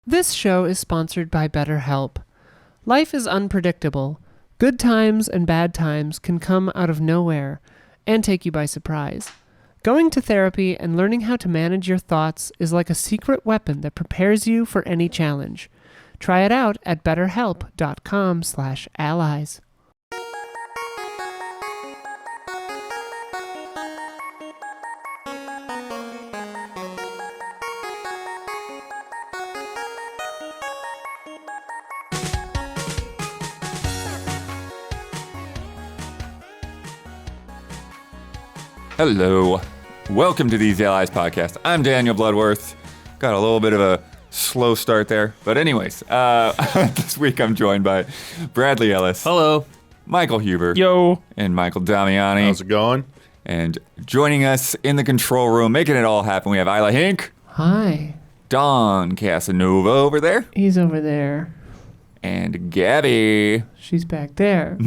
This show is sponsored by BetterHelp. Life is unpredictable. Good times and bad times can come out of nowhere and take you by surprise. Going to therapy and learning how to manage your thoughts is like a secret weapon that prepares you for any challenge. Try it out at betterhelp.com/allies. Hello. Welcome to the Easy Allies podcast. I'm Daniel Bloodworth. Got a little bit of a slow start there. But anyways, this week I'm joined by Bradley Ellis. Hello. Michael Huber. Yo. And Michael Damiani. How's it going? And joining us in the control room, making it all happen, we have Isla Hink. Hi. Don Casanova over there. He's over there. And Gabby. She's back there.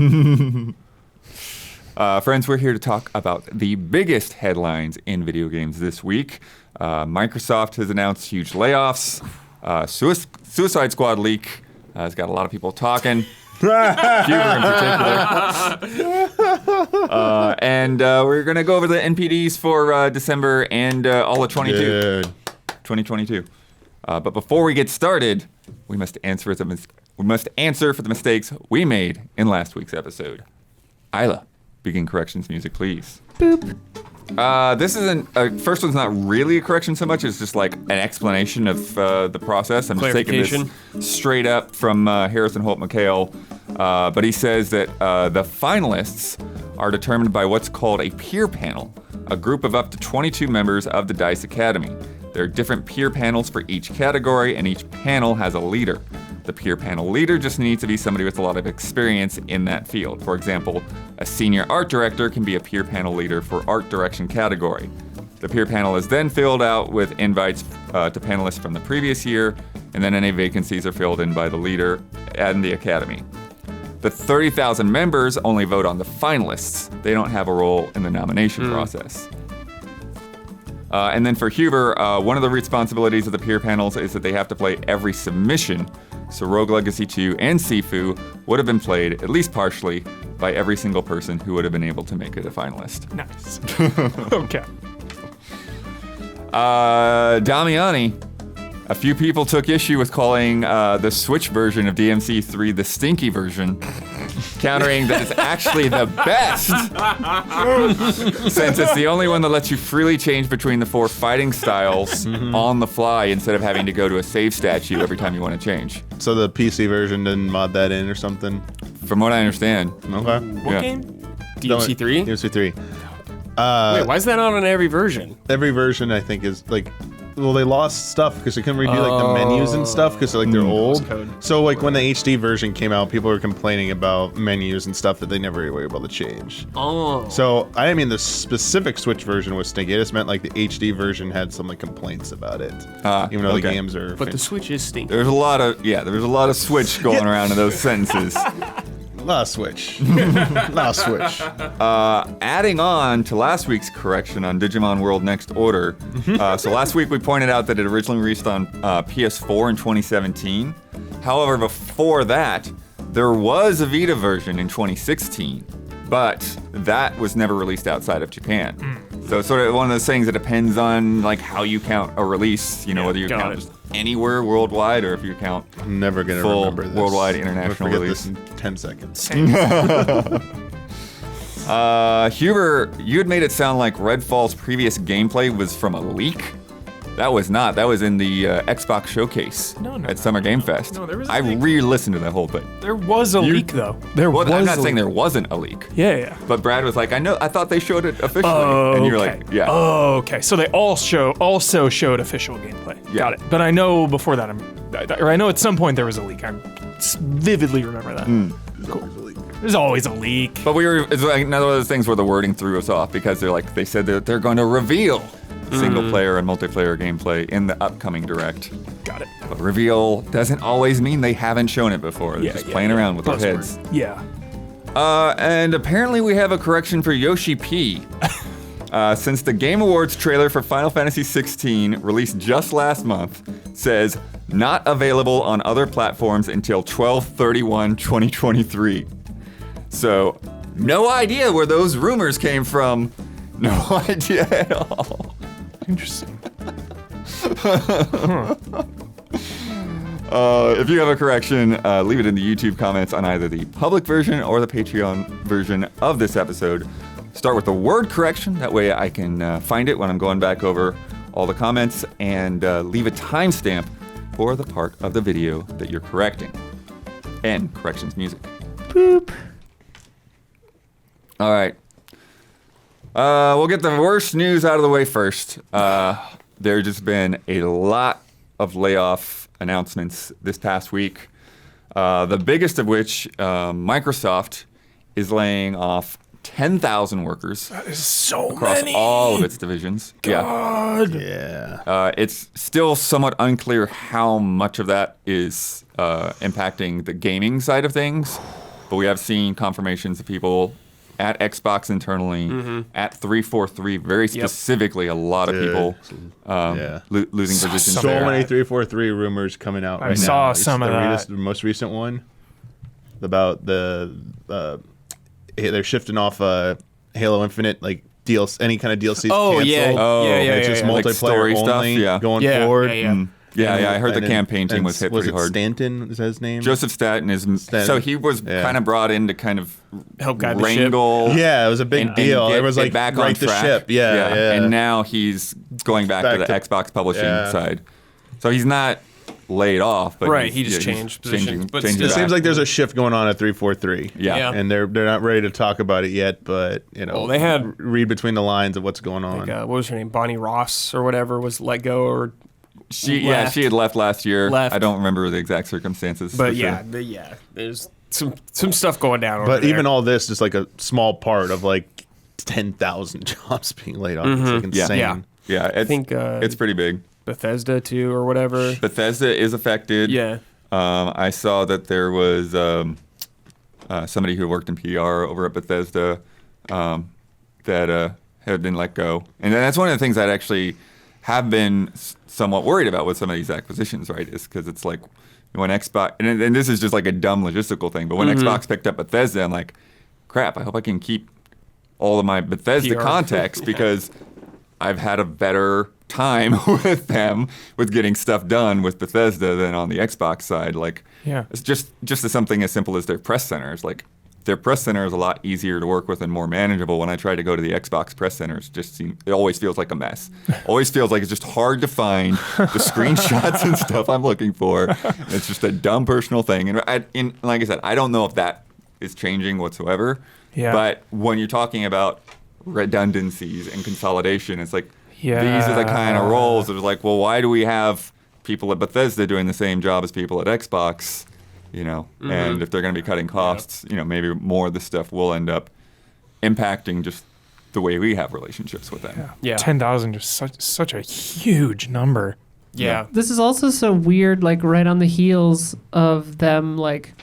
Friends, we're here to talk about the biggest headlines in video games this week. Microsoft has announced huge layoffs. Suicide Squad leak has got a lot of people talking. Huber in particular. And we're going to go over the NPDs for December and all of 2022. But before we get started, we must answer for the mistakes we made in last week's episode. Isla, begin corrections music, please. Boop. This isn't, first one's not really a correction so much, it's just like an explanation of the process. I'm just taking this straight up from Harrison Holt McHale. But he says that the finalists are determined by what's called a peer panel, a group of up to 22 members of the DICE Academy. There are different peer panels for each category, and each panel has a leader. The peer panel leader just needs to be somebody with a lot of experience in that field. For example, a senior art director can be a peer panel leader for art direction category. The peer panel is then filled out with invites to panelists from the previous year, and then any vacancies are filled in by the leader and the academy. The 30,000 members only vote on the finalists. They don't have a role in the nomination process. And then for Huber, one of the responsibilities of the peer panels is that they have to play every submission. So Rogue Legacy 2 and Sifu would have been played, at least partially, by every single person who would have been able to make it a finalist. Nice. Okay. Damiani, a few people took issue with calling the Switch version of DMC3 the stinky version, countering that it's actually the best, since it's the only one that lets you freely change between the 4 fighting styles on the fly instead of having to go to a save statue every time you want to change. So the PC version didn't mod that in or something? From what I understand. Okay. What game? DMC3? DMC3. Wait, why is that not on every version? Every version, I think, is like... Well, they lost stuff because they couldn't redo like the menus and stuff because like they're old. So like when the HD version came out, people were complaining about menus and stuff that they never were able to change. Oh. So I mean, the specific Switch version was stinky. It just meant like the HD version had some like complaints about it, even though the games are. But the Switch is stinky. There's a lot of Switch going around in those sentences. La Switch. La Switch. Adding on to last week's correction on Digimon World Next Order. So last week we pointed out that it originally released on PS4 in 2017. However, before that, there was a Vita version in 2016, but that was never released outside of Japan. So it's sort of one of those things that depends on like how you count a release, whether you count just anywhere worldwide or if you count I'm never gonna full remember this. worldwide international forget release. This in 10 seconds. Huber, you had made it sound like Redfall's previous gameplay was from a leak. That was not. That was in the Xbox showcase at Summer Game Fest. No, there was a I leak. re-listened to that whole thing. There was a leak, though. I'm not saying there wasn't a leak. Yeah. But Brad was like, I thut they showed it officially. And you were like, yeah. Oh, okay. So they also showed official gameplay. Yeah. Got it. But I know before that, I know at some point there was a leak. I vividly remember that. Cool. There's always a leak. But it's like another one of those things where the wording threw us off because they said that they're going to reveal single player and multiplayer gameplay in the upcoming Direct. Got it. But reveal doesn't always mean they haven't shown it before. They're just playing around with their heads. Yeah. And apparently we have a correction for Yoshi P. Since the Game Awards trailer for Final Fantasy XVI, released just last month, says not available on other platforms until 12/31/2023. So, no idea where those rumors came from. No idea at all. Interesting. If you have a correction, leave it in the YouTube comments on either the public version or the Patreon version of this episode. Start with the word correction. That way I can find it when I'm going back over all the comments, and leave a timestamp for the part of the video that you're correcting. And corrections music. Boop. All right. We'll get the worst news out of the way first. There's just been a lot of layoff announcements this past week. The biggest of which, Microsoft is laying off 10,000 workers. That is so across many. all of its divisions. God. Yeah. It's still somewhat unclear how much of that is impacting the gaming side of things, but we have seen confirmations of people at Xbox internally, at 343 very specifically, a lot of people losing positions So there. many 343 rumors coming out right now. saw some of that. The most recent one about they're shifting off Halo Infinite, like DLC, any kind of DLC. Oh, canceled. yeah. Oh, Yeah, It's just Like multiplayer story stuff, only yeah. going Yeah, forward. yeah. Yeah, I heard the And then- campaign team and was hit was pretty it hard. Stanton, is that his name? Joseph Staten is so he was kind of brought in to kind of Help guide the ship. wrangle. Yeah, it was a big and deal. get It was like back on right the track. ship. Yeah. And now he's going back to the Xbox publishing side. So he's not laid off, but Right, he's- he just he's changed positions, but changing still. It back. seems like there's a shift going on at 343. Yeah. And they're not ready to talk about it yet, but Well, they had- read between the lines of what's going on. What was her name? Bonnie Ross or whatever was let go or she left. had left last year. Left. I don't remember the exact circumstances. But for yeah, sure. there's some stuff going down over But there. even all this is like a small part of like 10,000 jobs being laid off. It's like insane. Yeah. Yeah, I think it's pretty big. Bethesda too or whatever. Bethesda is affected. Yeah. I saw that there was somebody who worked in PR over at Bethesda that had been let go. And that's one of the things I'd actually have been somewhat worried about with some of these acquisitions, right? Is because it's like when Xbox, and this is just like a dumb logistical thing, but when Xbox picked up Bethesda, I'm like, crap, I hope I can keep all of my Bethesda PR. contacts because I've had a better time with them with getting stuff done with Bethesda than on the Xbox side. Like, it's just as something as simple as their press centers. Like, their press center is a lot easier to work with and more manageable. When I try to go to the Xbox press centers, it always feels like a mess. Always feels like it's just hard to find the screenshots and stuff I'm looking for. It's just a dumb personal thing. And like I said, I don't know if that is changing whatsoever. Yeah. But when you're talking about redundancies and consolidation, it's like, these are the kind of roles that are like, well, why do we have people at Bethesda doing the same job as people at Xbox? You know, and if they're going to be cutting costs, you know, maybe more of this stuff will end up impacting just the way we have relationships with them. Yeah. 10,000 is such a huge number. Yeah. This is also so weird, like right on the heels of them like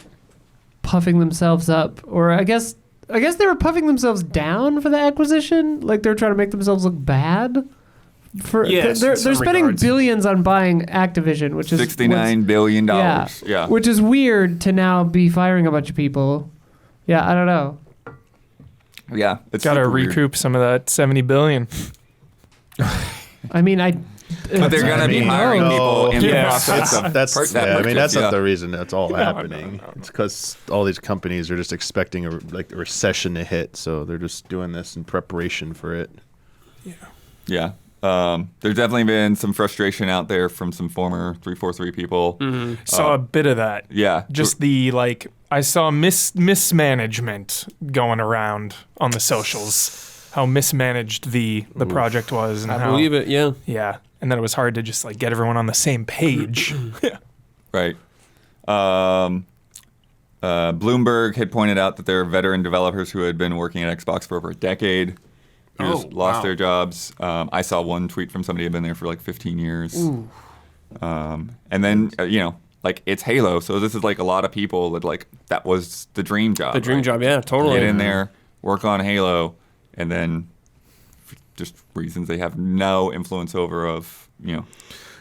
puffing themselves up, or I guess they were puffing themselves down for the acquisition. Like they're trying to make themselves look bad. Yes, They're in some spending regards. billions on buying Activision, which is $69 billion. Yeah. Which is weird to now be firing a bunch of people. Yeah, I don't know. Yeah. It's Got to super weird. recoup some of that 70 billion. I mean, But they're going to be hiring people in the Yeah. process of That's that I mean, purchase, that's yeah. not the reason that's all happening. It's because all these companies are just expecting a recession to hit, so they're just doing this in preparation for it. Yeah. There's definitely been some frustration out there from some former 343 people. Saw a bit of that. Yeah. Just I saw mismanagement going around on the socials. How mismanaged the project was, and I how, believe it. Yeah. Yeah, and then it was hard to just like get everyone on the same page. Right. Bloomberg had pointed out that there are veteran developers who had been working at Xbox for over a decade who just lost their jobs. I saw one tweet from somebody who had been there for like 15 years. And then, like it's Halo. So this is like a lot of people that like that was the dream job. The dream right? job. Yeah, totally. Get in there, work on Halo, and then for just reasons they have no influence over of,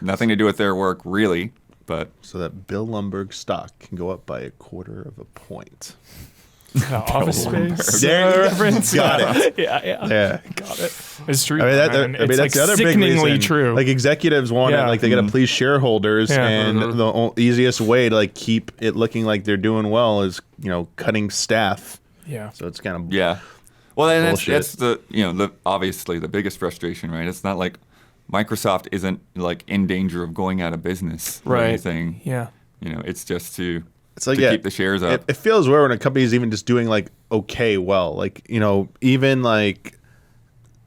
nothing to do with their work really. But so that Bill Lumberg stock can go up by 1/4 point. Office Space. There, reference. Got it. Yeah. Got it. It's true. I mean, it's that's like the other big sickeningly reason. true. Like executives want it, like they got to please shareholders, Yeah. and the easiest way to like keep it looking like they're doing well is cutting staff. Yeah. So it's kind of yeah. Well, and bullshit. that's the obviously the biggest frustration, right? It's not like Microsoft isn't like in danger of going out of business or anything. Yeah. It's just to keep the shares up. It feels weird when a company is even just doing like okay well, like even like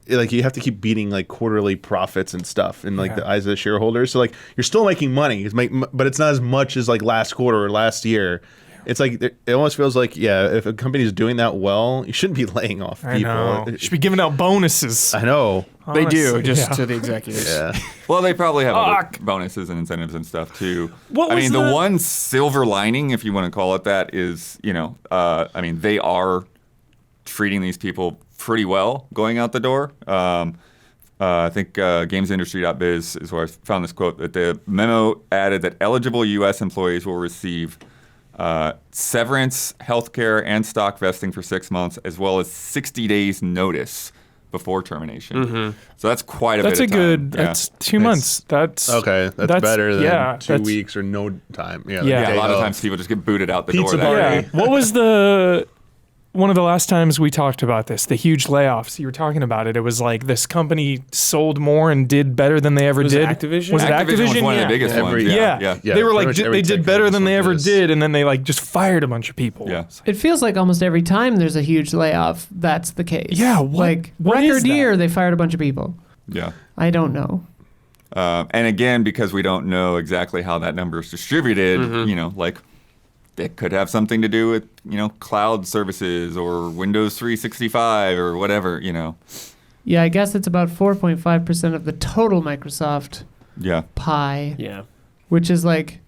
you have to keep beating like quarterly profits and stuff in like the eyes of the shareholders. So like you're still making money, but it's not as much as like last quarter or last year. It's like it almost feels like if a company is doing that well, you shouldn't be laying off people. I know. You should be giving out bonuses. I know. They do, Honestly, just to the executives. Yeah. Well, they probably have other bonuses and incentives and stuff too. What I was mean, the the- one silver lining, if you want to call it that, is I mean, they are treating these people pretty well going out the door. I think GamesIndustry.biz is where I found this quote, that the memo added that eligible U.S. employees will receive severance, healthcare, and stock vesting for 6 months, as well as 60 days notice before termination. So that's quite a bit of time. That's 2 months. That's Okay, that's better than 2 that's- weeks or no time. Yeah, Yeah, like A day lot of of. times people just get booted out the Pizza door. that party. day. Yeah. What was one of the last times we talked about this, the huge layoffs? You were talking about it. It was like this company sold more and did better than they ever Was it did. Activision? Was it Activision was one of Yeah. the biggest Every- ones. Yeah. Yeah, They were pretty like, much every they tech did better company than they like ever this. did, and then they like just fired a bunch of people. Yeah. It feels like almost every time there's a huge layoff, that's the case. Yeah, what record is that? year, they fired a bunch of people. Yeah. I don't know. And again, because we don't know exactly how that number is distributed, like it could have something to do with, cloud services or Windows 365 or whatever, Yeah, I guess it's about 4.5% of the total Microsoft Yeah. pie, Yeah. which is like,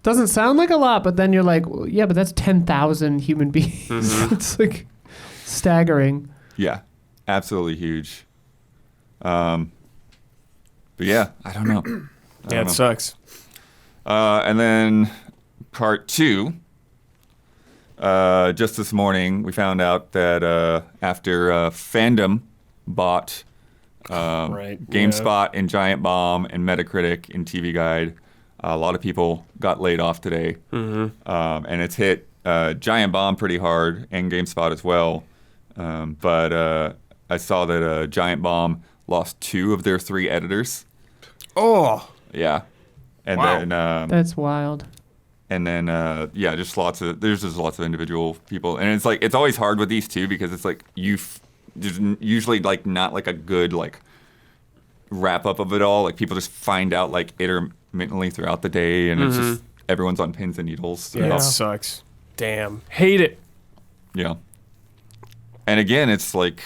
doesn't sound like a lot, but then you're like, well, yeah, but that's 10,000 human beings. It's like staggering. Yeah. Absolutely huge. But yeah, I don't know. Yeah, it sucks. And then part 2, just this morning, we found out that after Fandom bought GameSpot and Giant Bomb and Metacritic and TV Guide, a lot of people got laid off today. And it's hit Giant Bomb pretty hard and GameSpot as well. But I saw that Giant Bomb lost 2 of their 3 editors. Oh. Yeah. And Wow. then That's wild. and then just lots of individual people, and it's like it's always hard with these too, because it's like there's usually like not like a good like wrap up of it all. Like people just find out like intermittently throughout the day, and it's just everyone's on pins and needles. Yeah, Yeah. that sucks. Damn. Hate it. Yeah. And again, it's like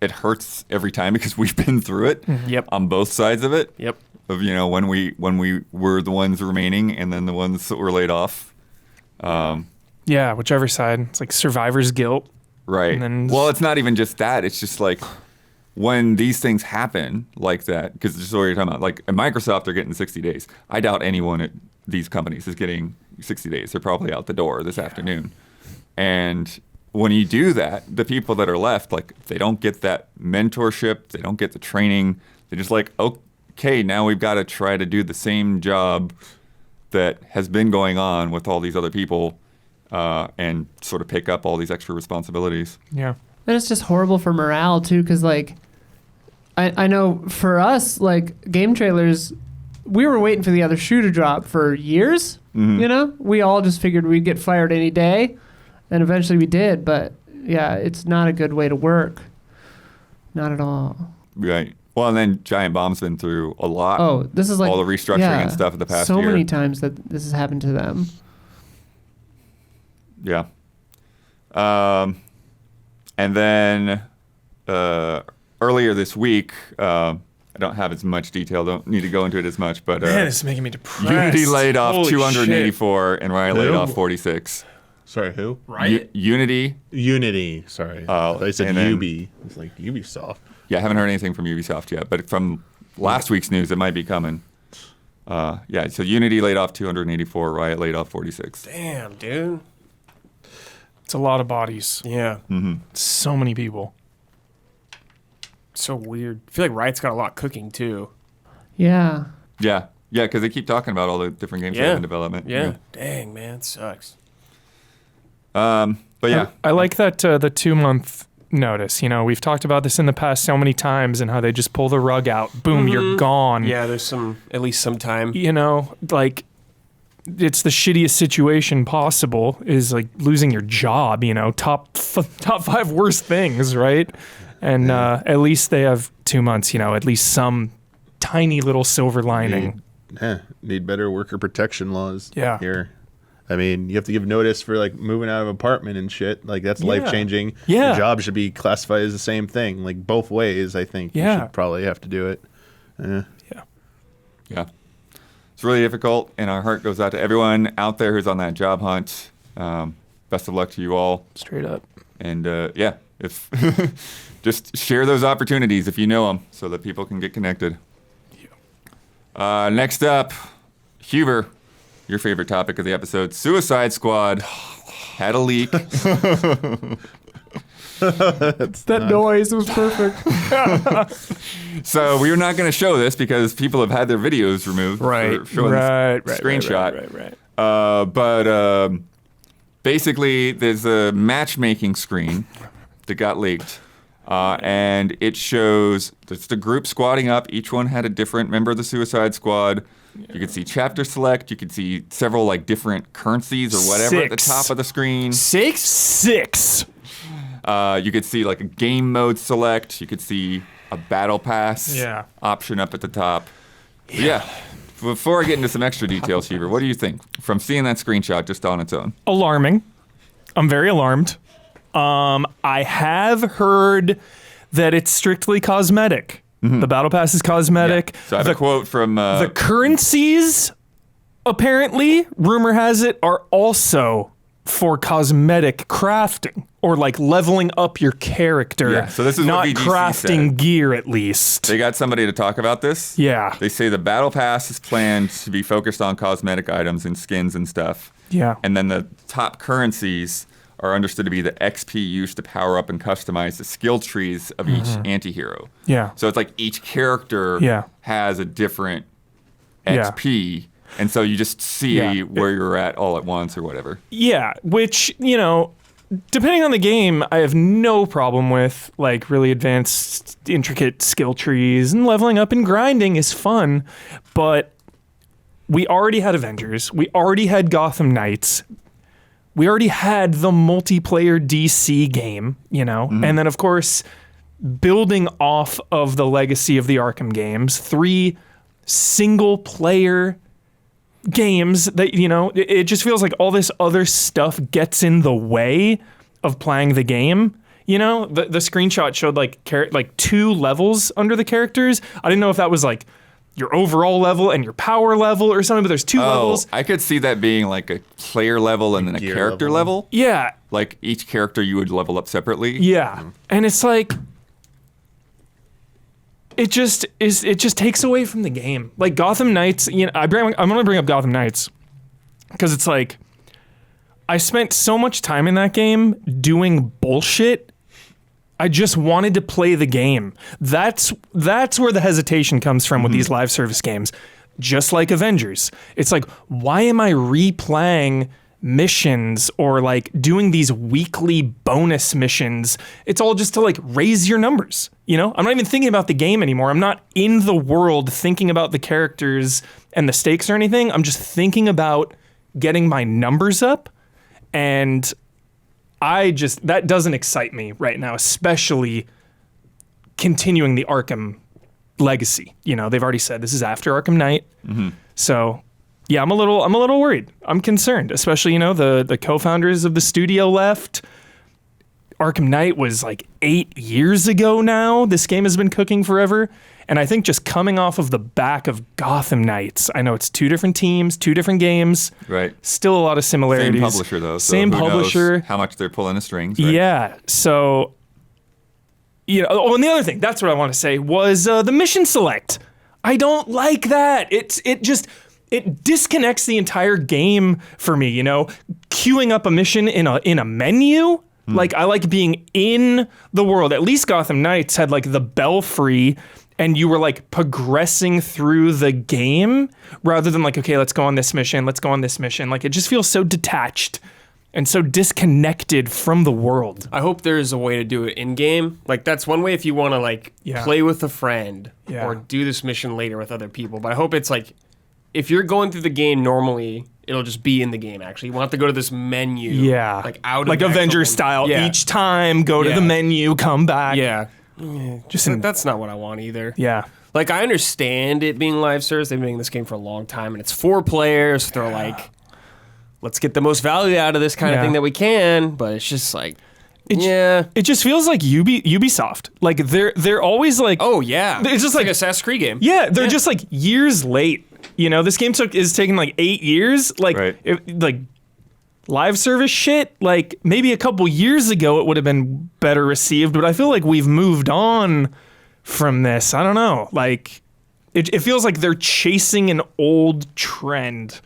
it hurts every time because we've been through it Yep. on both sides of it. Yep. Of when we were the ones remaining and then the ones that were laid off. Yeah, whichever side. It's like survivor's guilt. Right. And then- Well, it's not even just that. It's just like when these things happen like that, because this is what you're talking about. Like at Microsoft, they're getting 60 days. I doubt anyone at these companies is getting 60 days. They're probably out the door this afternoon. And when you do that, the people that are left, like they don't get that mentorship. They don't get the training. They're just like, okay, now we've got to try to do the same job that has been going on with all these other people. And sort of pick up all these extra responsibilities. Yeah. And it's just horrible for morale too, because like I know for us, like game trailers, we were waiting for the other shoe to drop for years. We all just figured we'd get fired any day, and eventually we did. But yeah, it's not a good way to work. Not at all. Right. Well, and then Giant Bomb's been through a lot. Oh, this is like all the restructuring and stuff of the past so year. many times that this has happened to them. Yeah. And then earlier this week, I don't have as much detail, don't need to go into it as much, but Man, it's making me depressed. Unity laid off Holy 284 and Riot laid Who? off 46. Sorry, who? Unity. Unity. Sorry. Oh, I said and then- Ubi. It's like Ubisoft. Yeah, I haven't heard anything from Ubisoft yet, but from last week's news, it might be coming. Yeah, so Unity laid off 284, Riot laid off 46. Damn, dude. It's a lot of bodies. Yeah. So many people. So weird. I feel like Riot's got a lot cooking too. Yeah. Yeah, because they keep talking about all the different games they have in development. Yeah. Dang, man, it sucks. But yeah. I like that the 2-month notice. You know, we've talked about this in the past so many times and how they just pull the rug out. Boom, you're gone. Yeah, there's at least some time. You know, like, it's the shittiest situation possible is like losing your job, you know, top 5 worst things, right? And at least they have 2 months, you know, at least some tiny little silver lining. Need better worker protection laws here. I mean, you have to give notice for like moving out of an apartment and shit. Like that's life changing. Yeah. Your job should be classified as the same thing. Like both ways, I think you should probably have to do it. Yeah. It's really difficult, and our heart goes out to everyone out there who's on that job hunt. Best of luck to you all. Straight up. And if just share those opportunities if you know them, so that people can get connected. Next up, Huber, your favorite topic of the episode: Suicide Squad had a leak. That noise was perfect. So we're not going to show this because people have had their videos removed. For showing this screenshot. Right. But basically, there's a matchmaking screen that got leaked. And it shows it's the group squatting up. Each one had a different member of the Suicide Squad. You could see chapter select. You could see several like different currencies or whatever at the top of the screen. 6. You could see like a game mode select. You could see a battle pass option up at the top. Yeah. Before I get into some extra details, Huber, what do you think from seeing that screenshot just on its own? Alarming. I'm very alarmed. I have heard that it's strictly cosmetic. The battle pass is cosmetic. Yeah. So I have a quote from... the currencies, apparently, rumor has it, are also for cosmetic crafting or like leveling up your character. Yeah, so this is not what VGC crafting said. Gear, at least. They got somebody to talk about this. Yeah. They say the battle pass is planned to be focused on cosmetic items and skins and stuff. Yeah. And then the top currencies are understood to be the XP used to power up and customize the skill trees of each anti-hero. Yeah. So it's like each character has a different XP, and so you just see where you're at all at once or whatever. Yeah, which, you know, depending on the game, I have no problem with, like, really advanced, intricate skill trees, and leveling up and grinding is fun, but we already had Avengers, we already had Gotham Knights, we already had the multiplayer DC game, you know, and then, of course, building off of the legacy of the Arkham games, 3 single-player games that, you know, it just feels like all this other stuff gets in the way of playing the game. You know, the screenshot showed like 2 levels under the characters. I didn't know if that was like your overall level and your power level or something, but there's 2 levels. I could see that being like a player level and then a character level. Yeah. Like each character you would level up separately. Yeah. And it's like, it just takes away from the game. Like Gotham Knights, you know, I'm going to bring up Gotham Knights because it's like, I spent so much time in that game doing bullshit. I just wanted to play the game. That's where the hesitation comes from with these live service games. Just like Avengers. It's like, why am I replaying missions or like doing these weekly bonus missions? It's all just to like raise your numbers. You know, I'm not even thinking about the game anymore. I'm not in the world thinking about the characters and the stakes or anything. I'm just thinking about getting my numbers up. And that doesn't excite me right now, especially continuing the Arkham legacy. You know, they've already said this is after Arkham Knight. So yeah, I'm a little worried. I'm concerned, especially, you know, the co-founders of the studio left. Arkham Knight was like 8 years ago now. This game has been cooking forever. And I think just coming off of the back of Gotham Knights, I know it's 2 different teams, 2 different games. Right. Still a lot of similarities. Same publisher, though. So Same who publisher. knows how much they're pulling the strings. Right? Yeah. So, you know, and the other thing, that's what I want to say, was the mission select. I don't like that. It disconnects the entire game for me, you know? Queuing up a mission in a menu, like I like being in the world. At least Gotham Knights had like the belfry and you were like progressing through the game rather than like, okay, let's go on this mission. Like it just feels so detached and so disconnected from the world. I hope there's a way to do it in game. Like that's one way if you want to like play with a friend or do this mission later with other people. But I hope it's like if you're going through the game normally, it'll just be in the game. Actually, you won't have to go to this menu. Yeah, like out like of Avengers style. Yeah. Each time, go to the menu, come back. Yeah. That's not what I want either. Yeah. Like I understand it being live service. They've been making this game for a long time, and it's 4 players. So they're like, let's get the most value out of this kind of thing that we can. But it's just like, it just feels like Ubisoft. Like they're always like, oh yeah, it's just like an Assassin's Creed game. Yeah, they're just like years late. You know, this game is taking like 8 years. Like like live service shit. Like maybe a couple years ago it would have been better received, but I feel like we've moved on from this. I don't know. Like it feels like they're chasing an old trend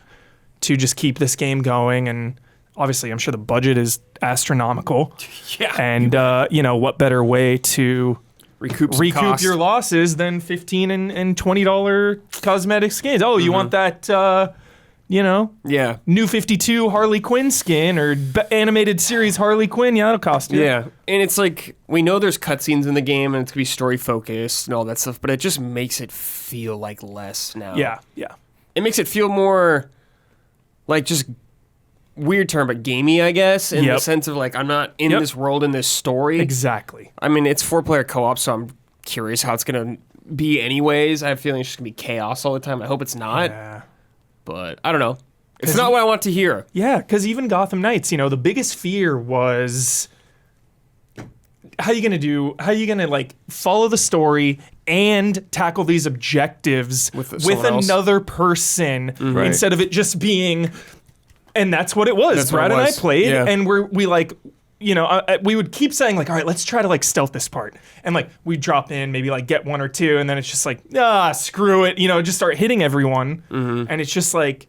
to just keep this game going. And obviously, I'm sure the budget is astronomical. Yeah. And you know, what better way to recoup your losses than $15 and $20 cosmetic skins? Oh, you want that? You know, New 52 Harley Quinn skin or animated series Harley Quinn. Yeah, that'll cost you. Yeah, and it's like we know there's cutscenes in the game and it's gonna be story focused and all that stuff, but it just makes it feel like less now. Yeah. It makes it feel more like just weird term, but gamey, I guess, in the sense of like I'm not in this world in this story. Exactly. I mean, it's 4-player co-op, so I'm curious how it's gonna be. Anyways, I have a feeling it's just gonna be chaos all the time. I hope it's not. Yeah. But I don't know. It's not what I want to hear. Yeah, because even Gotham Knights, you know, the biggest fear was how you gonna like follow the story and tackle these objectives with another person instead of it just being. And that's what it was. Brad and I played, and we like, you know, we would keep saying like, all right, let's try to like stealth this part, and like we drop in, maybe like get 1 or 2, and then it's just like, screw it, you know, just start hitting everyone, and it's just like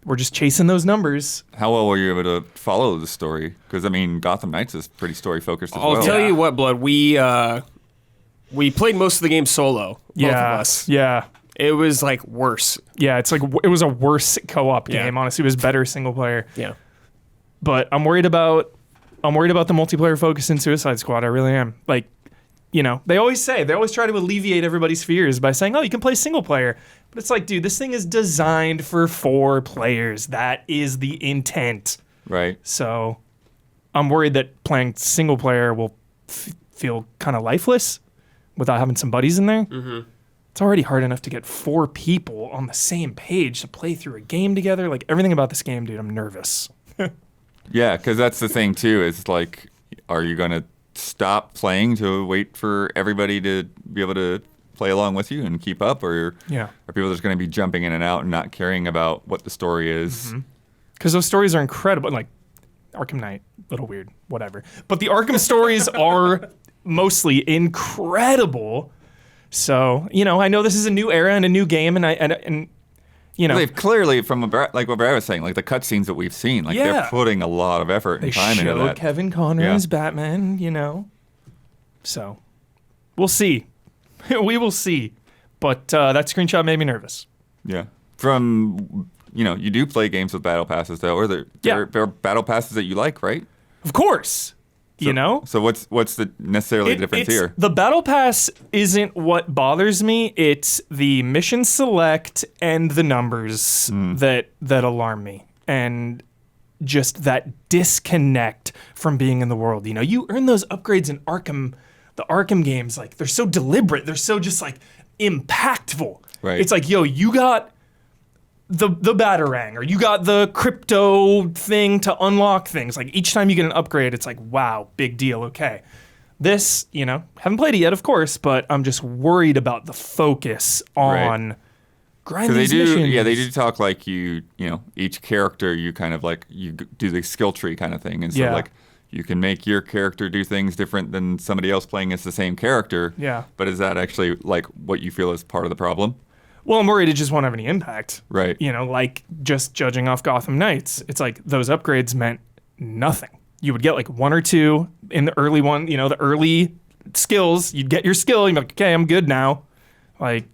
we're just chasing those numbers. How well were you able to follow the story? Because I mean, Gotham Knights is pretty story focused as well. I'll tell you what, Blood, we played most of the game solo. Both of us. Yeah. It was like worse. Yeah, it's like it was a worse co-op game. Honestly, it was better single player. Yeah. But I'm worried about the multiplayer focus in Suicide Squad. I really am. Like, you know, they always try to alleviate everybody's fears by saying, "Oh, you can play single player." But it's like, dude, this thing is designed for 4 players. That is the intent. Right. So, I'm worried that playing single player will feel kind of lifeless without having some buddies in there. Mm-hmm. It's already hard enough to get 4 people on the same page to play through a game together. Like, everything about this game, dude, I'm nervous. Yeah, because that's the thing, too, is like, are you going to stop playing to wait for everybody to be able to play along with you and keep up? Or are people just going to be jumping in and out and not caring about what the story is? Because those stories are incredible. Like, Arkham Knight, a little weird, whatever. But the Arkham stories are mostly incredible. So, you know, I know this is a new era and a new game, and you know, well, they've clearly, from like what Brad was saying, like the cutscenes that we've seen, like they're putting a lot of effort and time into that. They showed Kevin Conroy's Batman, you know. So, we'll see. We will see. But that screenshot made me nervous. Yeah. From, you know, you do play games with battle passes though, or there are battle passes that you like, right? Of course. You know? So what's the necessarily difference here? The battle pass isn't what bothers me. It's the mission select and the numbers that alarm me. And just that disconnect from being in the world. You know, you earn those upgrades in the Arkham games, like they're so deliberate. They're so just like impactful. Right. It's like, yo, you got the Batarang, or you got the crypto thing to unlock things. Like each time you get an upgrade, it's like, wow, big deal. Okay. This, you know, haven't played it yet, of course, but I'm just worried about the focus on grinding these missions. Yeah, they do talk like you know, each character you kind of like, you do the skill tree kind of thing. And so like you can make your character do things different than somebody else playing as the same character. Yeah. But is that actually like what you feel is part of the problem? Well, I'm worried it just won't have any impact. Right. You know, like just judging off Gotham Knights, it's like those upgrades meant nothing. You would get like 1 or 2 in the early one, you know, the early skills. You'd get your skill, you'd be like, okay, I'm good now. Like,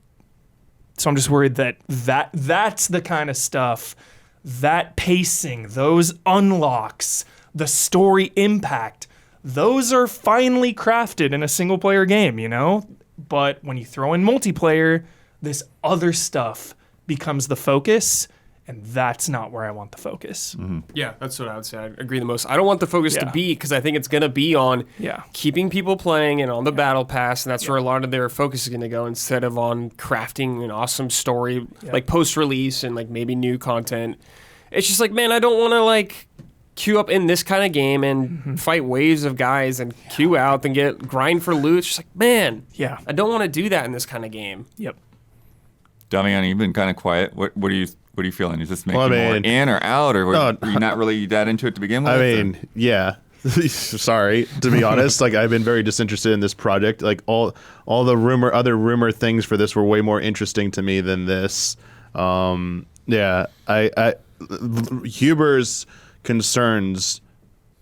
so I'm just worried that's the kind of stuff, that pacing, those unlocks, the story impact, those are finely crafted in a single player game, you know? But when you throw in multiplayer, this other stuff becomes the focus, and that's not where I want the focus. Yeah, that's what I would say. I agree the most. I don't want the focus to be, because I think it's going to be on keeping people playing and on the battle pass, and that's where a lot of their focus is going to go, instead of on crafting an awesome story, like post-release and like maybe new content. It's just like, man, I don't want to like queue up in this kind of game and fight waves of guys and queue out and get grind for loot. It's just like, man, I don't want to do that in this kind of game. Yep. Damian, you've been kind of quiet. What are you feeling? Is this making you more in or out, or were you not really that into it to begin with? I mean, yeah. Sorry, to be honest. Like, I've been very disinterested in this project. Like, all the other rumor things for this were way more interesting to me than this. Yeah, I Huber's concerns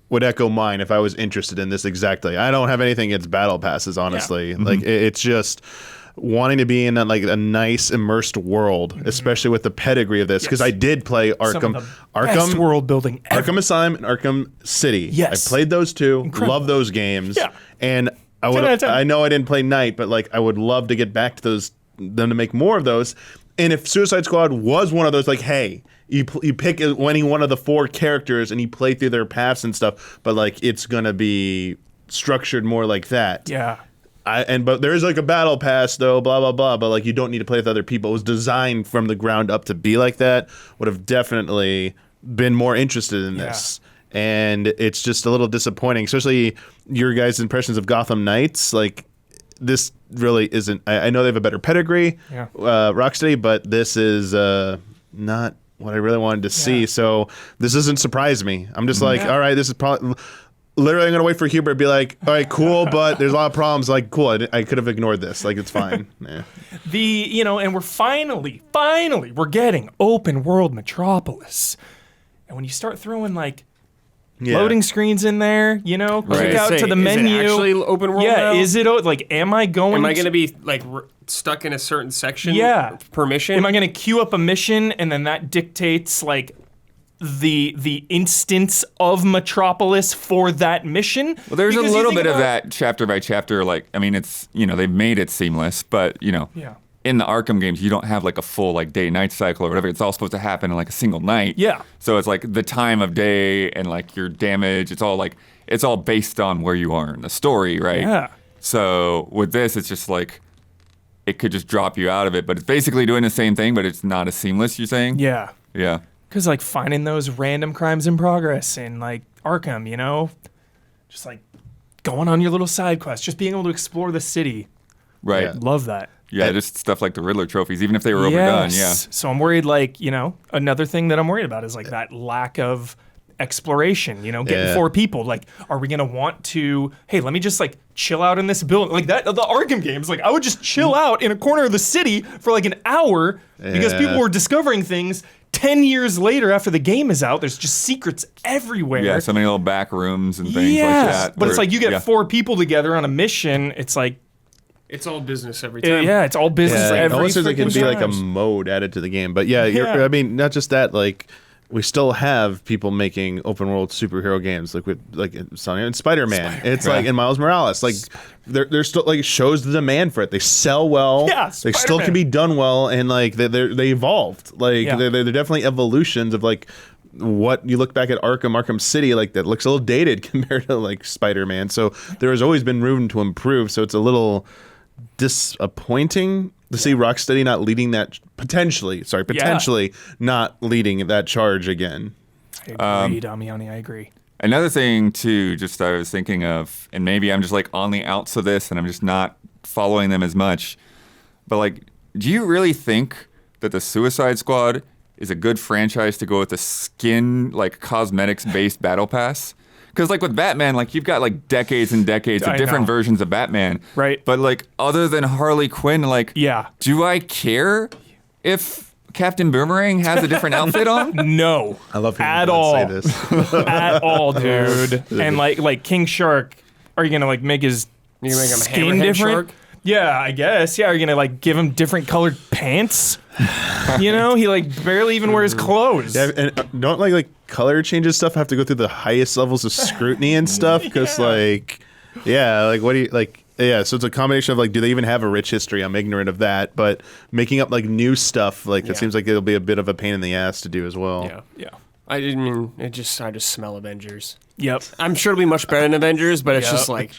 would echo mine if I was interested in this exactly. I don't have anything against battle passes, honestly. Like, it's just wanting to be in a nice immersed world, especially with the pedigree of this, because I did play Arkham world building ever. Arkham Asylum and Arkham City. Yes. I played those two. Incredible. Love those games. Yeah. And I know I didn't play Night, but like I would love to get back to them to make more of those. And if Suicide Squad was one of those, like, hey, you pick any one of the 4 characters and you play through their paths and stuff, but like it's gonna be structured more like that. Yeah. But there is like a battle pass though, blah blah blah. But like you don't need to play with other people. It was designed from the ground up to be like that. Would have definitely been more interested in this. And it's just a little disappointing, especially your guys' impressions of Gotham Knights. Like, this really isn't. I know they have a better pedigree, Rocksteady, but this is not what I really wanted to see. So this doesn't surprise me. I'm just like, all right, this is probably. Literally, I'm gonna wait for Huber to be like, all right, cool, but there's a lot of problems. Like, cool, I could have ignored this. Like, it's fine. Yeah. And we're finally, we're getting open world Metropolis. And when you start throwing like loading screens in there, click out to the menu. Is it actually open world now? Is it like? Am I going to be like stuck in a certain section? Per mission. Am I gonna queue up a mission and then that dictates like the instance of Metropolis for that mission? Well, there's a little bit of that chapter by chapter. Like, I mean, it's they've made it seamless, but in the Arkham games, you don't have like a full like day-night cycle or whatever. It's all supposed to happen in like a single night. Yeah. So it's like the time of day and like your damage. It's all based on where you are in the story, right? Yeah. So with this, it's just like it could just drop you out of it, but it's basically doing the same thing, but it's not as seamless. You're saying? Yeah. Yeah. Because like finding those random crimes in progress in like Arkham, just like going on your little side quest, just being able to explore the city. Right. Yeah. Love that. Yeah, just stuff like the Riddler trophies, even if they were overdone. Yeah. So I'm worried, like, another thing that I'm worried about is like that lack of exploration, getting 4 people. Like, are we going to want to, hey, let me just like chill out in this building? Like that, the Arkham games, like I would just chill out in a corner of the city for like an hour because people were discovering things. 10 years later, after the game is out, there's just secrets everywhere. Yeah, so many little back rooms and things like that. But it's like you get 4 people together on a mission. It's like, it's all business every time. Yeah, it's all business. It Every almost seems like it'd be like a times. mode added to the game. But I mean, not just that. Like, we still have people making open world superhero games, like with like Sony and Spider-Man. It's like in Miles Morales. Like, they're still like, it shows the demand for it. They sell well. Yeah, they still can be done well, and like they evolved. Like they're definitely evolutions of like what you look back at Arkham City, like that looks a little dated compared to like Spider-Man. So there has always been room to improve. So it's a little disappointing to see Rocksteady not leading that potentially not leading that charge again. I agree, Damiani. I agree. Another thing too, just I was thinking of, and maybe I'm just like on the outs of this, and I'm just not following them as much. But like, do you really think that the Suicide Squad is a good franchise to go with a skin like cosmetics based battle pass? Because like with Batman, like you've got like decades and decades of different versions of Batman. Right. But like other than Harley Quinn, like do I care if Captain Boomerang has a different outfit on? No. I love hearing at Bud all. say this. At all, dude. And like King Shark, are you gonna like make his You're gonna make him a skin hammerhead different? shark? Yeah, I guess. Yeah, are you gonna like give him different colored pants? You know, he like barely even wears clothes. Yeah, and don't like color changes stuff have to go through the highest levels of scrutiny and stuff because like what do you like? Yeah, so it's a combination of like, do they even have a rich history? I'm ignorant of that, but making up like new stuff like that seems like it'll be a bit of a pain in the ass to do as well. Yeah. I mean, I just smell Avengers. Yep. I'm sure it'll be much better than Avengers, but it's just like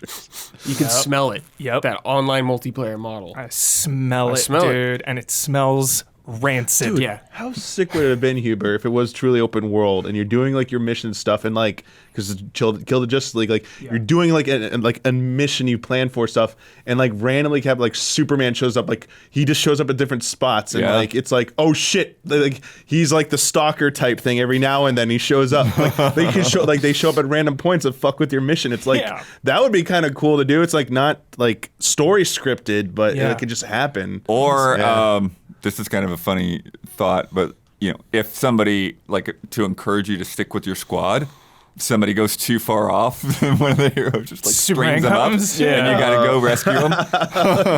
you can smell it. Yep. That online multiplayer model. I smell it, smell it. dude, and it smells rancid. Yeah. How sick would it have been, Huber, if it was truly open world and you're doing like your mission stuff and like because Kill the Justice League, like you're doing like a mission you plan for stuff and like randomly have like Superman shows up, like he just shows up at different spots and like it's like, oh shit, like he's like the stalker type thing every now and then he shows up. Like they can show like they show up at random points that fuck with your mission. It's like that would be kind of cool to do. It's like not like story scripted, but it could just happen. Or this is kind of a funny thought, but you know, if somebody like to encourage you to stick with your squad, if somebody goes too far off, then one of the heroes just like Superman springs them up, comes, and you gotta go rescue them.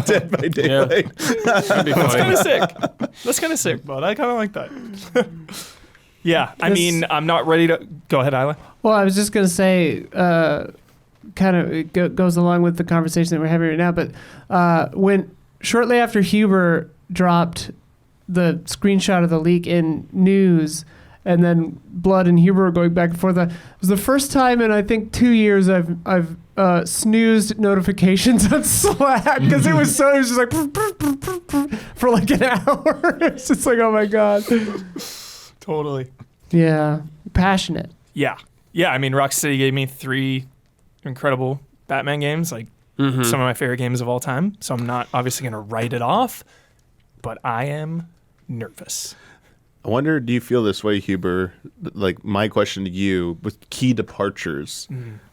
Dead by Daylight. That'd be That's funny. kind of sick. That's kind of sick, bud. I kind of like that. Yeah, I mean, I'm not ready to go ahead, Isla. Well, I was just gonna say, kind of goes along with the conversation that we're having right now. But when shortly after Huber dropped the screenshot of the leak in news, and then Blood and Huber were going back and forth, it was the first time in I think 2 years I've snoozed notifications on Slack because it was just like for like an hour. It's just like, oh my god. Totally. Yeah, passionate. Yeah. I mean, Rocksteady gave me 3 incredible Batman games, like some of my favorite games of all time. So I'm not obviously going to write it off, but I am nervous. I wonder, do you feel this way, Huber? Like my question to you with key departures.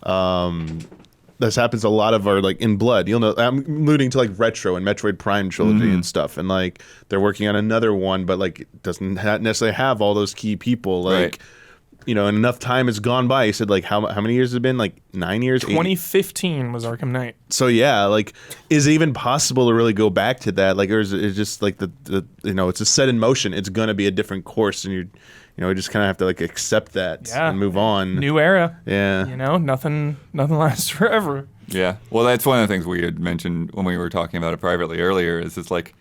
This happens a lot of our like in Blood. You'll know I'm alluding to like Retro and Metroid Prime trilogy and stuff, and like they're working on another one, but like it doesn't necessarily have all those key people. Like you know, and enough time has gone by. You said like how many years has it been? Like 9 years. 2015 was Arkham Knight. So yeah, like is it even possible to really go back to that? Like, or is it just like the you know, it's a set in motion. It's gonna be a different course, and you know, just kind of have to like accept that and move on. New era. Yeah. You know, nothing lasts forever. Yeah. Well, that's one of the things we had mentioned when we were talking about it privately earlier. Is it's like,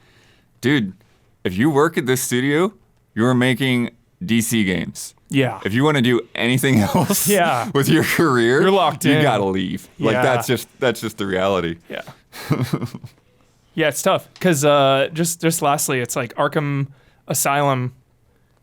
dude, if you work at this studio, you're making DC games. Yeah. If you want to do anything else with your career, you're locked in. You gotta leave. Like that's just the reality. Yeah. Yeah, it's tough because just lastly, it's like Arkham Asylum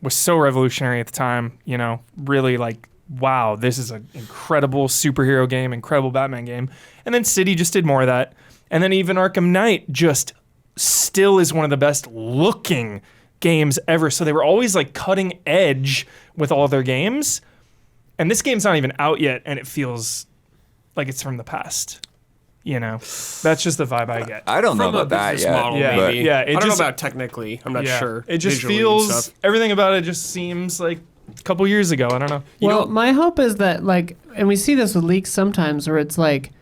was so revolutionary at the time. You know, really like, wow, this is an incredible superhero game, incredible Batman game. And then City just did more of that. And then even Arkham Knight just still is one of the best looking games ever. So they were always like cutting edge with all their games. And this game's not even out yet, and it feels like it's from the past. You know, that's just the vibe I get. I don't know about that yet. Model, Yeah, maybe. yeah. I don't know about technically. I'm not sure. It just Visually and feels, stuff. everything about it just seems like a couple years ago. I don't know. Well, my hope is that like, and we see this with leaks sometimes, where it's like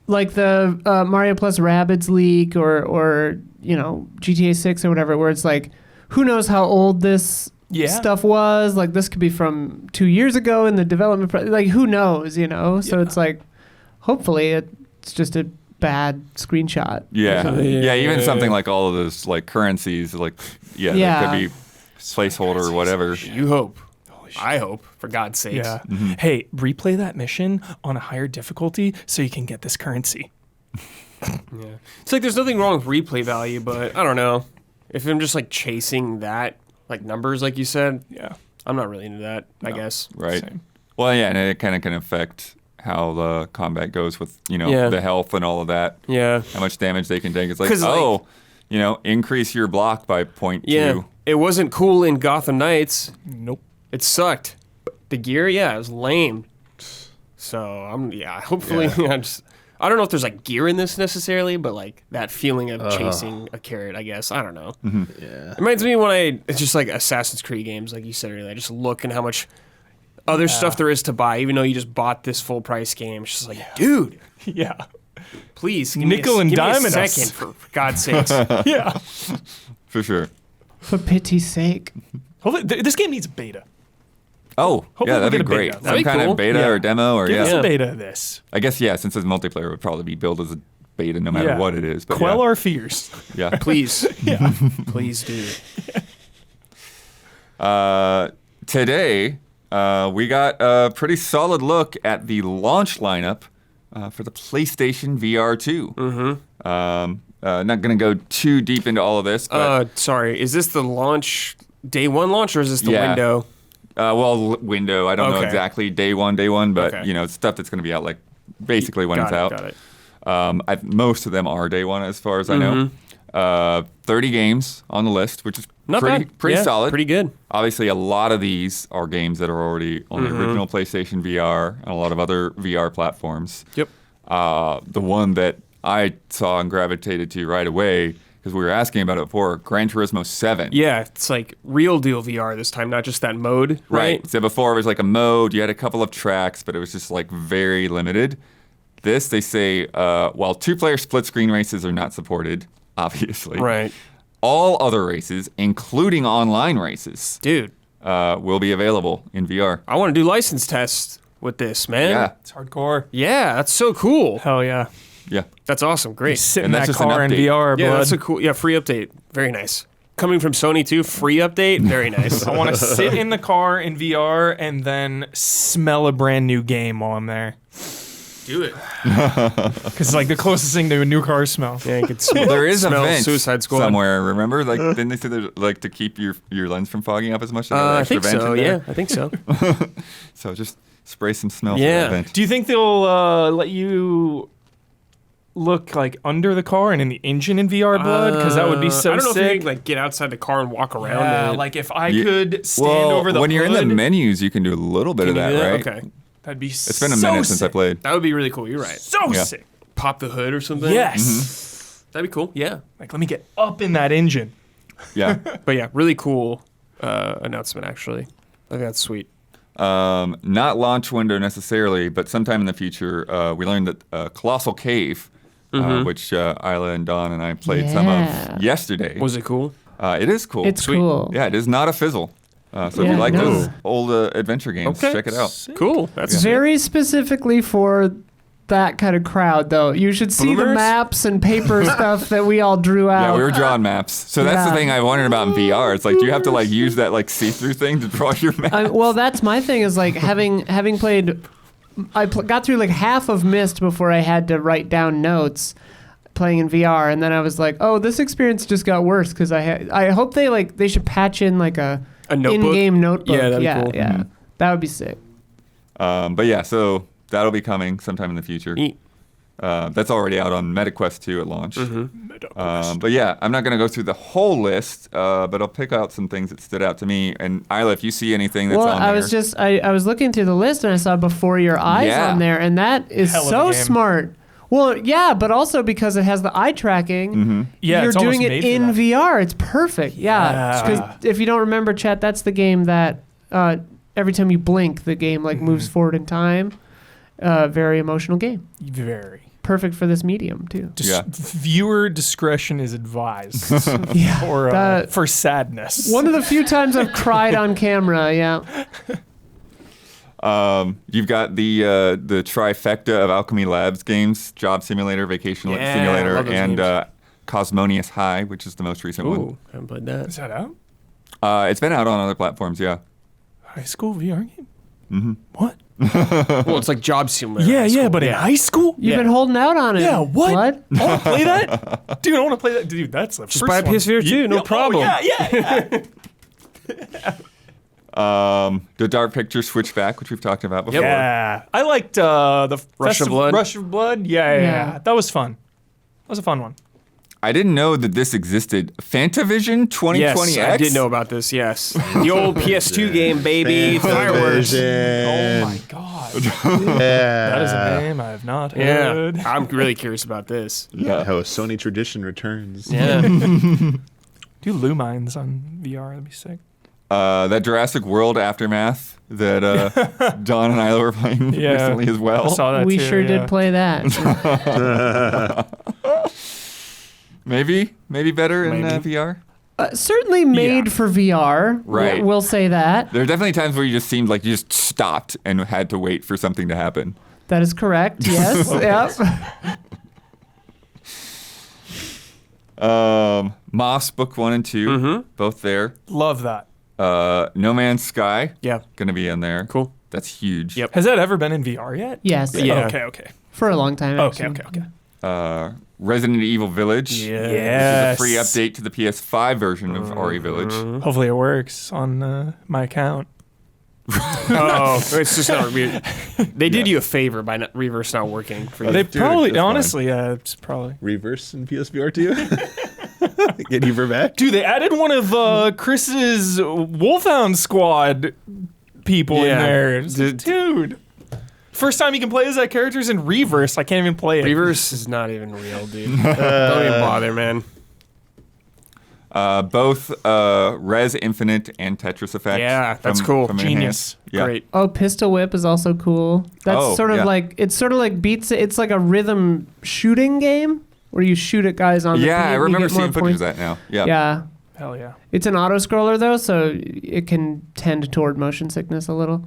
the Mario plus Rabbids leak, or you know, GTA 6 or whatever, where it's like, who knows how old this stuff was? Like this could be from 2 years ago in the development. Like who knows, you know? So it's like, hopefully it's just a bad screenshot. Yeah. Even something like all of those like currencies, like that could be placeholder or whatever. You hope. I hope, for God's sakes. Yeah. Hey, replay that mission on a higher difficulty so you can get this currency. Yeah. It's like there's nothing wrong with replay value, but I don't know. If I'm just like chasing that, like numbers, like you said, I'm not really into that, I guess. Right. Same. Well, yeah, and it kind of can affect how the combat goes with, you know, the health and all of that. Yeah. How much damage they can take. It's like, you know, increase your block by 0.2. Yeah. It wasn't cool in Gotham Knights. Nope. It sucked. The gear, it was lame. So hopefully I don't know if there's like gear in this necessarily, but like that feeling of chasing a carrot, I guess. I don't know. Yeah. It reminds me when it's just like Assassin's Creed games, like you said earlier. I just look and how much other stuff there is to buy, even though you just bought this full price game. It's just like, dude. Yeah. Please, Nickel and dime give me a us. second, for God's sakes. Yeah. For sure. For pity's sake. Hopefully, this game needs a beta. Oh, Hopefully yeah, we'll that'd be get a great. beta. Some That'd be kind cool. of beta or demo or Give us yeah. a beta of this. I guess since it's multiplayer, it would probably be billed as a beta no matter what it is. But Quell our fears. yeah. Please. Yeah. Please do. Today, we got a pretty solid look at the launch lineup for the PlayStation VR2. Not going to go too deep into all of this. But, Sorry, is this the launch, day one launch, or is this the window? Window. I don't know Okay. exactly day one, but Okay. you know, it's stuff that's going to be out like basically when it's out. Got it. Most of them are day one, as far as I know. 30 games on the list, which is Not pretty bad. pretty Yeah, solid. Pretty good. Obviously, a lot of these are games that are already on the original PlayStation VR and a lot of other VR platforms. Yep. The one that I saw and gravitated to right away, because we were asking about it before, Gran Turismo 7. Yeah, it's like real deal VR this time, not just that mode, right? So before it was like a mode, you had a couple of tracks, but it was just like very limited. This, they say, while two-player split-screen races are not supported, obviously. Right. All other races, including online races, Dude, will be available in VR. I want to do license tests with this, man. Yeah, It's hardcore. Yeah, that's so cool. Hell yeah. yeah. That's awesome. Great. Sit in And that that's just an car in update. VR, Yeah, bud. that's a cool. Yeah, free update. Very nice. Coming from Sony too, free update. Very nice. I want to sit in the car in VR and then smell a brand new game while I'm there. Do it. Because it's like the closest thing to a new car smell. Yeah, you could smell, There is a smell vent Suicide Squad somewhere, remember? Like, didn't they say there's like to keep your lens from fogging up as much? They have an I extra think vent so. in there? Yeah, I think so. So just spray some smell Yeah. through that vent. Do you think they'll let you look like under the car and in the engine in VR, blood? Because that would be so I don't know if you sick. can like get outside the car and walk around. Yeah, it. like if I Yeah. could stand Well, over the when you're in hood, the menus, you can do a little bit of Can that, you do that? right? Okay, that'd be It's been a minute since I played. that would be really cool. You're right. So Yeah. sick. Pop the hood or something. Yes. that'd be cool. Yeah, Like, let me get up in that engine. Yeah. but yeah, really cool announcement. Actually, I think that's sweet. Not launch window necessarily, but sometime in the future, we learned that Colossal Cave, which Isla and Don and I played some Yeah. of yesterday. Was it cool? It is cool. It's cool. Yeah, it is not a fizzle. So if Yeah, you like no. those old adventure games, Okay. check it out. Cool. That's Very specifically for that kind of crowd, though. You should see the Boomers? maps and paper stuff that we all drew out. Yeah, we were drawing maps. So that's the Yeah. thing I wondered about in VR. It's like, do you have to like use that like see-through thing to draw your map? Well, that's my thing. Is like having played. Got through like half of Myst before I had to write down notes. Playing in VR, and then I was like, "Oh, this experience just got worse." Because I hope they should patch in like a notebook? in-game notebook. Yeah, that'd be cool. Yeah, that would be sick. But yeah, so that'll be coming sometime in the future. Neat. That's already out on MetaQuest 2 at launch. But yeah, I'm not going to go through the whole list, but I'll pick out some things that stood out to me. And Isla, if you see anything that's Well, on I there. was just I was looking through the list and I saw Before Your Eyes Yeah. on there, and that is Hell of a so game. smart. Well, yeah, but also because it has the eye tracking. Yeah, you're it's almost doing it made for in that. VR. It's perfect. Yeah, because if you don't remember, chat, that's the game that every time you blink, the game like moves forward in time. Very emotional game. Very. Perfect for this medium too. Yeah. Viewer discretion is advised. Yeah, or that- for sadness. one of the few times I've cried on camera. Yeah. You've got the trifecta of Alchemy Labs games: Job Simulator, Vacation Yeah, Simulator, love those and games. Cosmonious High, which is the most recent Ooh, haven't played that. Is that out? one. It's been out on other platforms, yeah. High school VR game? What? Well, it's like Job Simulator. Yeah, High yeah, school. but in high school? You've been holding out on it. Yeah, what? What? I want to play that? Dude, I want to play that. Dude, that's the Just first buy a one. PS VR2, no problem. Yeah. The Dark Picture Switchback, which we've talked about before. Yeah. I liked the Rush of Blood? Rush of Blood? Yeah. Yeah. That was fun. That was a fun one. I didn't know that this existed. Fantavision 2020X? Yes, I did know about this, yes. The old PS2 game, baby. Fireworks. Oh my god. Yeah. That is a name I have not Yeah. heard. I'm really curious about this. Yeah. How a Sony tradition returns. Yeah. Do Lumines on VR, that'd be sick. That Jurassic World Aftermath that Don and I were playing recently as well. I saw that We too, sure yeah. did play that. Maybe better in VR. Certainly made for VR. Right. We'll say that. There are definitely times where you just seemed like you just stopped and had to wait for something to happen. That is correct. Yes. Yep. Moss Book 1 and 2, both there. Love that. No Man's Sky, Yeah. gonna be in there. Cool. That's huge. Yep. Has that ever been in VR yet? Yes. Yeah. Okay. For a long time. Okay. actually. Resident Evil Village. Yes. Which is a free update to the PS5 version of RE Village. Hopefully it works on my account. Oh, it's just not weird. They did you a favor by not, Reverse not working for you. They probably, that's fine. honestly, it's probably. Reverse in PSVR2. Get Ever back. Dude, they added one of Chris's Wolfhound Squad people in Yeah. there. It's like, dude. First time you can play as that character's in Reverse. I can't even play it. Reverse is not even real, dude. Don't even bother, man. Both Res Infinite and Tetris Effect. Yeah, that's cool. from Genius. Enhanced. Yeah. Great. Oh, Pistol Whip is also cool. That's Oh, sort of yeah. like it's like a rhythm shooting game where you shoot at guys on the Yeah, feet I and you remember get more seeing footage of points. that now. Yeah. Yeah. Hell yeah. It's an auto scroller though, so it can tend toward motion sickness a little.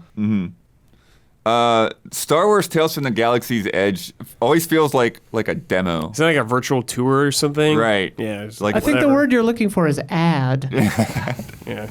Star Wars Tales from the Galaxy's Edge always feels like a demo. Is that like a virtual tour or something? Right. Yeah. It's Like I think the whatever. word you're looking for is ad. Yeah.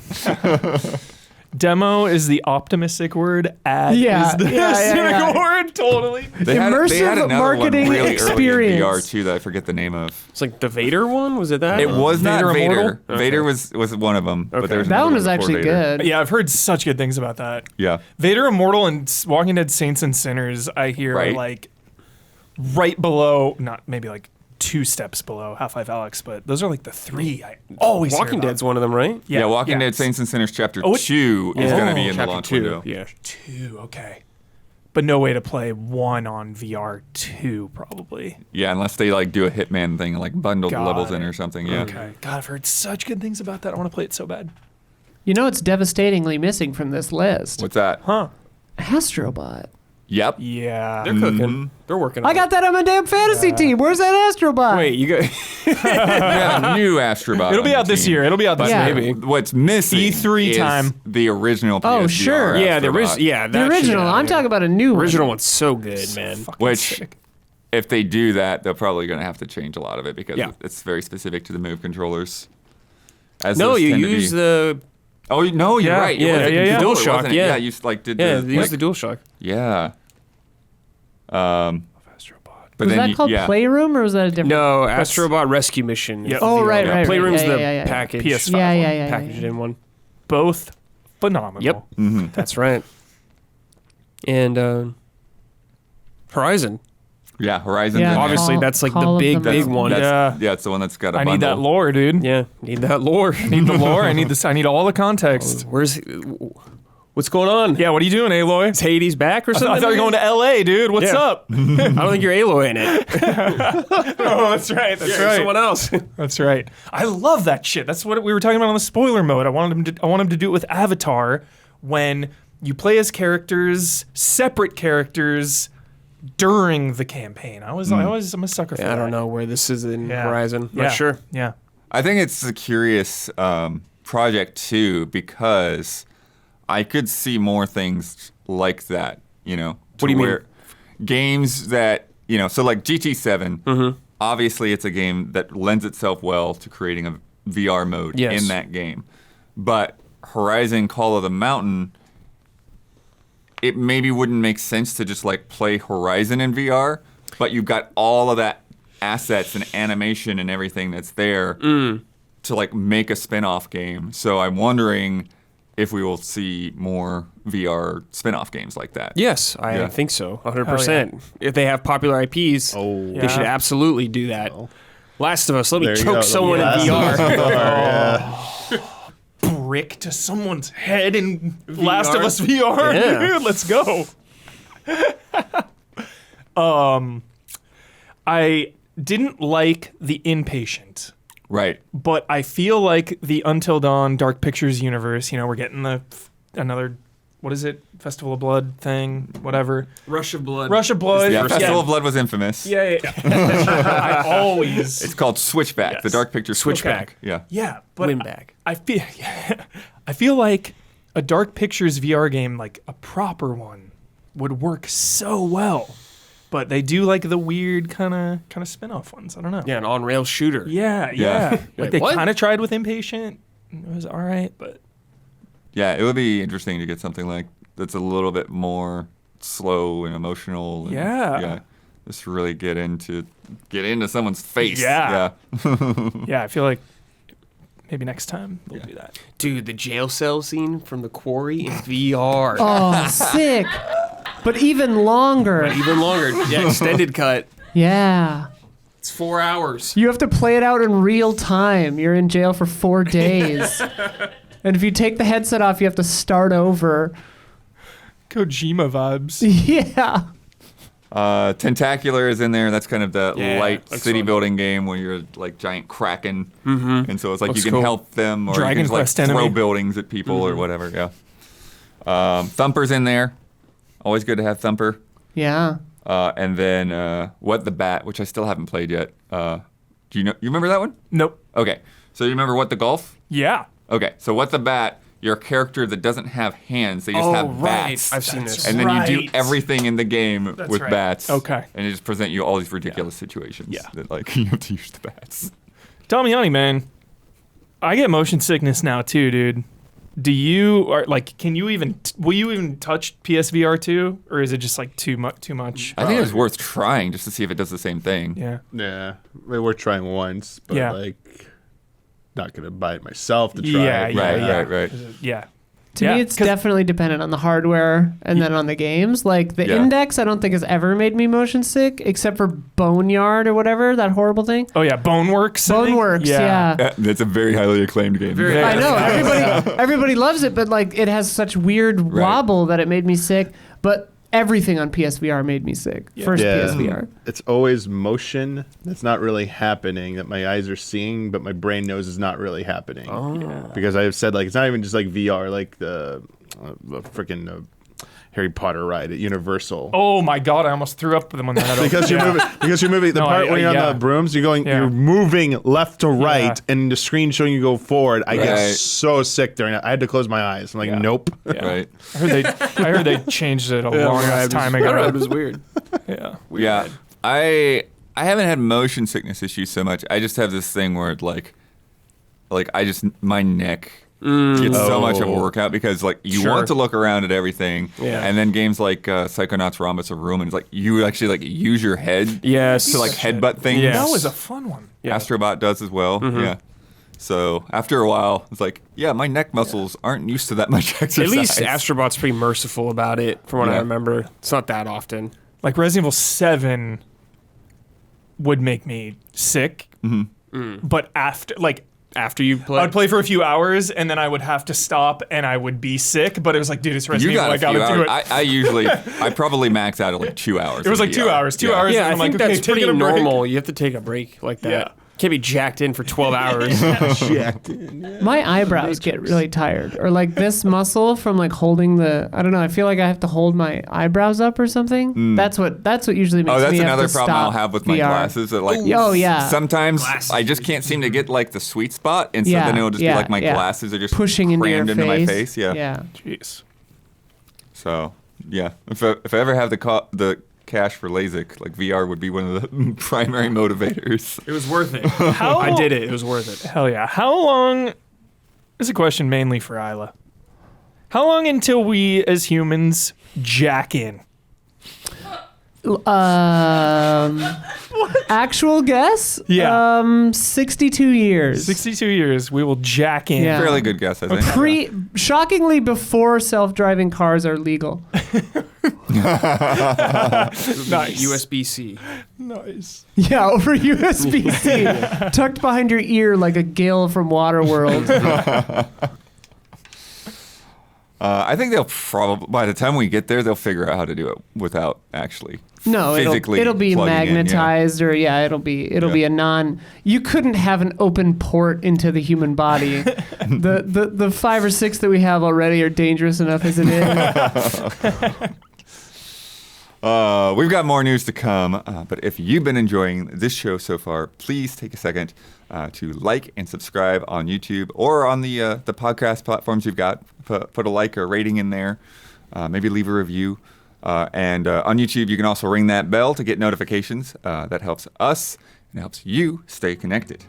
Demo is the optimistic word. Ad Yeah, is the yeah, cynical yeah. word. Totally. They had Immersive another marketing one really experience. early in VR too that I forget the name of. It's like the Vader one. Was it that? It was not Vader Vader. Immortal? Vader was one of them. But there was That another one was before actually Vader. good. Yeah, I've heard such good things about that. Yeah. Vader Immortal and Walking Dead Saints and Sinners, I hear, are Right. like right below, not maybe like 2 steps below Half-Life Alyx, but those are like the 3 I always hear Walking about. Dead's one of them, right? Yeah, Walking yeah. Dead Saints and Sinners Chapter Oh, it- 2 is going to be in the Chapter launch 2. window. Yeah. 2, okay. But no way to play 1 on VR2, probably. Yeah, unless they like do a Hitman thing and like bundle the Got levels in it. or something. Yeah. Okay. God, I've heard such good things about that. I want to play it so bad. You know it's devastatingly missing from this list. What's that? Huh. Astrobot. Yep. Yeah. They're cooking. They're working on I got that on my damn fantasy team. Where's that Astrobot? Wait, you got. Yeah, new Astrobot. It'll on be the out this team. year. It'll be out this Yeah. year. Maybe. What's missing E3 is time. the original Oh, PSVR sure. Yeah, the Astrobot. original. Yeah, The that shit original. out I'm there. talking about a new one. Original one's so good, man. Which, sick. if they do that, they're probably going to have to change a lot of it because Yeah. it's very specific to the Move controllers. As No, those you tend to use be. the. Oh no, you're Yeah, right. yeah, It was yeah, the yeah. controller, DualShock, wasn't it? yeah. Yeah, you like did Yeah, the they use like- the DualShock. Yeah. But Was then that called yeah. Playroom or was that a different? No, Astrobot Rescue Mission. Yeah. Oh, right, Yeah, right, right. Playroom's Yeah, the yeah, yeah, yeah. package. PS5 Yeah, one. yeah, yeah. Packaged in one. Both phenomenal. Yep. That's right. And Horizon. Yeah, Horizon. Yeah, Obviously, Call- that's like Call the of the big Mountain. one. Yeah, it's the one that's got a I bundle. need that lore, dude. Yeah, need that lore. I need the lore. I need this. I need all the context. What's going on? Yeah, what are you doing, Aloy? Is Hades back or something? I thought you were going to LA, dude. What's Yeah. up? I don't think you're Aloy in it. Oh, that's right. That's Yeah, you're someone else. That's right. I love that shit. That's what we were talking about on the spoiler mode. I want him to do it with Avatar when you play as characters, separate characters during the campaign. I'm a sucker for that. I don't know where this is in Yeah. Horizon. Yeah. Not sure. Yeah. I think it's a curious project too because I could see more things like that. You know, What do you mean? where games that so like GT7. Mm-hmm. Obviously, it's a game that lends itself well to creating a VR mode Yes. in that game, but Horizon Call of the Mountain. It maybe wouldn't make sense to just like play Horizon in VR, but you've got all of that assets and animation and everything that's there to like make a spin-off game. So I'm wondering if we will see more VR spin-off games like that. Yes, I Yeah. think so. 100%. If they have popular IPs, Oh, they should absolutely do that. Last of Us. Let me There you choke go. someone in Last of VR. Us VR, yeah. Brick to someone's head in Last of Us VR. Yeah. Dude, let's go. I didn't like The Inpatient, Right. but I feel like the Until Dawn Dark Pictures universe, we're getting another, what is it? Festival of Blood thing, whatever. Rush of Blood. Rush of Blood. Yeah, Festival of Blood was infamous. Yeah. I always. It's called Switchback, Yes. the Dark Picture Switchback. Yeah. Yeah, but Win back. I feel like a Dark Pictures VR game, like a proper one, would work so well. But they do like the weird kind of spin-off ones. I don't know. Yeah, an on-rail shooter. Yeah. Yeah. Like they what? kind of tried with Impatient. It was all right, but Yeah, it would be interesting to get something like that's a little bit more slow and emotional. And, Yeah. Just really get into someone's face. Yeah. Yeah. yeah, I feel like maybe next time we'll do that. Dude, the jail cell scene from The Quarry in VR. Oh, sick. But even longer. Even longer. Yeah, extended cut. Yeah. It's 4 hours. You have to play it out in real time. You're in jail for 4 days. And if you take the headset off, you have to start over. Kojima vibes. Yeah. Tentacular is in there. That's kind of the Yeah, light looks city fun. building game where you're like giant kraken, and so it's like Looks you can cool. help them or Dragon you can Quest just like throw enemy. buildings at people or whatever. Yeah. Thumper's in there. Always good to have Thumper. Yeah. And then What the Bat, which I still haven't played yet. Do you remember that one? Nope. Okay. So you remember What the Golf? Yeah. Okay. So What the Bat, you're a character that doesn't have hands. They just have bats. I've seen this. And then you do Right. everything in the game with right. bats. Okay. And it just present you all these ridiculous situations. Yeah. That like you have to use the bats. Damiani, man, I get motion sickness now too, dude. Do you will you even touch PSVR2 or is it just like too much? I think it's worth trying just to see if it does the same thing. Yeah. Yeah, we're trying once, but Yeah. like, not gonna buy it myself to try. Yeah, it. yeah. Right. Yeah. To me, it's 'cause- definitely dependent on the hardware and then on the games. Like the Yeah. Index, I don't think has ever made me motion sick, except for Boneyard or whatever, that horrible thing. Oh yeah, Boneworks. I think? Boneworks, yeah. That's a very highly acclaimed game. I know everybody loves it, but like it has such weird Right. wobble that it made me sick. But everything on PSVR made me sick. First Yeah. PSVR. It's always motion that's not really happening that my eyes are seeing, but my brain knows is not really happening. Oh. Because I've said like it's not even just like VR, like the freaking Harry Potter ride at Universal. Oh my god, I almost threw up with them on that. Because you're moving the No, part when you're yeah. on the brooms, you're moving left to right, and the screen showing you go forward. I get Right. so sick during it. I had to close my eyes. I'm like, nope. Yeah. Right. I heard they changed it a long ass time I don't know, ago. it was weird. Yeah. Yeah. I haven't had motion sickness issues so much. I just have this thing where like my neck gets so much of a workout because like you want to look around at everything. Yeah. And then games like Psychonauts Rhombus of Ruin, it's like you actually like use your head Yes. to like headbutt things. Yeah. That was a fun one. Astrobot does as well. Yeah. So after a while, it's like, yeah, my neck muscles aren't used to that much exercise. At least Astrobot's pretty merciful about it, from what I Yeah. remember. It's not that often. Like Resident Evil 7 would make me sick, but after you play. I'd play for a few hours and then I would have to stop and I would be sick. But it was like, dude, it's You Resident Evil. got I a few gotta do hours. it. I probably max out at like 2 hours. It was like 2 hours. 2 hours. Yeah, and I I'm like, think okay, that's pretty taking a break. normal. You have to take a break like that. Yeah. Can't be jacked in for 12 hours. My eyebrows get really tired, or like this muscle from like holding the. I don't know. I feel like I have to hold my eyebrows up or something. That's what usually makes Oh, that's me have another to problem I'll stop have with my VR. glasses. That like, Oh, yeah. sometimes Glasses. I just can't seem to get like the sweet spot, and so Yeah, then it'll just yeah, be like my yeah. glasses are just Pushing into your crammed into face. my face. Yeah. Yeah. Jeez. So yeah, if I ever have the cash for LASIK, like VR would be one of the primary motivators. It was worth it. How I did it. It was worth it. Hell yeah. How long? This is a question mainly for Isla. How long until we as humans jack in? Actual guess? Yeah. 62 years. 62 years. We will jack in. Yeah. Fairly good guess, I think. Shockingly, before self-driving cars are legal. Nice. USB-C. Nice. Nice. Yeah, over USB-C, tucked behind your ear like a Gale from Waterworld. I think they'll probably, by the time we get there, they'll figure out how to do it without actually physically it'll be plugging in, magnetized, or it'll be a non. You couldn't have an open port into the human body. the 5 or 6 that we have already are dangerous enough as it is. We've got more news to come, but if you've been enjoying this show so far, please take a second to like and subscribe on YouTube or on the podcast platforms you've got. Put a like or rating in there. Maybe leave a review. And on YouTube, you can also ring that bell to get notifications. That helps us and helps you stay connected.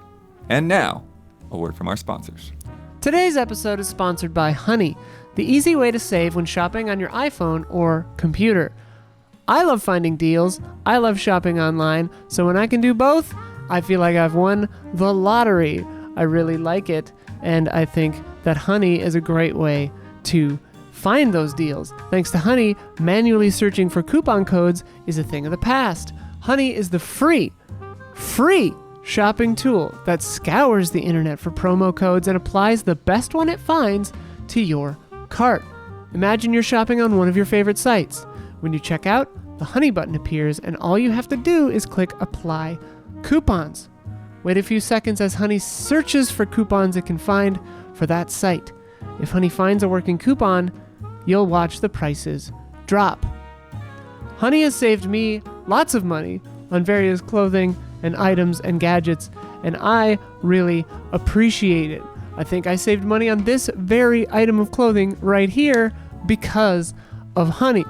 And now, a word from our sponsors. Today's episode is sponsored by Honey, the easy way to save when shopping on your iPhone or computer. I love finding deals. I love shopping online. So when I can do both, I feel like I've won the lottery. I really like it. And I think that Honey is a great way to find those deals. Thanks to Honey, manually searching for coupon codes is a thing of the past. Honey is the free shopping tool that scours the internet for promo codes and applies the best one it finds to your cart. Imagine you're shopping on one of your favorite sites. When you check out, the Honey button appears and all you have to do is click Apply Coupons. Wait a few seconds as Honey searches for coupons it can find for that site. If Honey finds a working coupon, you'll watch the prices drop. Honey has saved me lots of money on various clothing and items and gadgets, and I really appreciate it. I think I saved money on this very item of clothing right here because of Honey.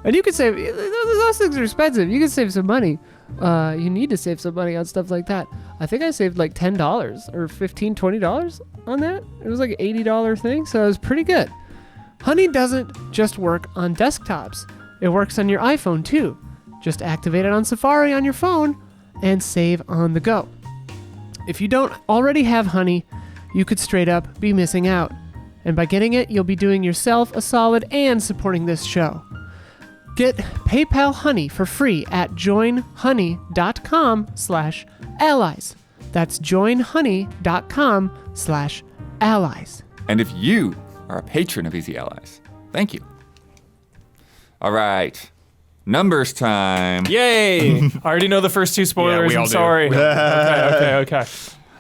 And you could save, those things are expensive. You can save some money. You need to save some money on stuff like that. I think I saved like $10 or $15, $20 on that. It was like an $80 thing, so it was pretty good. Honey doesn't just work on desktops. It works on your iPhone too. Just activate it on Safari on your phone and save on the go. If you don't already have Honey, you could straight up be missing out. And by getting it, you'll be doing yourself a solid and supporting this show. Get PayPal Honey for free at joinhoney.com/allies. That's joinhoney.com/allies. And if you are a patron of Easy Allies, thank you. All right. Numbers time. Yay! I already know the first 2 spoilers. we all I'm do. sorry. Okay.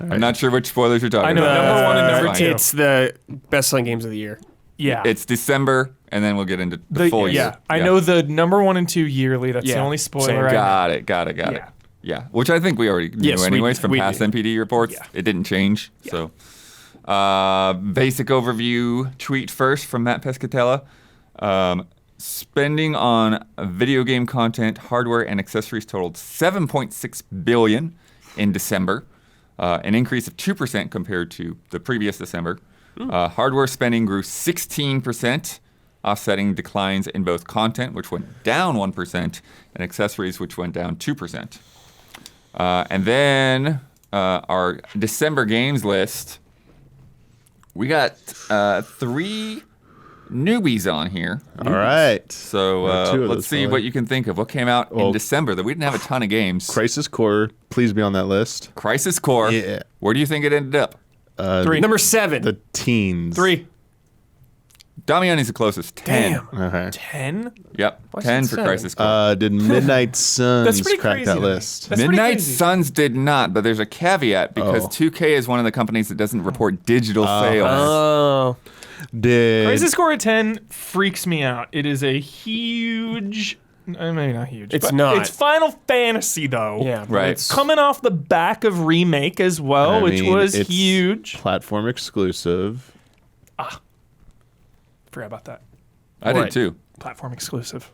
I'm not sure which spoilers you're talking I know about. number 1 and number Fine. 2. It's the best-selling games of the year. Yeah. It's December, and then we'll get into the full year. Yeah. I know the number 1 and 2 yearly. That's the only spoiler. Same. Got it. Yeah, which I think we already knew anyways from we past did. NPD reports. Yeah. It didn't change. Yeah. So, basic overview tweet first from Matt Pescatella. Spending on video game content, hardware, and accessories totaled $7.6 billion in December, an increase of 2% compared to the previous December. Hardware spending grew 16%, offsetting declines in both content, which went down 1%, and accessories, which went down 2%. And then our December games list, we got 3 newbies on here. All right. So let's see what you can think of. What came out in December that we didn't have a ton of games? Crisis Core, please be on that list. Crisis Core. Yeah. Where do you think it ended up? 3. Number 7. The teens. 3. Damiani's the closest. 10. Damn. Okay. 10? Yep. Why is 10 it for 7? Crisis Core. Did Midnight Suns pretty crack crazy that to me. list? That's pretty Midnight crazy. Suns did not, but there's a caveat because 2K is one of the companies that doesn't report digital sales. Oh. Did Crisis Core at 10 freaks me out. It is a huge... maybe not huge. It's but not. It's Final Fantasy, though. Yeah. Right. It's Coming off the back of Remake as well, I which mean, was it's huge. platform exclusive? Forgot about that. I did too. Platform exclusive.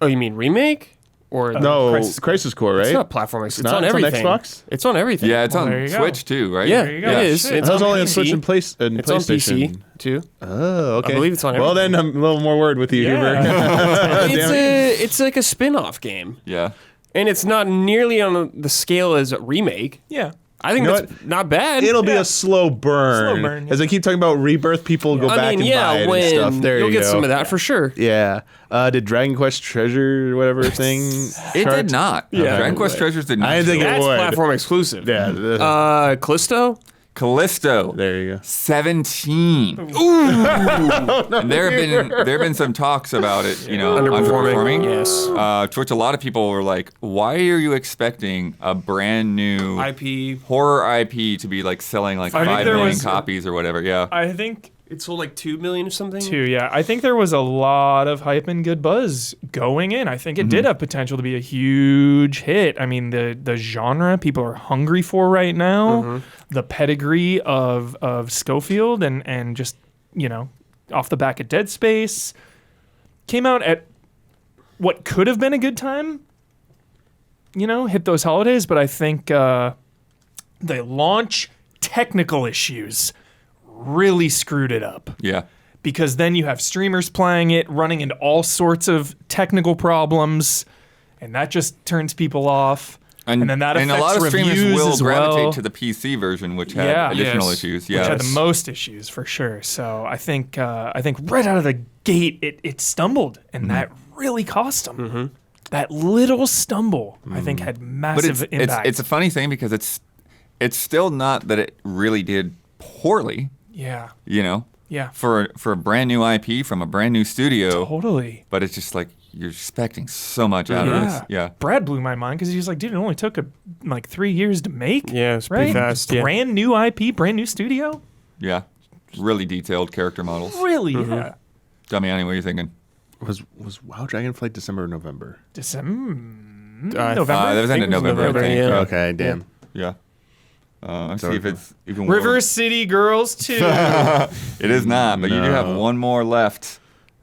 Oh, you mean remake? Or No, Crisis Crisis Core, right? It's not platform. It's not? on It's on everything. Xbox? It's on everything. Yeah, it's Well, there on you go. Switch too, right? Yeah, There you go. it is. Shit. It's That was on only on PC. Switch and It's on PlayStation. PC too. Oh, okay. I believe it's on Well, then a little more word with you, Huber. It's like a spin-off game, Yeah. and it's not nearly on the scale as a remake. Yeah. I think You know that's not bad. It'll be a slow burn. Slow burn, yeah. As they keep talking about Rebirth, people go back and buy it when and stuff. There you'll you get go. some of that for sure. Yeah. Did Dragon Quest Treasure, whatever thing? It did not. Yeah. Dragon Quest Treasures did not. I didn't think That's it would. platform exclusive. Yeah. Callisto? Callisto. There you go. 17. And there have been some talks about it, underperforming. Yes. To which a lot of people were like, "Why are you expecting a brand new IP. horror IP to be like selling like I think 5 there million was- copies or whatever?" Yeah. I think It sold like 2 million or something. 2, yeah. I think there was a lot of hype and good buzz going in. I think it did have potential to be a huge hit. I mean, the genre people are hungry for right now, the pedigree of Schofield and just, off the back of Dead Space, came out at what could have been a good time, hit those holidays, but I think the launch technical issues really screwed it up. Yeah. Because then you have streamers playing it, running into all sorts of technical problems, and that just turns people off. And then that affects a lot of reviews streamers will as gravitate well. to the PC version, which had additional issues. Which had the most issues for sure. So I think right out of the gate it stumbled, and that really cost them. That little stumble, I think, had massive impact. It's a funny thing because it's still not that it really did poorly. Yeah. Yeah. For a brand new IP from a brand new studio. Totally. But it's just like you're expecting so much out of this. Yeah. Brad blew my mind because he was like, dude, it only took 3 years to make. Yeah, it's pretty fast. Yeah. Brand new IP, brand new studio. Yeah. Really detailed character models. Really? Yeah. Damiani, what are you thinking? Was WoW Dragonflight December or November? November. That was end of November, I think. yeah. Okay, damn. Yeah. Let's see if it's even River worse. City Girls 2. It is not, but you do have No. one more left.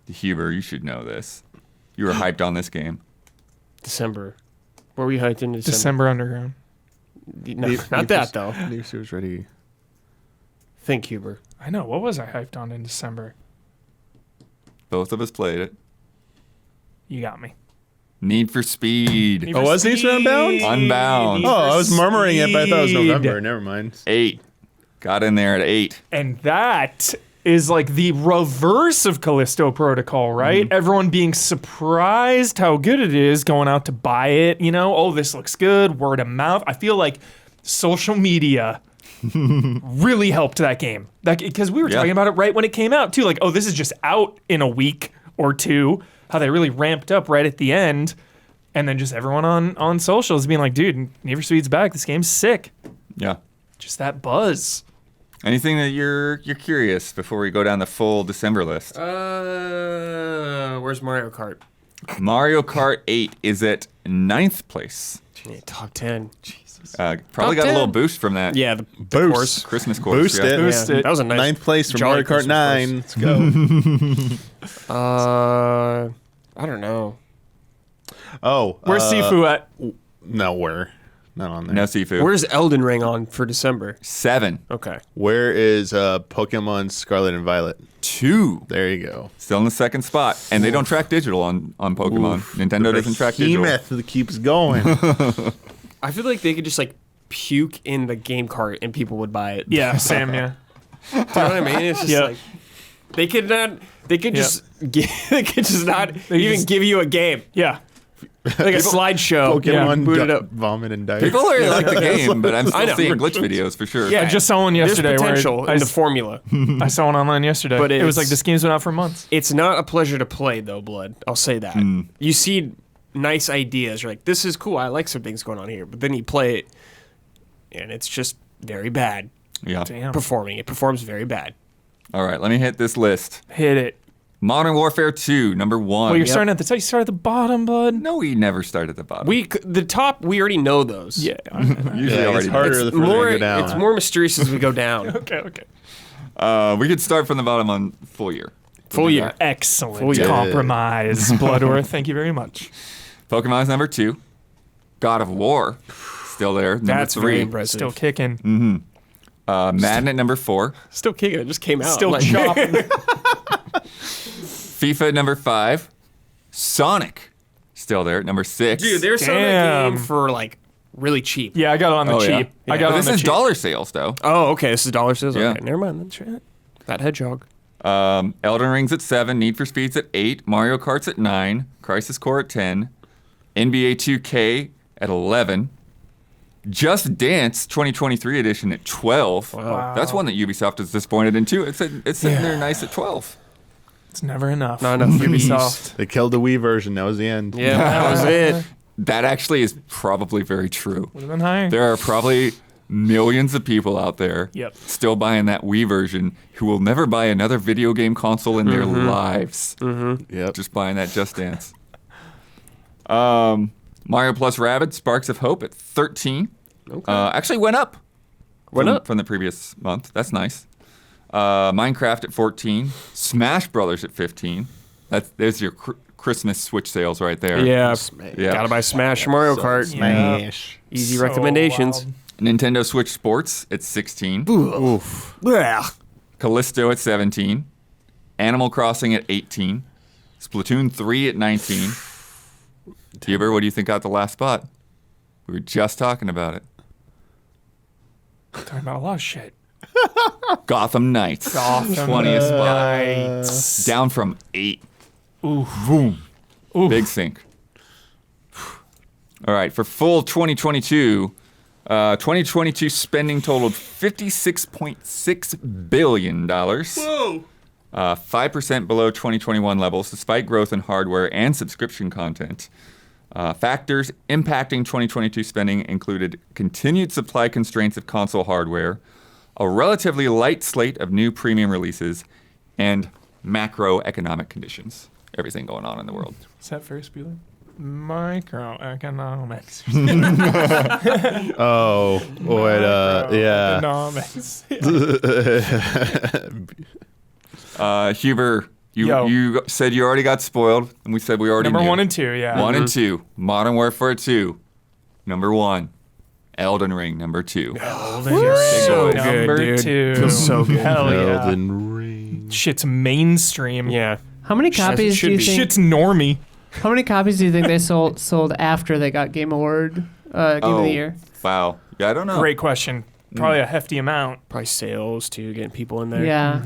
Huber, you should know this. You were hyped on this game. December. Where were we hyped in December? December Underground. No, not that, though. New series ready. Think, Huber. I know. What was I hyped on in December? Both of us played it. You got me. Need for Speed. Need Oh, was Need for Unbound? Unbound. Need Oh, for I was murmuring it, but I thought it was Speed. November. Never mind. 8. Got in there at 8. And that is like the reverse of Callisto Protocol, right? Everyone being surprised how good it is, going out to buy it, oh, this looks good, word of mouth. I feel like social media really helped that game. Because we were talking about it right when it came out, too. Like, oh, this is just out in a week or two. How they really ramped up right at the end. And then just everyone on socials being like, dude, Need for Speed's back. This game's sick. Yeah. Just that buzz. Anything that you're curious before we go down the full December list? Where's Mario Kart? Mario Kart 8 is at 9th place. Top 10. Probably Top got a little 10. boost from that Yeah, the Boost. course. Christmas course. Boost yeah. it. Boost it. That was a nice. Ninth place for jolly Mario Kart Christmas 9. Let's go. I don't know. Oh. Where's Sifu at? Nowhere. Not on there. No Sifu. Where's Elden Ring on for December? 7. Okay. Where is Pokemon Scarlet and Violet? 2. There you go. Still in the second spot. And they don't track digital on Pokemon. Nintendo doesn't track digital. Behemoth that keeps going. I feel like they could just puke in the game cart and people would buy it. Yeah, Sam, yeah. Do you know what I mean? It's just Yeah. they could not. They could just. They could just not even just- give you a game, Yeah. like a slideshow. Pokemon boot it up. vomit and die. People really like the game, but I'm I still know. seeing glitch videos for sure. Yeah. I just saw one yesterday There's where potential in the formula. I saw one online yesterday. But it was it's- like this game's been out for months. It's not a pleasure to play, though, Blood. I'll say that. You see nice ideas. You're like, this is cool. I like some things going on here. But then you play it, and it's just very bad Yeah. Damn. performing. It performs very bad. All right, let me hit this list. Hit it. Modern Warfare 2, number 1. Well, you're starting at the top. You start at the bottom, bud. No, we never start at the bottom. The top, we already know those. Yeah. usually Yeah, already it's harder the further More, you go down. it's more mysterious as we go down. okay. Okay. We could start from the bottom on full year. Full year. Excellent Full year. compromise, Bloodworth. Thank you very much. Pokemon's number 2. God of War, still there. Number That's 3. very impressive. Still kicking. Madden at number 4. Still kicking. It just came out. Still Like- chopping. FIFA at number 5. Sonic, still there at number 6. Dude, they're selling Damn. that game for really cheap. Yeah, I got it on the cheap. Yeah. I got it on This the is cheap. dollar sales though. Oh, okay. This is dollar sales. Yeah. Okay, never mind. Then shit. That hedgehog. Elden Ring's at 7, Need for Speed's at 8, Mario Kart's at 9, Crisis Core at 10, NBA 2K at 11, Just Dance 2023 edition at 12. Wow. That's one that Ubisoft is disappointed in too. It's sitting there nice at 12. It's never enough. Not enough Ubisoft. They killed the Wii version. That was the end. Yeah, that was it. That actually is probably very true. Would have been higher. There are probably millions of people out there Yep. still buying that Wii version who will never buy another video game console in their lives. Yep. Just buying that Just Dance. Mario plus Rabbids Sparks of Hope at 13. Okay. Actually went up. Went up? From the previous month. That's nice. Minecraft at 14. Smash Brothers at 15. There's your Christmas Switch sales right there. Yeah. Yeah. Gotta buy Smash Mario Kart. Smash. Easy So recommendations. wild. Nintendo Switch Sports at 16. Oof. Yeah. Callisto at 17. Animal Crossing at 18. Splatoon 3 at 19. Huber, what do you think got the last spot? We were just talking about it. Talking about a lot of shit. Gotham Knights. Gotham 20th spot. Knights. Down from 8. Oof. Boom. Oof. Big sink. All right, for full 2022, 2022 spending totaled $56.6 billion. Whoa. 5% below 2021 levels, despite growth in hardware and subscription content. Factors impacting 2022 spending included continued supply constraints of console hardware, a relatively light slate of new premium releases, and macroeconomic conditions. Everything going on in the world. Is that Ferris Bueller? Microeconomics. Oh, wait, yeah. Economics. Huber, Yo. you said you already got spoiled, and we said we already Number knew. 1 and 2, yeah. 1 and 2. Modern Warfare 2. Number 1. Elden Ring. Number 2. Elden So Ring. good, Number dude. 2. Feels so good. Hell yeah. Elden Ring. Shit's mainstream. Yeah. How many copies should do you be. think? Shit's normie. How many copies do you think they sold after they got Game Award Game of the Year? Wow. Yeah, I don't know. Great question. Probably a hefty amount. Probably sales too, getting people in there. Yeah,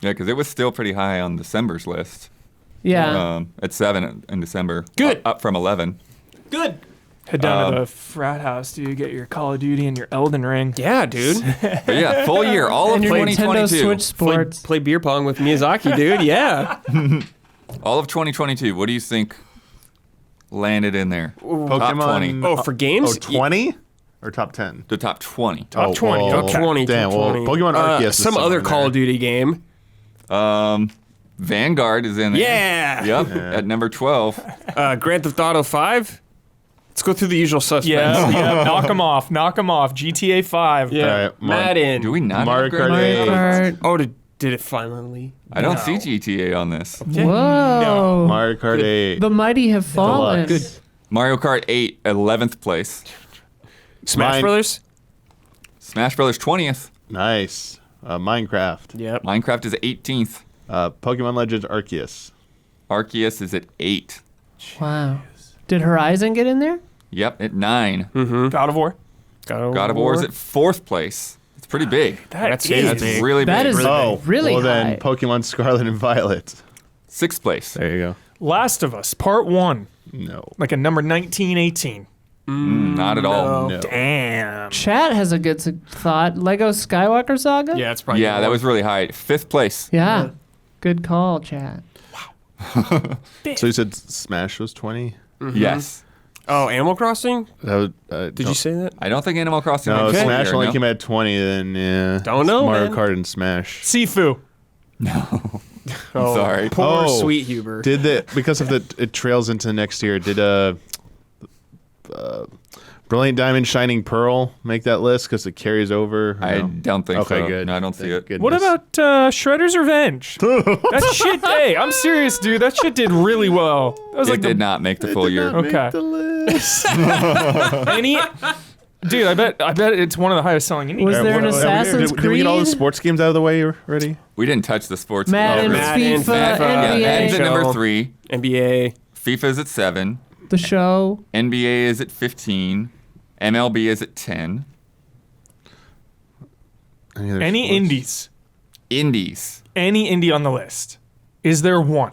Yeah, because it was still pretty high on December's list. yeah. At 7 in December. Good. Up from 11. Good. Head down to the frat house, dude. Get your Call of Duty and your Elden Ring. Yeah, dude. But yeah, full year, all of And your Nintendo 2022. Switch Sports. Play beer pong with Miyazaki, dude. Yeah. All of 2022. What do you think landed in there? Top 20. Oh, for games? Oh, 20? Or top 10? The top 20. Top 20. well, Okay. Top 20. Damn, top well, 20. Pokemon Arceus is some somewhere other in Call there. of Duty game. Vanguard is in there. Yeah. Yep, at number 12. Grand Theft Auto 5. Let's go through the usual suspects. Yeah, yeah. Knock them off. Knock them off. GTA 5. Yeah. All right, Madden. Do we not Mario have Grand Kart Theft Auto? 8. Kart. Oh, did it finally? I don't see GTA on this. Whoa. Mario Kart 8. The mighty have fallen. Good. Mario Kart 8, 11th place. Smash Mine- Brothers? Smash Brothers 20th. Nice. Minecraft. Yep. Minecraft is 18th. Pokemon Legends Arceus. Arceus is at 8. Wow. Did Horizon get in there? Yep, at 9. God of War. God of War is at 4th place. It's pretty big. That's is big. Really big. That is Oh, really well high. then Pokemon Scarlet and Violet. 6th place. There you go. Last of Us, Part 1. No. Like a number 1918. Not at all. No. Damn. Chat has a good thought. Lego Skywalker Saga? Yeah, it's probably. Yeah, that was really high. 5th place. Yeah. Good call, chat. So you said Smash was 20? Yes. Oh, Animal Crossing? That would, Did you say that? I don't think Animal Crossing No, went full Smash year, only no? came at 20, then yeah. Don't know, Mario man. Kart and Smash. Sifu. I'm sorry. Poor Oh. sweet Huber. Did because of it trails into next year, did Brilliant Diamond Shining Pearl make that list because it carries over? I No? don't think so. Okay, good. No, I don't see it. Goodness. What about Shredder's Revenge? That shit, hey, I'm serious, dude. That shit did really well. That was It like did not make the full year. Okay. the list? Any, dude, I bet it's one of the highest selling indie Was games. there an Assassin's Did we get all the Creed? sports games out of the way already? We didn't touch the sports. Madden, Madden, FIFA, FIFA, Yeah, Madden's at NBA, number 3. NBA. FIFA's at 7. the show. NBA is at 15. MLB is at 10. Any indies? Indies. Any indie on the list? Is there one?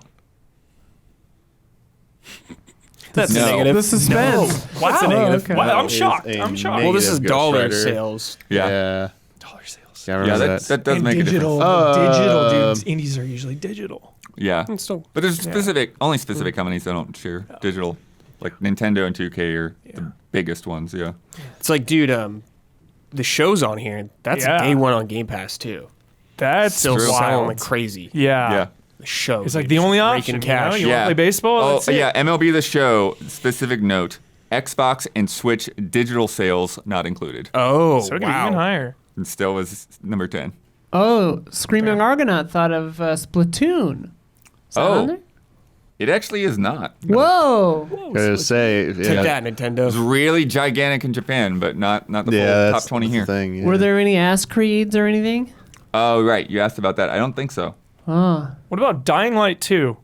That's No. negative. The suspense. Wow. That's a negative. okay. Wow, I'm Is shocked. a I'm shocked. negative. Well, this is Ghost dollar Rider. sales. Yeah. Dollar sales. Yeah, I Yeah, remember that does And make digital. a difference. Digital, dude. Indies are usually digital. Yeah. It's still- But there's only specific companies that don't share digital. Like Nintendo and 2K are the biggest ones, yeah. It's like, dude, the show's on here. That's Yeah. day one on Game Pass too. That's Still True. selling wild. like crazy. Yeah. Yeah. The show. It's like dude, the only just option. raking cash. You want to play baseball? Oh, That's it. yeah, MLB The Show, specific note, Xbox and Switch digital sales not included. Oh, So even wow. higher. And still was number 10. Oh, Screaming Argonaut thought of Splatoon. Is that on there? It actually is not. Whoa. I was gonna say, Take yeah, that, Nintendo. It's really gigantic in Japan, but not the full that's top 20 the here. Thing, yeah. Were there any ass creeds or anything? Oh, right. You asked about that. I don't think so. Oh. What about Dying Light 2?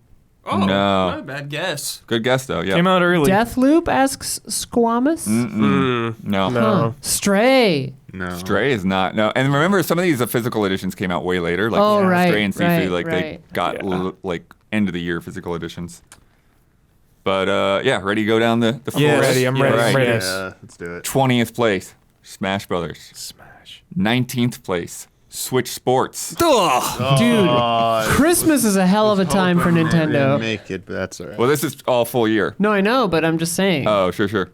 Oh, No. not a bad guess. Good guess, though. Yeah. Came out early. Deathloop asks Squamous. No. No. Stray. No. Stray is not. No. And remember, some of these physical editions came out way later. Like Oh, right, Stray and Sifu, right, like they right. got like end of the year physical editions. But yeah, ready to go down the floor? Yeah, ready. I'm ready. All I'm right. ready. Yeah, let's do it. 20th place, Smash Brothers. Smash. 19th place, Switch Sports. Ugh. Dude, Christmas is a hell of a time for Didn't Nintendo. make it, but that's all right. Well, this is all full year. No, I know, but I'm just saying. Oh, sure.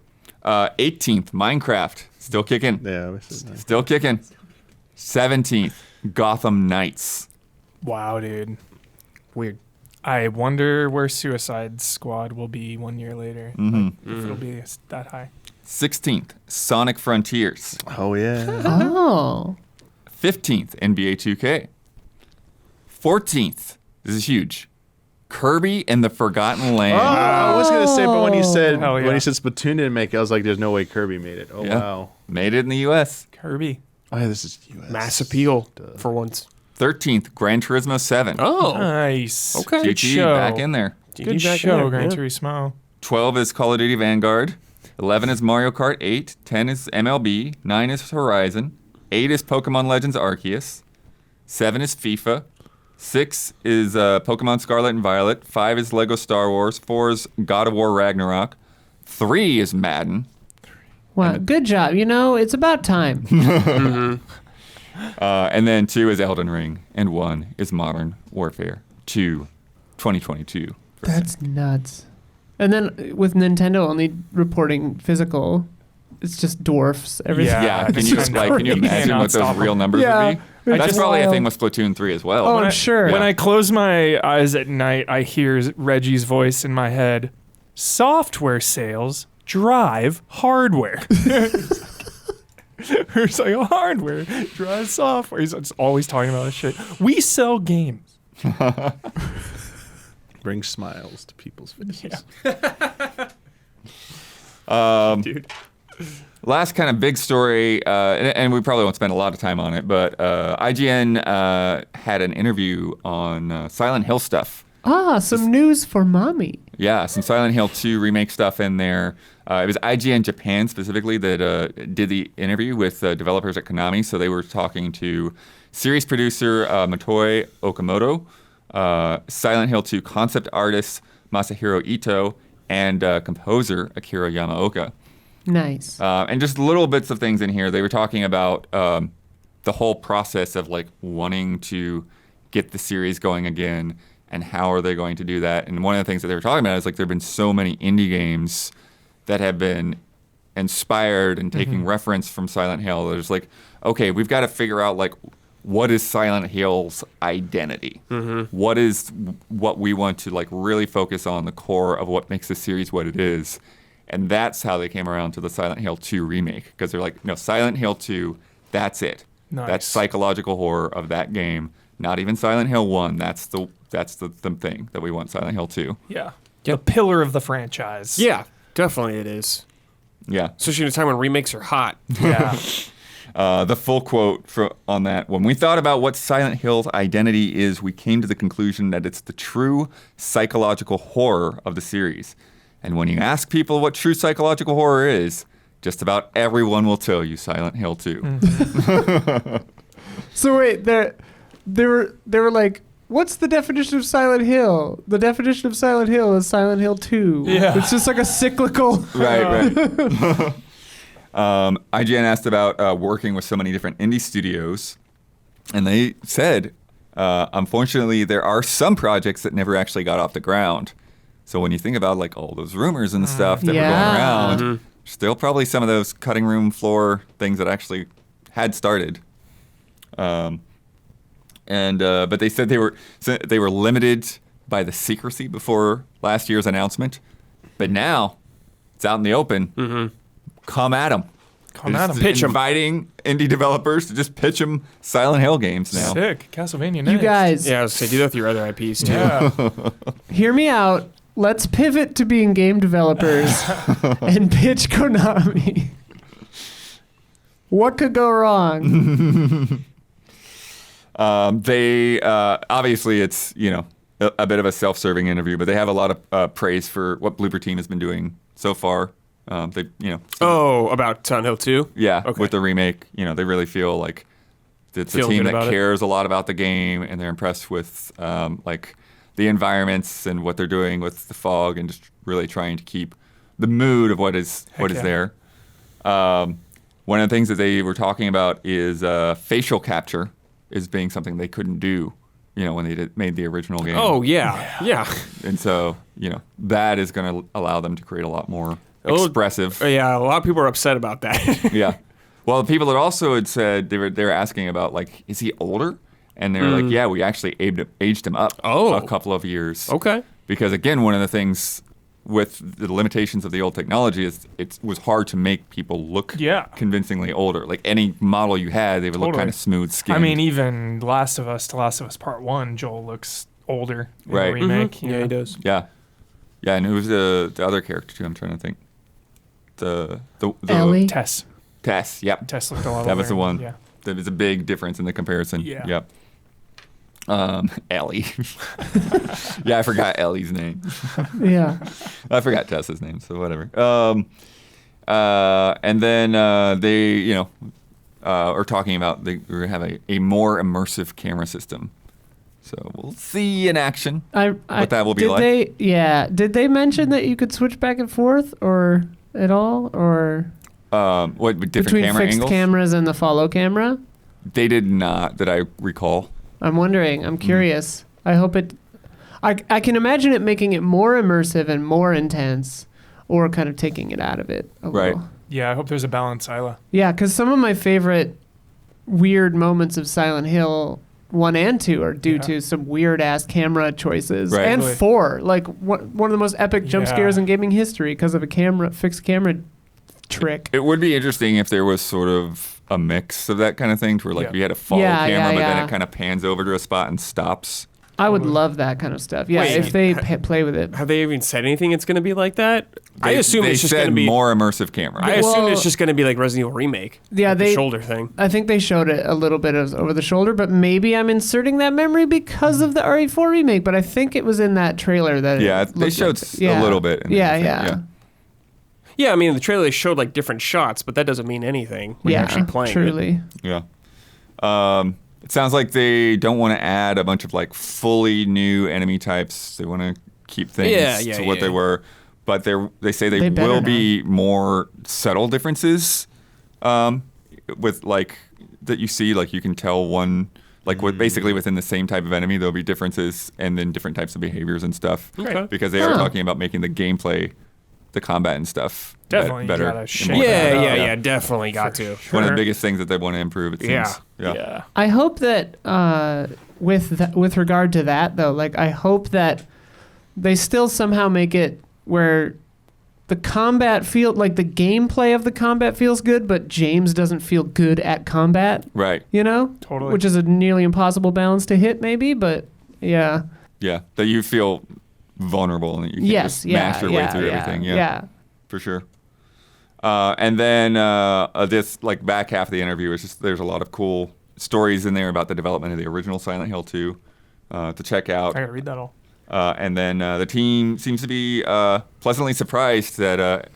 18th, Minecraft. Still kicking. Yeah, this is nice. Still kicking. 17th, Gotham Knights. Wow, dude. Weird. I wonder where Suicide Squad will be 1 year later. Like, if it'll be that high. 16th, Sonic Frontiers. Oh yeah. Oh. 15th, NBA 2K. 14th, this is huge, Kirby and the Forgotten Land. I was gonna say, but when you said Hell yeah. Splatoon didn't make it, I was like, "There's no way Kirby made it." Oh Yeah. wow. Made it in the U.S. Kirby. Oh yeah, this is US. Mass appeal for once. 13th, Gran Turismo 7. Oh. Nice. Okay. Good GT show. back in there. Good back in show, there, Gran yeah. Turismo. 12 is Call of Duty Vanguard. 11 is Mario Kart 8. 10 is MLB. 9 is Horizon. 8 is Pokemon Legends Arceus. 7 is FIFA. 6 is Pokemon Scarlet and Violet. 5 is Lego Star Wars. 4 is God of War Ragnarok. 3 is Madden. Wow, good job. You know, it's about time. And then 2 is Elden Ring. And 1 is Modern Warfare 2 2022. That's nuts. And then with Nintendo only reporting physical, it's just dwarfs everything. Yeah, can it's you just can you crazy. imagine Cannot what those stop real them. numbers Yeah, would be? it's That's just probably a wild. thing with Splatoon 3 as well. Oh, When I'm I- sure. When I close my eyes at night, I hear Reggie's voice in my head. Software sales drive hardware. It's like hardware drives software. He's just always talking about this shit. We sell games. Bring smiles to people's faces. Dude. Last kind of big story, and we probably won't spend a lot of time on it, but IGN had an interview on Silent Hill stuff. Ah, some news for mommy. Yeah, some Silent Hill 2 remake stuff in there. It was IGN Japan specifically that did the interview with developers at Konami. So they were talking to series producer Motoi Okamoto, Silent Hill 2 concept artist Masahiro Ito, and composer Akira Yamaoka. Nice. And just little bits of things in here. They were talking about the whole process of like wanting to get the series going again and how are they going to do that. And one of the things that they were talking about is like there have been so many indie games that have been inspired and taking reference from Silent Hill. There's like, okay, we've got to figure out like what is Silent Hill's identity? What is what we want to like really focus on, the core of what makes the series what it is. And that's how they came around to the Silent Hill 2 remake, because they're like, no, Silent Hill 2, that's it. Nice. That's psychological horror of that game. Not even Silent Hill 1. That's the thing that we want Silent Hill 2. Yeah. The pillar of the franchise. Yeah, definitely it is. Yeah. Especially in a time when remakes are hot. Yeah. The full quote on that: when we thought about what Silent Hill's identity is, we came to the conclusion that it's the true psychological horror of the series. And when you ask people what true psychological horror is, just about everyone will tell you Silent Hill 2. So wait, they were like, what's the definition of Silent Hill? The definition of Silent Hill is Silent Hill 2. Yeah. It's just like a cyclical. Right. IGN asked about working with so many different indie studios, and they said, unfortunately, there are some projects that never actually got off the ground. So when you think about like all those rumors and stuff that were going around, still probably some of those cutting room floor things that actually had started. But they said they were limited by the secrecy before last year's announcement. But now it's out in the open. Come at them. Pitch them. Inviting indie developers to just pitch them Silent Hill games now. Sick. Castlevania next. You guys, Yeah, I was gonna say, do that with your other IPs too. Yeah. hear me out. Let's pivot to being game developers and pitch Konami. What could go wrong? They obviously it's a bit of a self-serving interview, but they have a lot of praise for what Blooper Team has been doing so far. They About Silent Hill 2? yeah, Okay. with the remake, they really feel like it's a Feel team good that about it. cares a lot about the game, and they're impressed with like the environments and what they're doing with the fog, and just really trying to keep the mood of what is yeah. there. One of the things that they were talking about is facial capture is being something they couldn't do, when they made the original game. Oh, yeah. And so, that is going to allow them to create a lot more expressive. Yeah, a lot of people are upset about that. Yeah. Well, the people that also had said, they were asking about, like, is he older? And they were like, yeah, we actually aged him up a couple of years. Okay. Because, again, one of the things with the limitations of the old technology is it was hard to make people look convincingly older. Like, any model you had, they would look kind of smooth skinned. I mean, even Last of Us to Last of Us Part 1, Joel looks older in Right. the remake. Mm-hmm. Yeah, he does. Yeah. Yeah, and who's the other character, too? I'm trying to think. The Ellie. Tess. Tess, yep. Tess looked a lot older. That was the one. Yeah. There was a big difference in the comparison. Yeah. Yep. Ellie. Yeah, I forgot Ellie's name. Yeah. I forgot Tessa's name, so whatever. And then they, are talking about we're going to have a more immersive camera system. So we'll see in action what that will be like. Did they mention that you could switch back and forth or at all? Or What, with different between camera fixed angles? cameras and the follow camera? They did not, that I recall. I'm wondering. I'm curious. I hope it... I can imagine it making it more immersive and more intense, or kind of taking it out of it a Right. little. Yeah, I hope there's a balance, Isla. Yeah, because some of my favorite weird moments of Silent Hill 1 and 2 are due to some weird-ass camera choices. Right. And Really? 4, like one of the most epic jump scares in gaming history because of a fixed camera trick. It would be interesting if there was sort of a mix of that kind of thing, to where like you had a follow camera, but then it kind of pans over to a spot and stops. I would love that kind of stuff. Yeah, Wait, if they play with it. Have they even said anything it's going to be like that? I assume it's just they going said to be more immersive camera. I assume Well- it's just going to be like Resident Evil Remake. Yeah, like the they- shoulder thing. I think they showed it a little bit of over the shoulder, but maybe I'm inserting that memory because of the RE4 remake. But I think it was in that trailer that Yeah, it they looked showed like a little bit. in Yeah, the thing, yeah. Yeah, I mean, in the trailer they showed like different shots, but that doesn't mean anything when you're actually playing it. truly. Yeah. It sounds like they don't want to add a bunch of like fully new enemy types. They want to keep things to what they were, but they say they better will not. be more subtle differences with like that you see, like you can tell one like with basically within the same type of enemy there'll be differences, and then different types of behaviors and stuff. Okay. Because they are talking about making the gameplay, the combat and stuff Definitely better. gotta and shake more that effective. up. Yeah, definitely got to. One of the biggest things that they want to improve, it seems. Yeah. I hope that with regard to that though, like I hope that they still somehow make it where the combat feel like the gameplay of the combat feels good, but James doesn't feel good at combat. Right. You know, Totally. which is a nearly impossible balance to hit, maybe. But yeah, Yeah. That you feel vulnerable and you can yes, just yeah, mash your yeah, way through yeah, everything. yeah. For sure. And then this like back half of the interview is just there's a lot of cool stories in there about the development of the original Silent Hill 2 to check out. I gotta read that all. And then the team seems to be pleasantly surprised that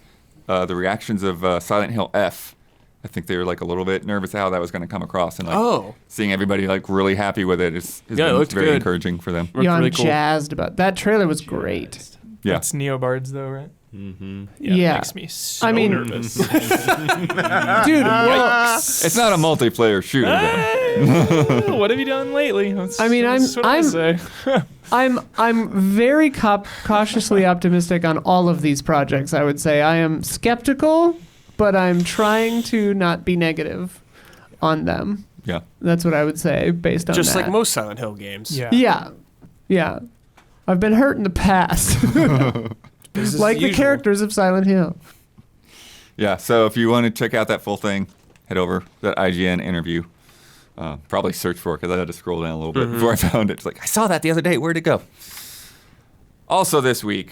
the reactions of Silent Hill F. I think they were like a little bit nervous how that was going to come across, and like seeing everybody like really happy with it has been looked very good. encouraging for them. Yeah, I'm really cool. jazzed about that. Trailer was great. Yeah, It's Neobards though, right? Yeah. It makes me so I mean- nervous. Dude, well, it's not a multiplayer shooter. Though. What have you done lately? That's what I say. I'm very cautiously optimistic on all of these projects. I would say I am skeptical, but I'm trying to not be negative on them. Yeah, That's what I would say based on Just that. like most Silent Hill games. Yeah. Yeah. I've been hurt in the past, Business like as the usual. characters of Silent Hill. yeah. So if you want to check out that full thing, head over to that IGN interview. Probably search for it because I had to scroll down a little bit before I found it. It's like I saw that the other day. Where'd it go? Also this week,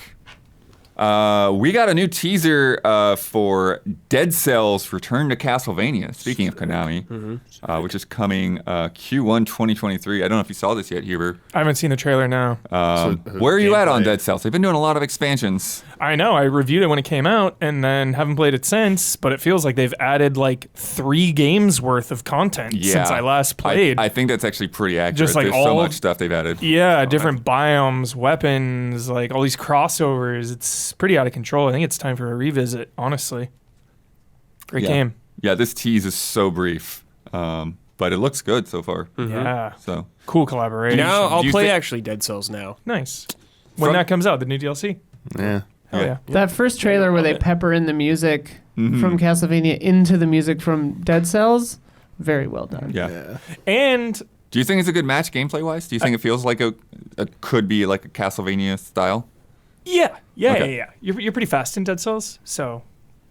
we got a new teaser for Dead Cell's Return to Castlevania. Speaking of Konami, which is coming Q1 2023. I don't know if you saw this yet, Huber. I haven't seen the trailer now. Where are you at on gameplay. Dead Cells? They've been doing a lot of expansions. I know. I reviewed it when it came out and then haven't played it since, but it feels like they've added like 3 games worth of content since I last played. I think that's actually pretty accurate. Just like There's so all- much stuff they've added. Yeah, different biomes, weapons, like all these crossovers. It's pretty out of control. I think it's time for a revisit, honestly. Great game. Yeah, this tease is so brief, but it looks good so far. Yeah. So Cool collaboration. Now I'll Do you play thi- actually Dead Cells now. Nice. When From- that comes out, the new DLC. Yeah. Hell yeah. That first trailer where they pepper in the music from Castlevania into the music from Dead Cells, very well done. yeah. And Do you think it's a good match gameplay wise? Do you think it feels like a could be like a Castlevania style? yeah. Okay. Yeah. You're pretty fast in Dead Cells, so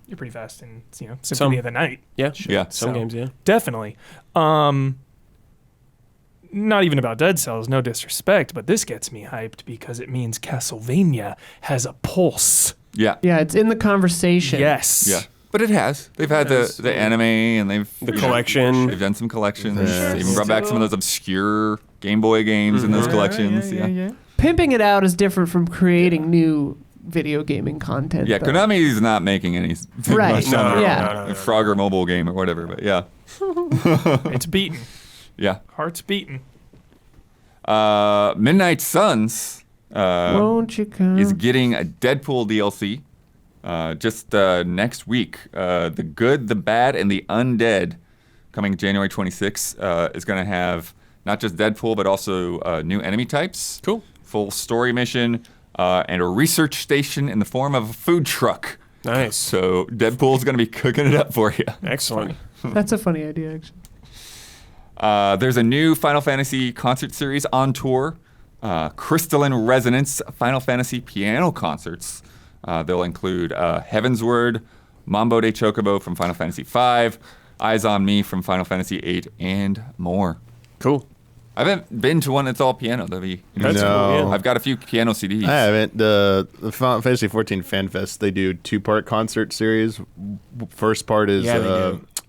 you're pretty fast in, Symphony of the Night. Yeah. Yeah. Some games, yeah. Definitely. Not even about Dead Cells, no disrespect, but this gets me hyped because it means Castlevania has a pulse. Yeah. Yeah, it's in the conversation. Yes. Yeah. But it has. They've had the anime and they've The collection. They've done some collections. Yeah. They even brought back some of those obscure Game Boy games in those collections. Yeah. Pimping it out is different from creating new video gaming content. Yeah, though. Konami's not making any Right. much on Yeah. their Frogger mobile game or whatever, but yeah. It's beaten. Yeah. Heart's beaten. Midnight Suns Won't you come? is getting a Deadpool DLC just next week. The Good, the Bad, and the Undead, coming January 26th, is going to have not just Deadpool, but also new enemy types. Cool. Full story mission, and a research station in the form of a food truck. Nice. So Deadpool's going to be cooking it up for you. Excellent. That's a funny idea, actually. There's a new Final Fantasy concert series on tour, Crystalline Resonance Final Fantasy piano concerts. They'll include Heavensward, Mambo de Chocobo from Final Fantasy V, Eyes on Me from Final Fantasy VIII, and more. Cool. I haven't been to one that's all piano. That'd be That's No. cool, yeah. I've got a few piano CDs. I haven't. The Final Fantasy 14 Fan Fest, they do 2-part concert series. First part is Yeah,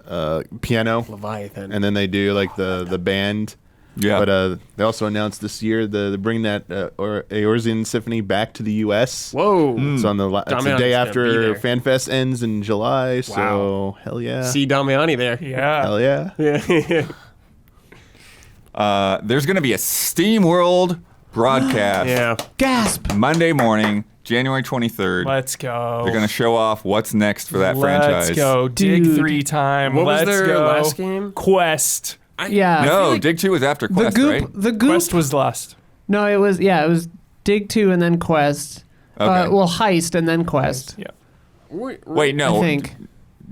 they piano, Leviathan. and then they do like the band. Yeah. But they also announced this year they're bringing that Eorzean Symphony back to the U.S. Whoa. It's on the it's the Damiani's day gonna be after there. FanFest ends in July. So hell yeah, See Damiani there. Yeah. hell yeah. Yeah. There's going to be a Steam World broadcast Yeah. Gasp! Monday morning, January 23rd. Let's go. They're going to show off what's next for that franchise. Let's go. Dig Dude. 3 time. What was Let's their go. last game? Quest. Yeah. No, Dig 2 was after the Quest, goop. right? The goop. Quest was last. No, it was Dig 2 and then Quest. Okay. Well, Heist and then Quest. Yeah. Wait, no. I think.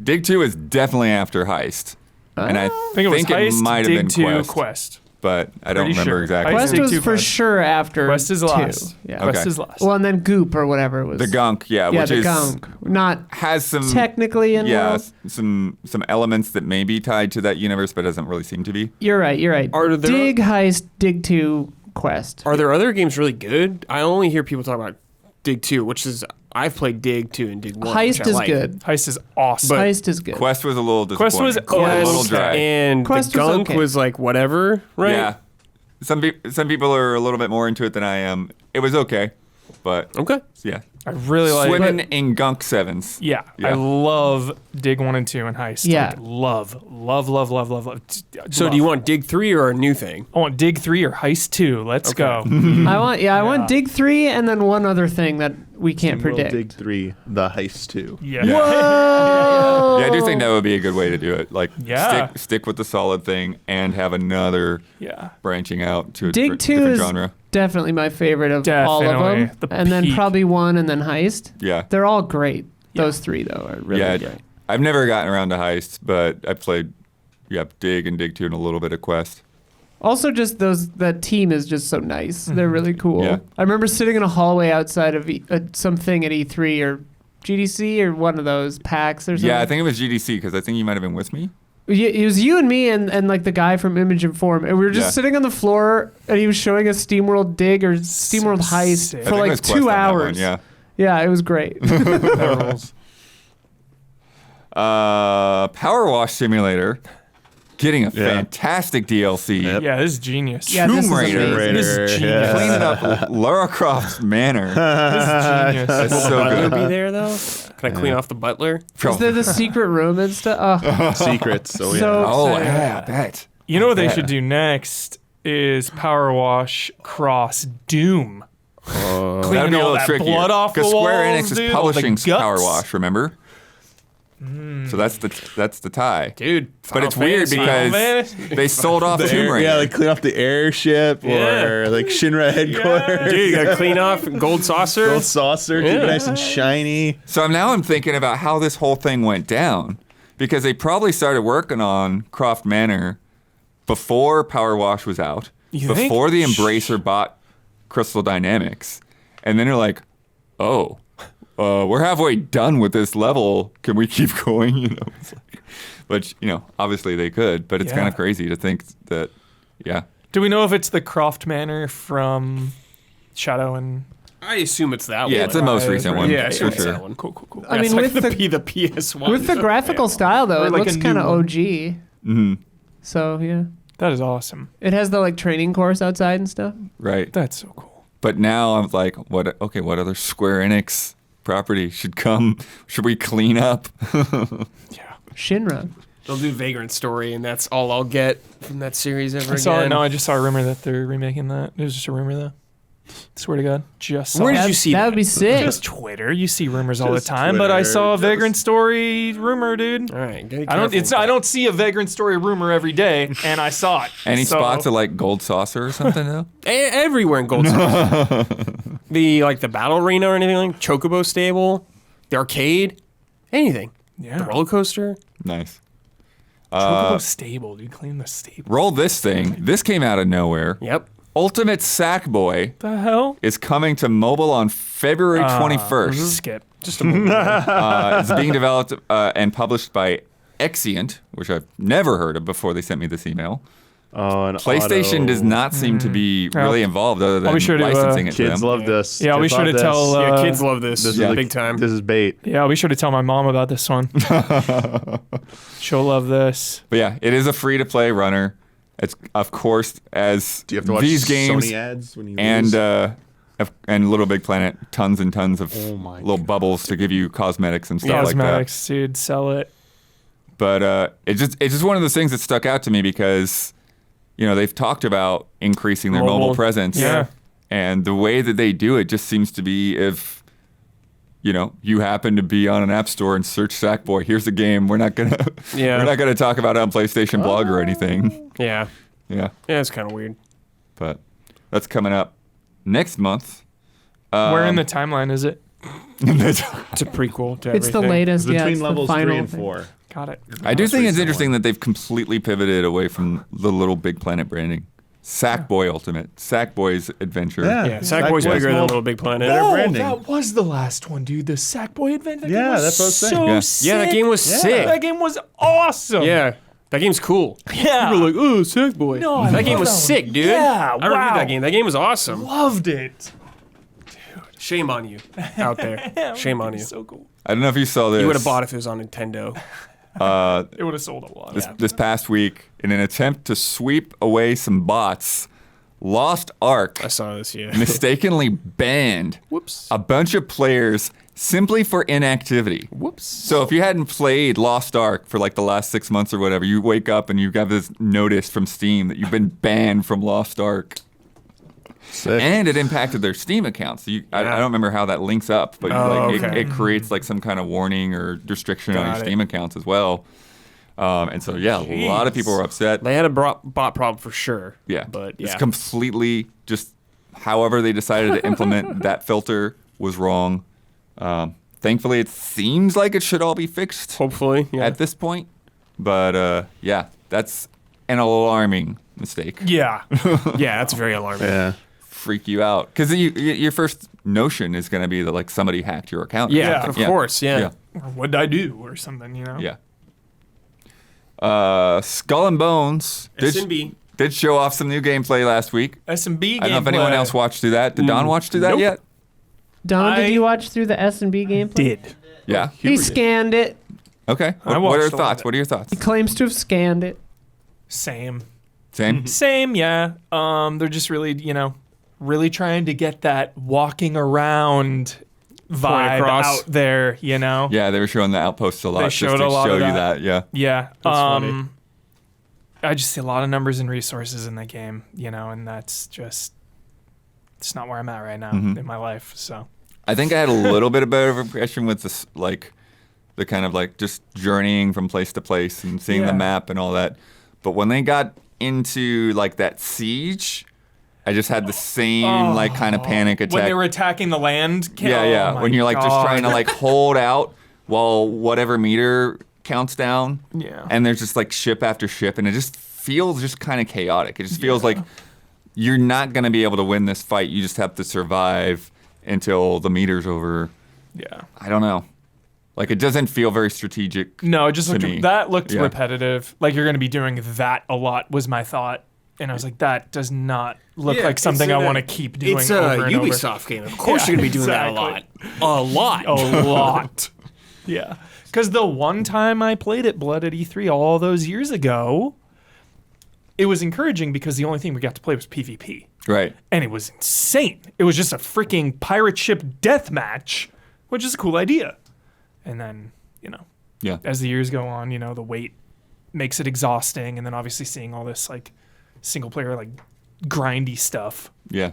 Dig 2 is definitely after Heist. And I I think it was Heist, might have Dig been 2, Quest, but I don't Pretty remember sure. exactly. Heist Quest Dig was 2 for Quest. sure after Quest is 2. last. Yeah. Okay. Quest is last. Well, and then Goop or whatever it was. The Gunk, yeah, Yeah, which the is Gunk. Not has some technically in yeah, world. some elements that may be tied to that universe, but doesn't really seem to be. You're right. Are there- Dig, Heist, Dig 2, Quest. Are there other games really good? I only hear people talk about Dig 2, which is I've played Dig 2 and Dig 1. which Heist I is like. good. Heist is awesome. Heist is good. Quest was a little disappointing. Quest was a little okay. dry. And Quest the was Gunk okay. was like whatever, right? Yeah, some people are a little bit more into it than I am. It was okay, but Okay. yeah, I really like Swimming in Gunk 7s. Yeah, Yeah. I love Dig 1 and 2 and Heist. Yeah. Like, love. So do you want Dig 3 or a new thing? I want Dig 3 or Heist 2. Let's go. I want Dig 3 and then one other thing that we can't predict. Dig 3, the Heist 2. Yeah. Whoa! Yeah, I do think that would be a good way to do it. Like, Yeah. stick with the solid thing and have another Yeah. branching out to a Dig 2 different is genre. definitely my favorite of all of Definitely. them. The And then peak. probably 1 and then Heist. Yeah. They're all great. Those 3, though, are really Yeah, great. I've never gotten around to Heist, but I played, Dig and Dig 2 and a little bit of Quest. Also, just that team is just so nice. They're really cool. Yeah. I remember sitting in a hallway outside of something at E3 or GDC or one of those PAX or something. Yeah, I think it was GDC because I think you might have been with me. It was you and me and like the guy from Image and Form, and we were just Yeah. sitting on the floor, and he was showing us SteamWorld Dig or SteamWorld Heist sick. I for think it like was Quest 2 on that hours. one, yeah. Yeah, it was great. Power Wash Simulator getting a fantastic DLC. Yep. Yeah, this is genius. Yeah, this is Tomb Raider. amazing. This is genius. Cleaning up Lara Croft's manor. This is genius. That's so Butler good. be there though? Can I clean off the butler? Is there the secret room and stuff? Oh, Secrets. So, yeah. So- Oh, yeah, I bet. You know what they should do next is Power Wash Cross Doom. That'd Cleaning be a all little that trickier. blood off the Because Square walls, Enix is dude, publishing all the guts. Power Wash, remember? So that's the tie. Dude, But it's weird because they sold off Tomb Raider. Yeah, like clean off the airship or like Shinra headquarters. Dude, you gotta clean off gold saucer. Gold saucer, keep it nice and shiny. So I'm thinking about how this whole thing went down because they probably started working on Croft Manor before Power Wash was out, You think? before the Embracer bought Crystal Dynamics, and then they're like, "Oh, we're halfway done with this level. Can we keep going?" You know, it's like, but obviously they could, but it's Yeah. kind of crazy to think that, yeah. Do we know if it's the Croft Manor from Shadow and... I assume it's that one. Yeah, it's the most recent one. Yeah, for it's sure. that one. Cool, cool, cool. I mean, It's with like the the PS1. with the graphical style though, Or it like looks a kind of new one. OG. Mm-hmm. So yeah, That is awesome. it has the like training course outside and stuff. Right. That's so cool. But now I'm like, what other Square Enix property should come? Should we clean up? Yeah. Shinra. They'll do Vagrant Story, and that's all I'll get from that series ever I saw it. again. No, I just saw a rumor that they're remaking that. It was just a rumor, though. Swear to God. Just saw Where it. did you see That that? would be sick. Just Twitter. You see rumors all the Just time, but I Twitter. saw a Vagrant Story rumor, dude. All right, get I careful. don't see a Vagrant Story rumor every day, and I saw it. Any So- spots of like Gold Saucer or something though? Everywhere in Gold Saucer. the battle arena or anything like Chocobo Stable, the arcade, anything. Yeah. The roller coaster. Nice. Chocobo stable, dude. Clean the stable. Roll this thing. This came out of nowhere. Yep. Ultimate Sackboy The hell? is coming to mobile on February 21st. Skip. Just a moment. It's being developed and published by Exient, which I've never heard of before they sent me this email. Oh, and PlayStation auto. does not seem to be really involved other than I'll be sure to, licensing it to Kids them. love this. Yeah, I'll be Kids sure love to tell. this. Yeah, kids love this. This Yeah. is Big time. This is bait. Yeah, I'll be sure to tell my mom about this one. She'll love this. But yeah, it is a free-to-play runner. It's, of course, as Do you have to watch these games Sony ads when you and lose? and Little Big Planet, tons and tons of Oh my little bubbles to give you cosmetics and stuff like that. Cosmetics, dude. Sell it. But it's just one of those things that stuck out to me because they've talked about increasing their mobile presence. Yeah. And the way that they do it just seems to be if you happen to be on an app store and search Sackboy, here's a game. We're not gonna talk about it on PlayStation Blog or anything. Yeah. Yeah. Yeah, it's kind of weird. But that's coming up next month. Where in the timeline is it? It's a prequel to It's the everything. latest. Yeah, Between it's the levels final 3 and thing. 4. Got it. I do think it's recent interesting one. that they've completely pivoted away from the Little Big Planet branding. Sackboy Ultimate. Sackboy's Adventure. Yeah, Sackboy's bigger than Little Big Planet. Better Oh, branding. that was the last one, dude. The Sackboy Adventure. Yeah, that's what I was saying. So Yeah. sick. Yeah, that game was sick. That game was awesome. Yeah, that game's cool. Yeah. People are like, oh, Sackboy. No, I that game love was that one. sick, dude. Yeah, I reviewed wow. that game. That game was awesome. Loved it. Shame on you out there. Shame on you. So cool. I don't know if you saw this. You would have bought it if it was on Nintendo. It would have sold a lot. This past week, in an attempt to sweep away some bots, Lost Ark I saw this, yeah. mistakenly banned Whoops. a bunch of players simply for inactivity. Whoops. So if you hadn't played Lost Ark for like the last 6 months or whatever, you wake up and you have this notice from Steam that you've been banned from Lost Ark. Sick. And it impacted their Steam accounts. So I don't remember how that links up, but it creates like some kind of warning or restriction on your Steam accounts as well. And so, a lot of people were upset. They had a bot problem for sure. Yeah. But It's completely just however they decided to implement that filter was wrong. Thankfully, it seems like it should all be fixed hopefully, at this point. But that's an alarming mistake. Yeah. Yeah, that's very alarming. Yeah. Freak you out. Because your first notion is going to be that like somebody hacked your account. Yeah, of course, yeah. Or what did I do or something, you know? Yeah. Skull and Bones did show off some new gameplay last week. SMB gameplay. I don't know if anyone else watched through that. Did Don watch through that yet? Don, did you watch through the S&B gameplay? Did. Yeah. He scanned it. Okay. I What are your watched a lot thoughts? of it. What are your thoughts? He claims to have scanned it. Same. Same? Same, yeah. They're just really, really trying to get that walking around vibe across. out there, Yeah, they were showing the outposts a lot. They just showed to a lot show of you that. that. Yeah. Yeah. funny. I just see a lot of numbers and resources in that game, and that's just, it's not where I'm at right now in my life, so. I think I had a little bit of better impression with this, like, the kind of like just journeying from place to place and seeing the map and all that. But when they got into like that siege, I just had the same like kind of panic attack. When they were attacking the land? Yeah. Oh When you're like just God. trying to like hold out while whatever meter counts down. Yeah. And there's just like ship after ship, and it just feels just kind of chaotic. It just feels like you're not going to be able to win this fight. You just have to survive until the meter's over. Yeah. I don't know. Like, it doesn't feel very strategic. No, it just to me. looked repetitive. Like you're going to be doing that a lot was my thought. And I was like, that does not look like something I want to keep doing It's a over and over. Ubisoft game. Of course you're going to be doing that a lot. A lot. A lot. Yeah. Because the one time I played it, Blood at E3, all those years ago, it was encouraging because the only thing we got to play was PvP. Right. And it was insane. It was just a freaking pirate ship death match, which is a cool idea. And then, Yeah. as the years go on, the wait makes it exhausting. And then obviously seeing all this like single player, like grindy stuff. Yeah.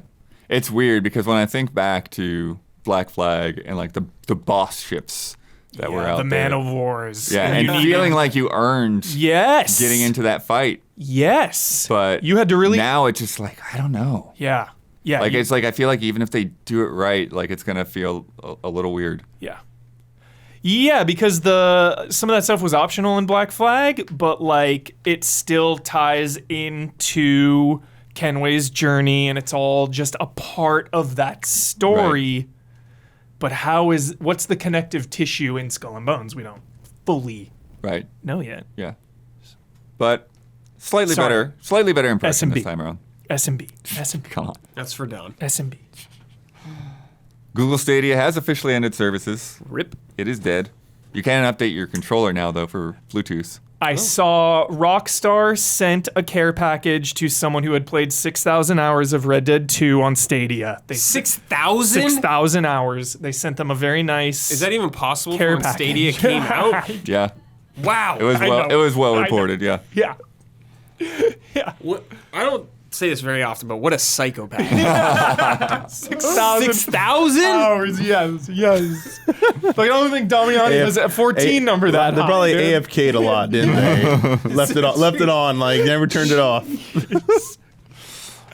It's weird because when I think back to Black Flag and like the boss ships that were out the there. Man of Wars. Yeah, and feeling like you earned Yes. getting into that fight. Yes. But you had to really. now it's just like, I don't know. Yeah. Yeah. Like, it's like, I feel like even if they do it right, like it's going to feel a little weird. Yeah. Yeah, because some of that stuff was optional in Black Flag, but like it still ties into Kenway's journey, and it's all just a part of that story. Right. But what's the connective tissue in Skull and Bones? We don't fully Right. know yet. Yeah. But slightly better impression SMB. this time around. SMB. Come on. That's for down. SMB. Google Stadia has officially ended services. Rip. It is dead. You can update your controller now, though, for Bluetooth. I saw Rockstar sent a care package to someone who had played 6,000 hours of Red Dead 2 on Stadia. 6,000? 6,000 hours. They sent them a very nice. Is that even possible care when Stadia package. came out? Yeah. Wow. It was well reported, yeah. Yeah. What, I don't say this very often, but what a psychopath. 6,000 6,000? hours. Yes. Like, I don't think Damiani was at 14 number that They high, probably dude. AFK'd a lot, didn't they? left it on, like never turned it off.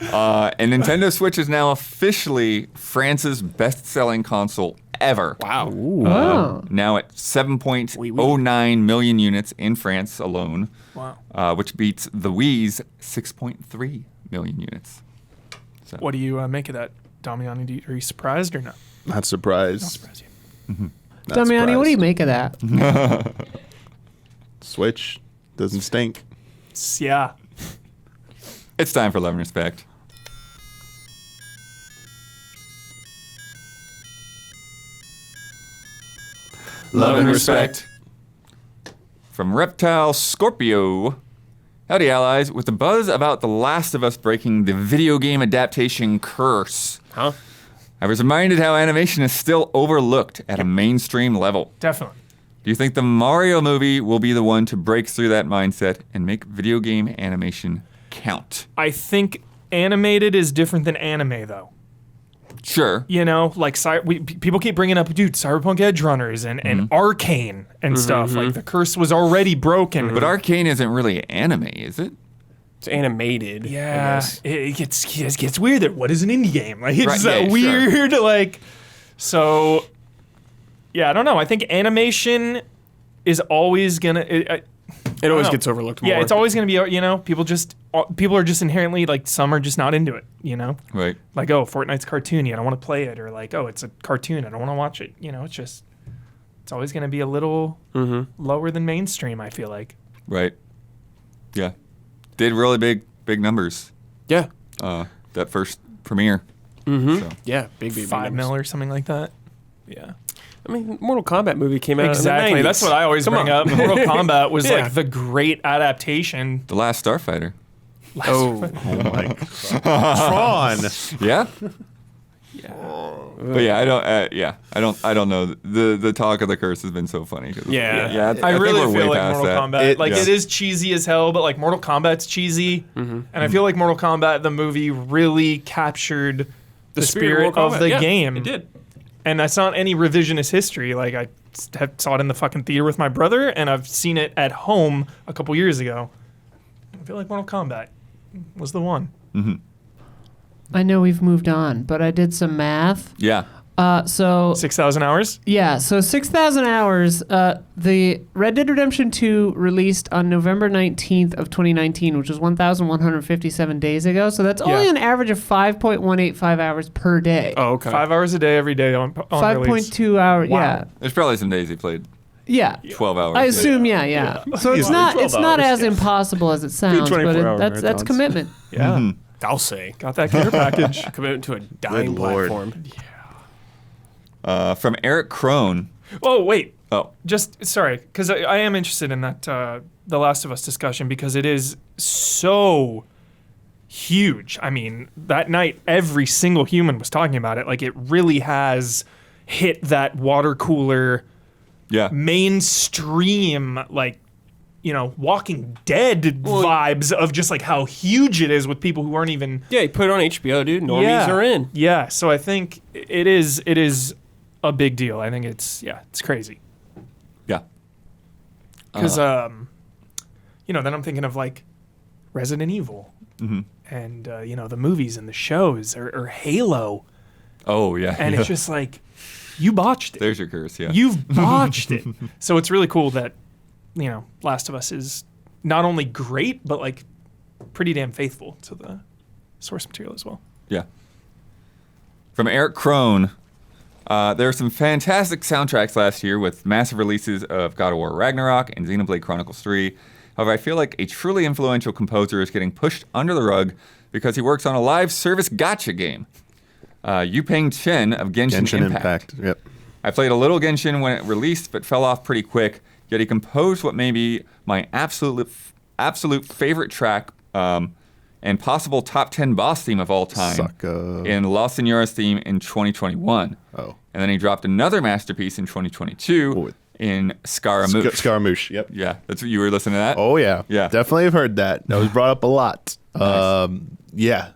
And Nintendo Switch is now officially France's best-selling console ever. Wow. Oh. Now at 7.09 million units in France alone. Wow. Which beats the Wii's 6.3 million units. So. What do you make of that, Damiani? Are you surprised or not? Not surprised. Not surprised you. Not Damiani, what do you surprised. make of that? Switch doesn't stink. Yeah. It's time for Love and Respect. Love and Respect. From Reptile Scorpio. Howdy, allies. With the buzz about The Last of Us breaking the video game adaptation curse, I was reminded how animation is still overlooked at a mainstream level. Definitely. Do you think the Mario movie will be the one to break through that mindset and make video game animation count? I think animated is different than anime, though. Sure. You know, like people keep bringing up, dude, Cyberpunk Edge Runners and Arcane and stuff. Like the curse was already broken. But Arcane isn't really anime, is it? It's animated. Yeah, I guess. it gets weird. That what is an indie game? Like it's Right, yeah, that weird. Like, so yeah, I don't know. I think animation is always gonna. It always gets overlooked more. Yeah, it's always gonna be. You know, people are just inherently like some are just not into it. You know, Right. like Fortnite's cartoony. I don't want to play it, or like it's a cartoon. I don't want to watch it. You know, it's always gonna be a little lower than mainstream. I feel like. Right. Yeah. Did really big numbers. Yeah. That first premiere. So. Yeah. Big 5 mil or something like that. Yeah. I mean, Mortal Kombat movie came out Exactly. in the 90s. That's what I always bring up. Mortal Kombat was Yeah. like the great adaptation. The Last Starfighter. Oh. my God. Tron. Yeah. But yeah, I don't know. The talk of the curse has been so funny. Yeah. I think really we're way feel like past Mortal that. Kombat. It is cheesy as hell, but like Mortal Kombat's cheesy, and I feel like Mortal Kombat the movie really captured the spirit Mortal of Kombat. the Yeah, game. It did. And that's not any revisionist history. Like I saw it in the fucking theater with my brother, and I've seen it at home a couple years ago. I feel like Mortal Kombat was the one. I know we've moved on, but I did some math. Yeah. So 6,000 hours. yeah, so 6,000 hours. The Red Dead Redemption 2 released on November 19th of 2019, which was 1,157 days ago. So that's only Yeah. an average of 5.185 hours per day. Oh, okay. 5 hours a day every day on release. 5.2 hours. Wow. There's probably some days he played Yeah. 12 hours. I assume, yeah. So it's Easily not 12 not hours, as impossible as it sounds, but 24-hour that's marathons. commitment. Yeah. I'll say. Got that gear package. Commitment to a dying Good Lord. platform. From Eric Crone. Oh, wait. Oh, Just, sorry, because I am interested in that The Last of Us discussion because it is so huge. I mean, that night, every single human was talking about it. Like, it really has hit that water cooler yeah. mainstream, like, you know, Walking Dead vibes of just like how huge it is with people who aren't even. Yeah, you put it on HBO, dude. Normies are in. Yeah, so I think it is a big deal. I think it's crazy. Yeah. Because you know, then I'm thinking of like Resident Evil and you know, the movies and the shows or Halo, Oh, yeah. and yeah. it's just like you botched it. There's your curse, yeah. You've botched it. So it's really cool that, you know, Last of Us is not only great, but like pretty damn faithful to the source material as well. Yeah. From Eric Crone, there were some fantastic soundtracks last year with massive releases of God of War Ragnarok and Xenoblade Chronicles 3. However, I feel like a truly influential composer is getting pushed under the rug because he works on a live service gacha game. Yupeng Chen of Genshin Impact. Yep. I played a little Genshin when it released, but fell off pretty quick. Yet he composed what may be my absolute favorite track and possible top 10 boss theme of all time Sucka. in La Señora's theme in 2021. Oh. And then he dropped another masterpiece in 2022 in Scaramouche. Scaramouche. Yep. Yeah, that's what you were listening to that? Oh yeah. Yeah. Definitely have heard that. That was brought up a lot. Yeah.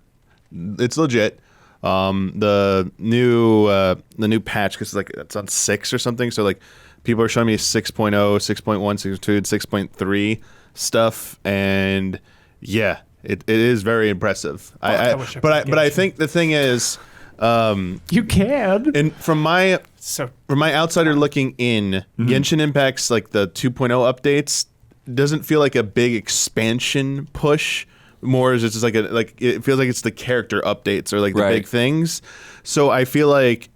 It's legit. The new patch, because like it's on 6 or something, so like people are showing me 6.0, 6.1, 6.2, 6.3 stuff, and yeah, it is very impressive. I wish I But could I Genshin. think the thing is, You can. and from my So outsider looking in, Genshin Impact's like the 2.0 updates doesn't feel like a big expansion push. More is it's just like it feels like it's the character updates or like the Right. big things. So I feel like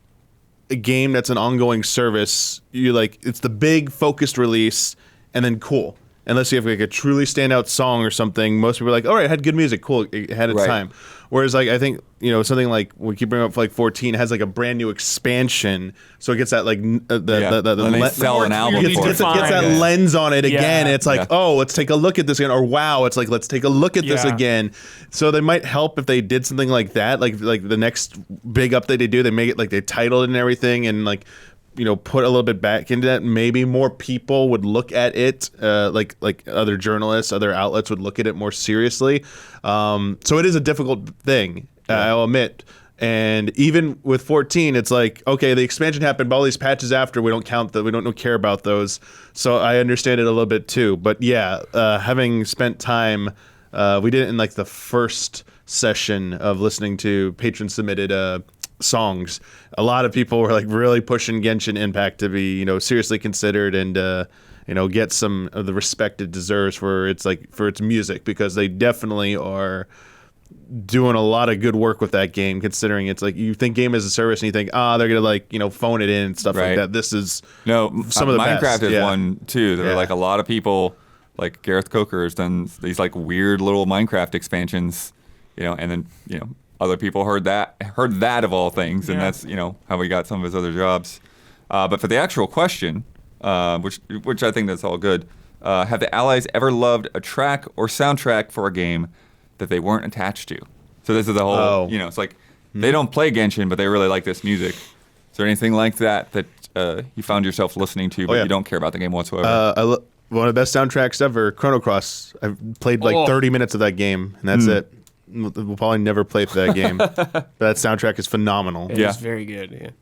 a game that's an ongoing service, you like it's the big focused release and then cool. unless you have like a truly standout song or something. Most people are like, all right, it had good music, cool, it had its time. Whereas like I think something like we keep bringing up for like 14 has like a brand new expansion, so it gets that like they sell an album it gets that lens on it again. It's like, oh, let's take a look at this again, or wow, it's like let's take a look at this again. So they might help if they did something like that, like the next big update they do, they make it like they title it and everything, and like put a little bit back into that. Maybe more people would look at it, like other journalists, other outlets would look at it more seriously. So it is a difficult thing, I'll admit. And even with 14, it's like, okay, the expansion happened, but all these patches after, we don't count we don't care about those. So I understand it a little bit too. But yeah, having spent time, we did it in like the first session of listening to patron submitted songs. A lot of people were like really pushing Genshin Impact to be seriously considered and get some of the respect it deserves for its music, because they definitely are doing a lot of good work with that game, considering it's like you think game as a service and you think they're gonna phone it in and stuff like that. This is some of the Minecraft best. is one too. There are like a lot of people, like Gareth Coker has done these like weird little Minecraft expansions, and then other people heard that of all things, and that's how we got some of his other jobs. But for the actual question, which I think that's all good, have the Allies ever loved a track or soundtrack for a game that they weren't attached to? So this is the whole, it's like they don't play Genshin, but they really like this music. Is there anything like that you found yourself listening to, but you don't care about the game whatsoever? One of the best soundtracks ever, Chrono Cross. I've played like 30 minutes of that game, and that's it. We'll probably never play through that game. That soundtrack is phenomenal. It's very good.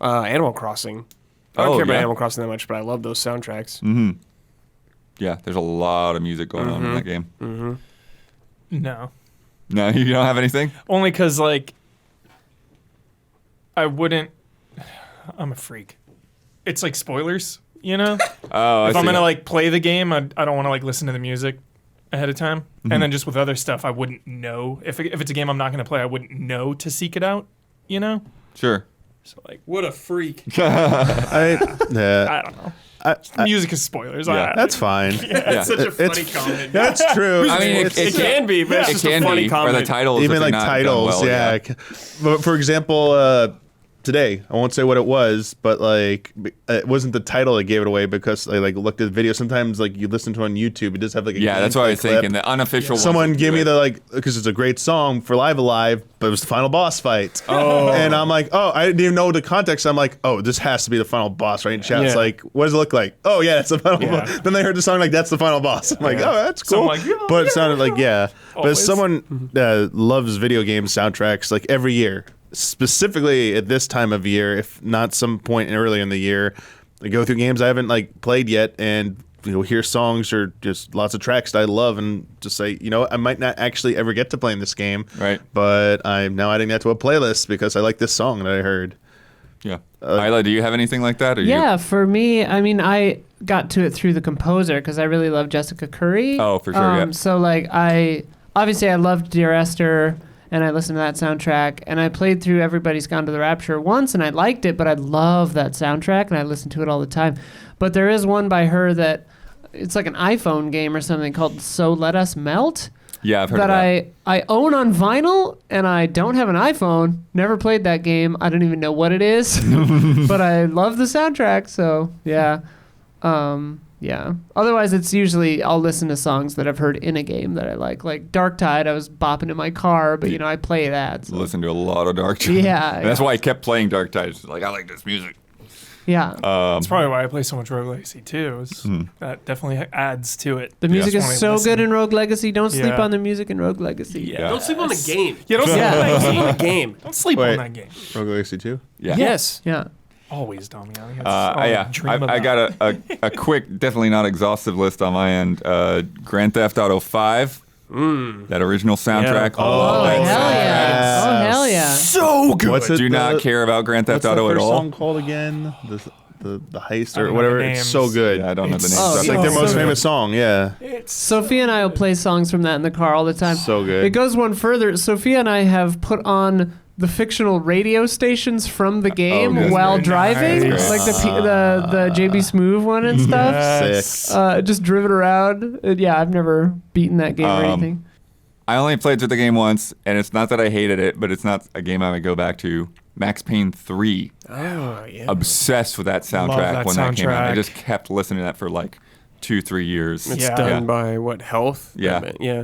Yeah. Animal Crossing. I don't care about Animal Crossing that much, but I love those soundtracks. Mm-hmm. Yeah, there's a lot of music going on in that game. Mm-hmm. No, you don't have anything? Only because like I wouldn't. I'm a freak. It's like spoilers, Oh, if I'm gonna like play the game, I don't want to like listen to the music ahead of time. And then just with other stuff, I wouldn't know if it's a game I'm not going to play. I wouldn't know to seek it out. Sure. So like, what a freak. I don't know. Music is spoilers. That's fine. It's such a funny comment. That's true. I mean, it can be, but it's just a funny comment. Or the titles, even like titles. Well, But for example, today, I won't say what it was, but like it wasn't the title that gave it away, because I like looked at the video. Sometimes like you listen to it on YouTube, it does have like a that's what I was clip. thinking. The unofficial. Someone gave me the because it's a great song for Live Alive, but it was the final boss fight. And I'm like, I didn't even know the context. I'm like, this has to be the final boss, right? And chat's like, what does it look like? Oh yeah, it's the final boss. Then they heard the song like, that's the final boss. I'm like, that's cool. But it sounded like But as someone that loves video game soundtracks, like every year, specifically at this time of year, if not some point earlier in the year, I go through games I haven't like played yet and hear songs or just lots of tracks that I love and just say, I might not actually ever get to playing this game, right? But I'm now adding that to a playlist because I like this song that I heard. Yeah. Isla, do you have anything like that? For me, I mean, I got to it through the composer because I really love Jessica Curry. Oh, for sure, So like I loved Dear Esther, and I listened to that soundtrack, and I played through Everybody's Gone to the Rapture once, and I liked it, but I love that soundtrack, and I listen to it all the time. But there is one by her that it's like an iPhone game or something called So Let Us Melt. Yeah, I've heard of that. I own on vinyl, and I don't have an iPhone. Never played that game. I don't even know what it is, but I love the soundtrack, so yeah. Otherwise, it's usually I'll listen to songs that I've heard in a game that I like. Like Dark Tide, I was bopping in my car, but I play that. So. Listen to a lot of Dark Tide. Yeah. That's why I kept playing Dark Tide. It's like, I like this music. Yeah. That's probably why I play so much Rogue Legacy too. That definitely adds to it. The music is so good in Rogue Legacy. Don't sleep on the music in Rogue Legacy. Yeah. Don't sleep on the game. Yeah, don't sleep on the game. Don't sleep on that game. Rogue Legacy 2? Yeah. Yes. Yeah. Always, Damiani. I got a quick, definitely not exhaustive list on my end. Grand Theft Auto 5. That original soundtrack. Yeah. Oh, hell yeah. So good. Do not care about Grand Theft Auto at all. What's the first song called again? The heist or whatever. It's so good. Yeah, I don't know the names. It's like their most famous song, yeah. Sophia and I will play songs from that in the car all the time. So good. It goes one further. Sophia and I have put on the fictional radio stations from the game that's while very driving, nice. like the JB Smoove one and stuff. Sick. Just driven around. Yeah, I've never beaten that game or anything. I only played through the game once, and it's not that I hated it, but it's not a game I would go back to. Max Payne 3. Oh, yeah. Obsessed with that soundtrack that when that came out. I soundtrack. just kept listening to that for like 2-3 years. It's Yeah. done by what, Health? Yeah. Yeah.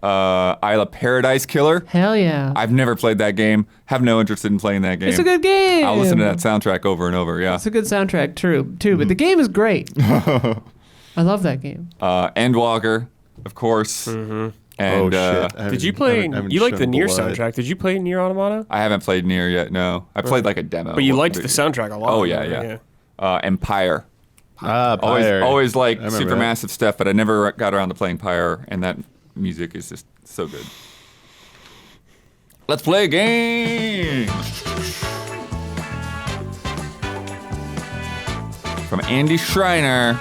Isla Paradise Killer. Hell yeah. I've never played that game. Have no interest in playing that game. It's a good game. I'll listen to that soundtrack over and over. Yeah. It's a good soundtrack too, but the game is great. I love that game. Endwalker, of course. Mm-hmm. And shit. Did you play? You like the Nier Blood. soundtrack? Did you play Nier Automata? I haven't played Nier yet. No, I played like a demo. But you liked the soundtrack a lot. Oh yeah. Empire. Pyre. Always like I remember that. Supermassive stuff, but I never got around to playing Pyre, and that music is just so good. Let's play a game! From Andy Schreiner.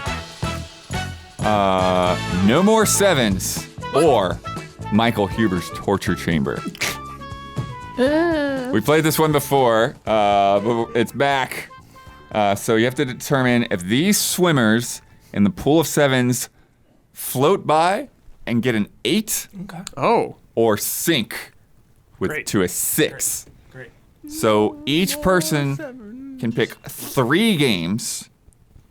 No More Sevens or Michael Huber's Torture Chamber. We played this one before, but it's back. So you have to determine if these swimmers in the pool of sevens float by and get an 8 Oh. or sink to a 6. Great. So each person can pick 3 games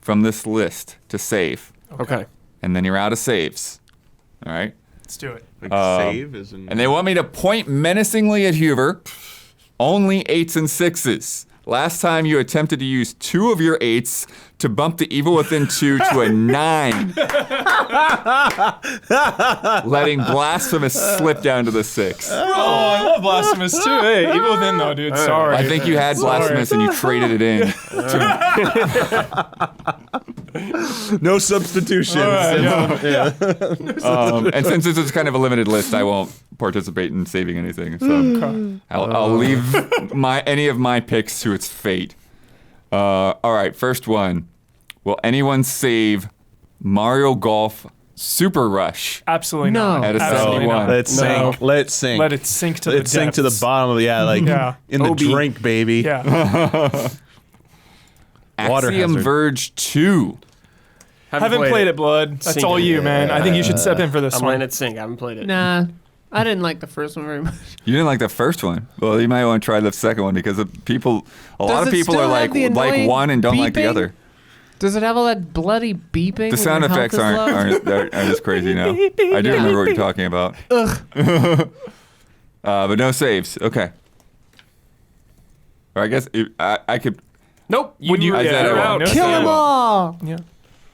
from this list to save. Okay. And then you're out of saves. All right? Let's do it. Like save is in. And they want me to point menacingly at Huber. Only 8s and 6s. Last time you attempted to use 2 of your 8s to bump the Evil Within 2 to a 9. Letting Blasphemous slip down to the 6. Oh, I love Blasphemous too. Hey, Evil Within though, dude. Sorry. I think you had Blasphemous and you traded it in. No substitutions. And since this is kind of a limited list, I won't participate in saving anything. So I'll leave any of my picks to its fate. All right, first one. Will anyone save Mario Golf Super Rush? Absolutely No. not. At a Absolutely 71. not. Let it sink. No. Let it sink. Let it sink to Let it sink to the depths. bottom of in the OB. drink, baby. Yeah. Axiom hazard. Verge 2. Haven't played it, Blood. That's Sink all it. you, man. I think you should step in for this I'm one. letting it sink. I haven't played it. Nah, I didn't like the first one very much. You didn't like the first one. Well, you might want to try the second one because a lot of it people still are have like the annoying one and don't like the beeping? other. Does it have all that bloody beeping? The sound when your effects health is low? aren't as crazy now. I do remember what you're talking about. But no saves. Okay. Or I guess I could. Nope. Would you? I said you're I out. won't. No Kill save. them all! Yeah.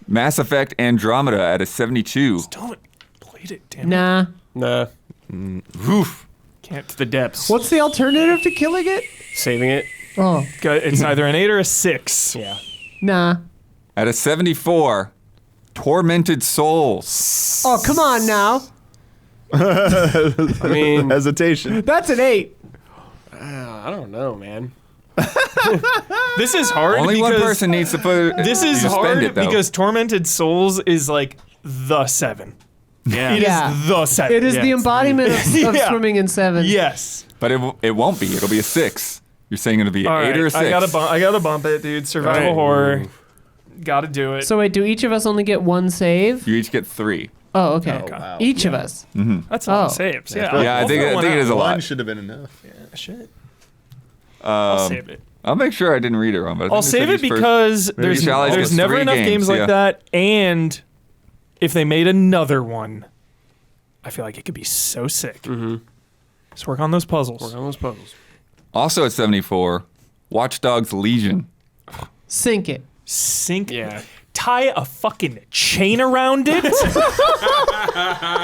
Mass Effect Andromeda at a 72. Don't played it. Damn it. Nah. Nah. Oof. Can't. To the depths. What's the alternative to killing it? Saving it? Oh, It's either an 8 or a 6. Yeah. nah. At a 74, Tormented Souls. Oh, come on now. I mean, Hesitation. That's an 8. I don't know, man. This is hard. Only one because person needs to put. This is to spend hard it, though. because Tormented Souls is like the 7. Yeah. It Yeah. is the 7. It is Yeah. the embodiment of Yeah. swimming in 7. Yes. But it won't be. It'll be a 6. You're saying it'll be an All 8 right. or a 6. I gotta bump it, dude. Survival Right. horror. Gotta do it. So wait, do each of us only get 1 save? You each get 3. Oh, okay. wow. Each of us. That's a lot of Oh. saves. Yeah. Yeah, I I'll think throw one it is out. a One lot. should have been enough. Shit. I'll save it. I'll make sure I didn't read it wrong. But I I'll think they save said it each person- because there's each allies gets never 3 enough games like yeah. that, and if they made another one, I feel like it could be so sick. Mm-hmm. Let's work on those puzzles. Work on those puzzles. Also at 74, Watch Dogs Legion. Sink it. Sink. Yeah. Tie a fucking chain around it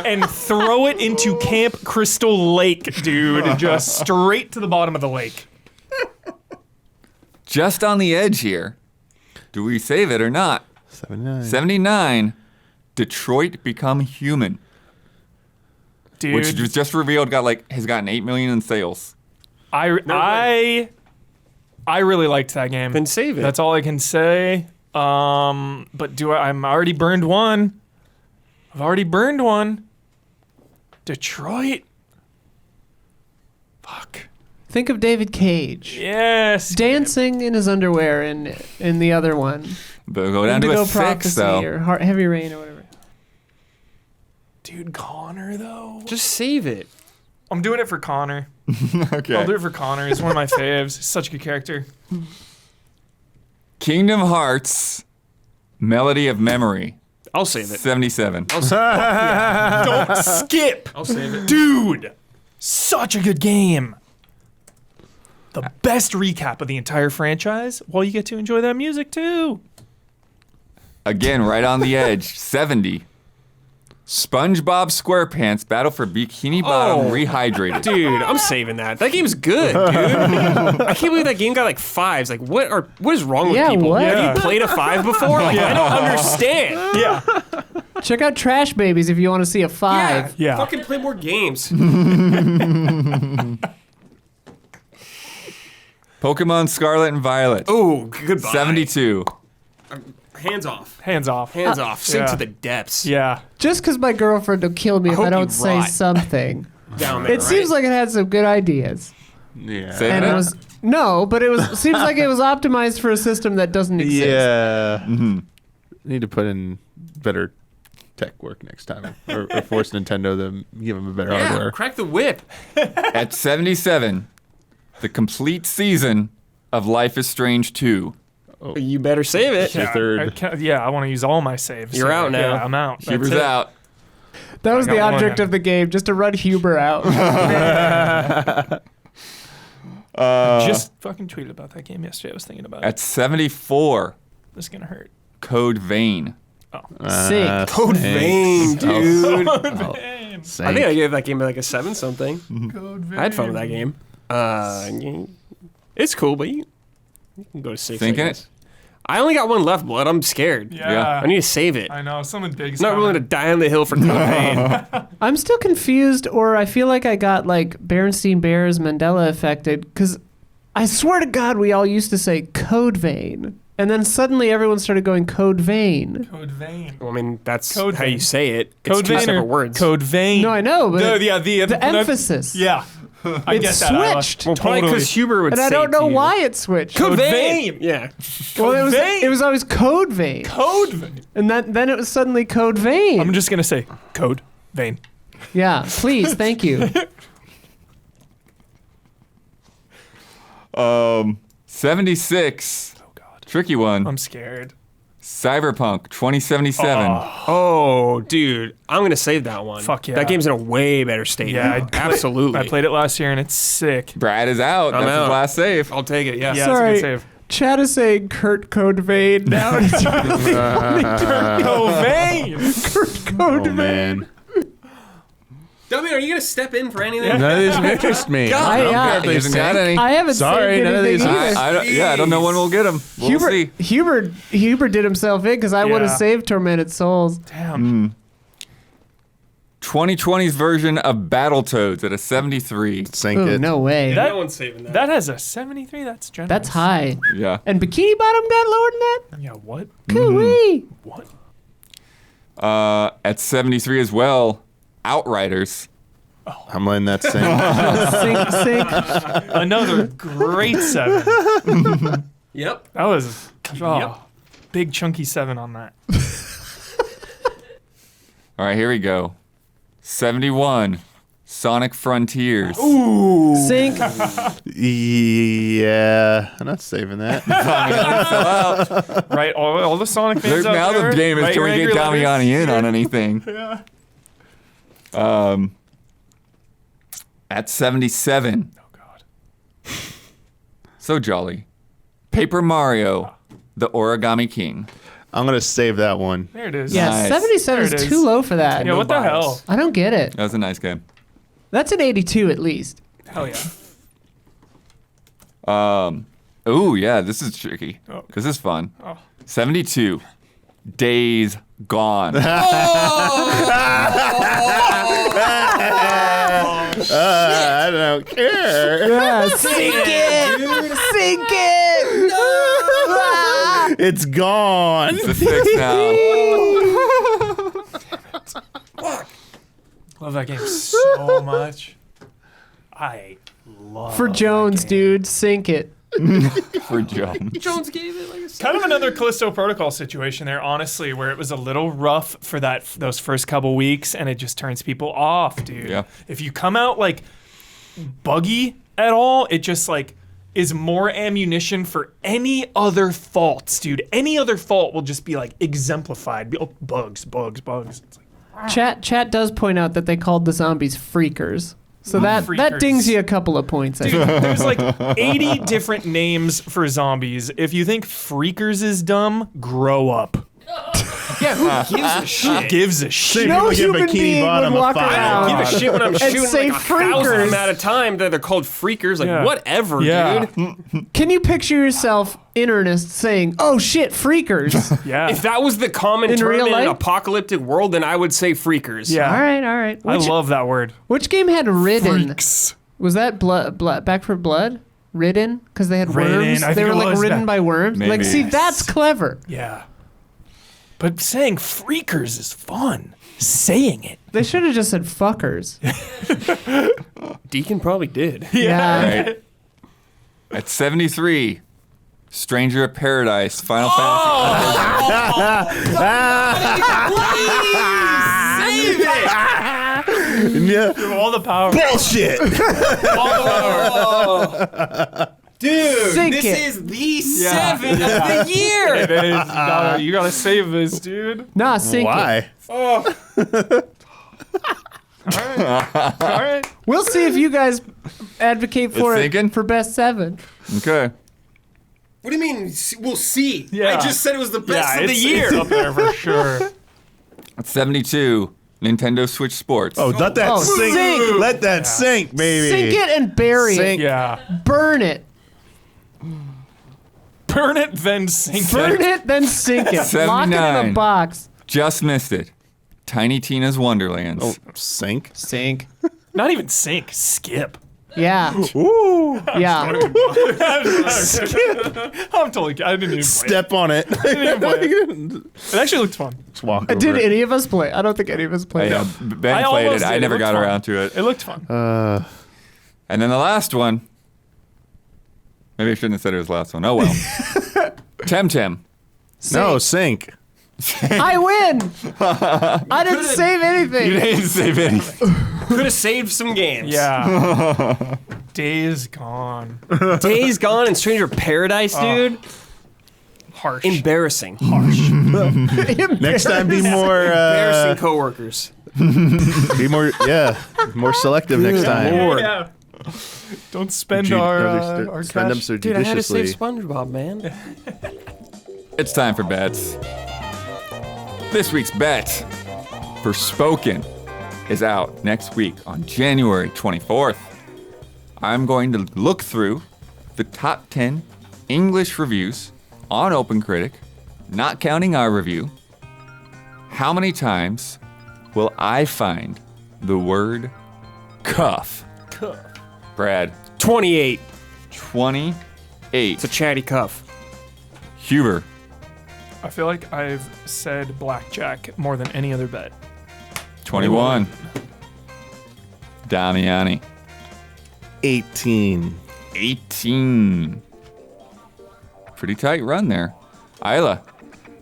and throw it into Camp Crystal Lake, dude. Just straight to the bottom of the lake. Just on the edge here. Do we save it or not? 79. 79, Detroit Become Human. Dude, Which was just revealed has gotten 8 million in sales. I really liked that game. Then save it. That's all I can say. But I'm already burned one. I've already burned one. Detroit. Fuck. Think of David Cage. Yes. Dancing in his underwear in the other one. But go down to Indigo a 6, Prophecy though. or Heavy Rain or whatever. Dude, Connor, though. Just save it. I'm doing it for Connor. Okay. I'll do it for Connor. He's one of my faves. He's such a good character. Kingdom Hearts, Melody of Memory. I'll save it. 77. Don't skip. I'll save it. Dude, such a good game. The best recap of the entire franchise, while you get to enjoy that music too. Again, right on the edge. 70. SpongeBob SquarePants Battle for Bikini Bottom Rehydrated. Dude, I'm saving that. That game's good, dude. I can't believe that game got like 5s. Like, what is wrong with people? what? Have you played a 5 before? Like, I don't understand. Yeah. Check out Trash Babies if you want to see a 5. Yeah. Fucking play more games. Pokemon Scarlet and Violet. Oh, goodbye. 72. Hands off. Hands off. Hands off. Sink yeah. to the depths. Yeah. Just because my girlfriend will kill me if hope I you don't say rot. something. Down there, It seems like it had some good ideas. Yeah. Say And that? it was no, but it was seems like it was optimized for a system that doesn't exist. Yeah. Need to put in better tech work next time, or force Nintendo to give them a better hardware. crack the whip. At 77, the complete season of Life is Strange 2. You better save it. Your third. I want to use all my saves. You're out now. Yeah, I'm out. That's Huber's it. out. That was I the got one object now. of the game, just to run Huber out. Just fucking tweeted about that game yesterday. I was thinking about it. At 74, This is going to hurt. Code Vein. Sick. Code Vein, dude. Damn. I think I gave that game like a 7 something. Code I had fun with that game. It's cool, but you can go to 6. Thinking I guess. I only got one left, Blood. I'm scared. Yeah. I need to save it. I know. Something big's I'm not willing to die on the hill for Code Vein. I'm still confused, or I feel like I got like Berenstein Bears Mandela affected, because I swear to God we all used to say Code Vein, and then suddenly everyone started going Code Vein. Code Vein. Well, I mean, that's Code how Vein. you say it. Code It's two Vein separate or words. Code Vein. No, I know, but the emphasis. Yeah. I It get that. switched. Well, probably Totally. because Huber would And say I don't it know to you. why it switched. Code Code Vein. Vein. Yeah. Well, Vein. it was always Code Vein, Code Vein. and then it was suddenly Code Vein. I'm just going to say Code Vein. Yeah, please, thank you. 76. Oh, God. Tricky one. I'm scared. Cyberpunk 2077. Oh, dude. I'm going to save that one. Fuck yeah. That game's in a way better state. Yeah, now. Absolutely. I played it last year and it's sick. Brad is out. I'm That's out. his last save. I'll take it. Yeah. Yeah, Sorry. it's a good save. Chad is saying Kurt Code Vein now. It's Code Vein. Code Oh man, Dummy, are you going to step in for anything? none of these interest me. God, I don't yeah. care if He they hasn't got sing. any. I haven't Sorry, saved none of anything these- either. I don't know when we'll get him. We'll see. Huber did himself in because I would have Yeah. saved Tormented Souls. Damn. 2020's version of Battletoads at a 73. Sink Ooh, it. no way. That- No one's saving that. That has a 73. That's generous. That's high. Yeah. And Bikini Bottom got lower than that? Yeah, what? Coo-wee. What? At 73 as well, Outriders. I'm letting that sing. Sink. Another great 7. Yep. That was big chunky 7 on that. All right, here we go. 71, Sonic Frontiers. Sink. Yeah, I'm not saving that. Right? All the Sonic fans out Now there, the game is, write can your we get angry letters. Damiani in on anything? Yeah. At 77, Oh, God. so jolly. Paper Mario, the Origami King. I'm gonna save that one. There it is. Yeah, Nice. 77 There is it too is. low for that. Yeah, what the hell? I don't get it. That was a nice game. That's an 82 at least. Hell yeah. Oh, yeah, this is tricky. Oh. Because this is fun. Oh. 72, Days Gone. I don't care. Yeah, sink it. Sink it. It's gone. It's a 6 now. Love that game so much. I For Jones, dude, sink it. For Jones. Jones gave it like a Kind of another Callisto Protocol situation there, honestly, where it was a little rough for those first couple weeks, and it just turns people off, dude. Yeah. If you come out like buggy at all, it just like is more ammunition for any other faults, dude. Any other fault will just be like exemplified. Oh, bugs. It's like, Chat does point out that they called the zombies freakers. So that Freakers. dings you a couple of points. I dude, think. there's like 80 different names for zombies. If you think freakers is dumb, grow up. Yeah, who gives a shit? Who gives a shit? No People give human Bikini being would Bottom a walk 5. around. I don't give a shit when I'm And shooting say like 1,000 of freakers. them at a time that they're called freakers. Like, Yeah. whatever, Yeah. dude. Can you picture yourself in earnest saying, "Oh shit, freakers"? Yeah. If that was the common In term real in an life? apocalyptic world, then I would say freakers. yeah. All right. I love that word. Which game had ridden? Freaks. Was that blood? Back for Blood? Ridden? Because they had Ridden, worms. I They think were it like was ridden back- by worms. Like, Maybe. see, that's clever. Yeah. But saying freakers is fun. Saying it. They should have just said fuckers. Deacon probably did. Yeah. Right. At 73, Stranger of Paradise, Final Save it! Yeah. All the power. Bullshit. Dude, Sink this it. is the 7 of the year. It is. You gotta save this, dude. Nah, sink it. Why? All right. We'll see if you guys advocate for It's it sinking? for best 7. Okay. What do you mean, we'll see? Yeah. I just said it was the best of the it's year. up there for sure. At 72, Nintendo Switch Sports. Oh, let that sink. sink. Let that sink, baby. Sink it and bury Sink. Yeah. it. Burn it. Burn it, then sink Burn it. it, then sink it. Lock it in a 79. box. Just missed it. Tiny Tina's Wonderlands. Oh, sink. Sink. Not even sink. Skip. Yeah. Ooh. Yeah. I'm totally. I didn't even play it. Step on it. It actually looked fun. Just walk over Did it. any of us play? I don't think any of us played. Yeah, it. Ben I played almost it. I did. It never looked got fun. around to it. It looked fun. And then the last one. Maybe I shouldn't have said it was the last one. Oh well. Temtem. No, sink. I win. I didn't save You anything. didn't save anything. Could have saved some games. Yeah. Days gone. Days Gone and Stranger of Paradise, dude. Harsh. Embarrassing. Next time, be more. Embarrassing coworkers. Be more. Yeah. More selective next time. Lord. Yeah. Don't spend Ju- our no, spend them cash. so Dude, I had to save judiciously. SpongeBob, man. It's time for bets. This week's bet for Spoken is out next week on January 24th. I'm going to look through the top 10 English reviews on OpenCritic, not counting our review. How many times will I find the word cuff? Cuff. Brad, 28. 28. It's a chatty cuff. Huber, I feel like I've said blackjack more than any other bet. 21. Damiani, 18. 18. Pretty tight run there. Isla,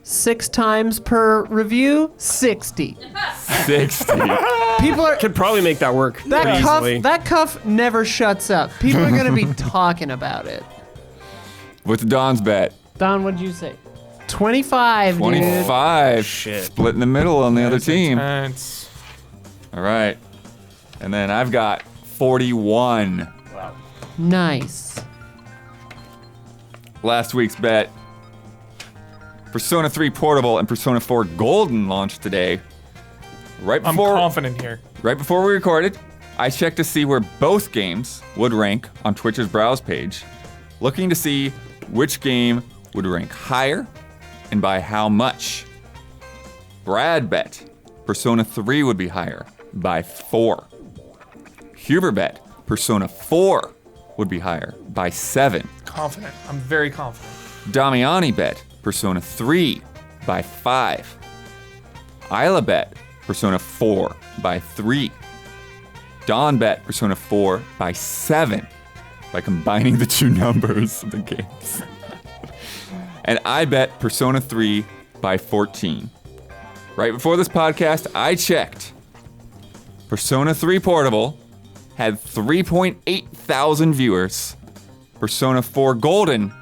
6 times per review, 60. 60. People are Could probably make that work. that pretty cuff. easily. That cuff never shuts up. People are gonna be talking about it. What's Don's bet? Don, what'd you say? 25, dude. 25. Shit. Split in the middle on the other team. Intense. All right. And then I've got 41. Nice. Last week's bet. Persona 3 Portable and Persona 4 Golden launched today. Right I'm before confident here. Right before we recorded, I checked to see where both games would rank on Twitch's browse page, looking to see which game would rank higher and by how much. Brad bet Persona 3 would be higher by 4. Huber bet Persona 4 would be higher by 7. Confident. I'm very confident. Damiani bet Persona 3 by 5. Isla bet Persona 4 by 3. Don bet Persona 4 by 7 by combining the two numbers of the games. And I bet Persona 3 by 14. Right before this podcast, I checked. Persona 3 Portable had 3.8 thousand viewers. Persona 4 Golden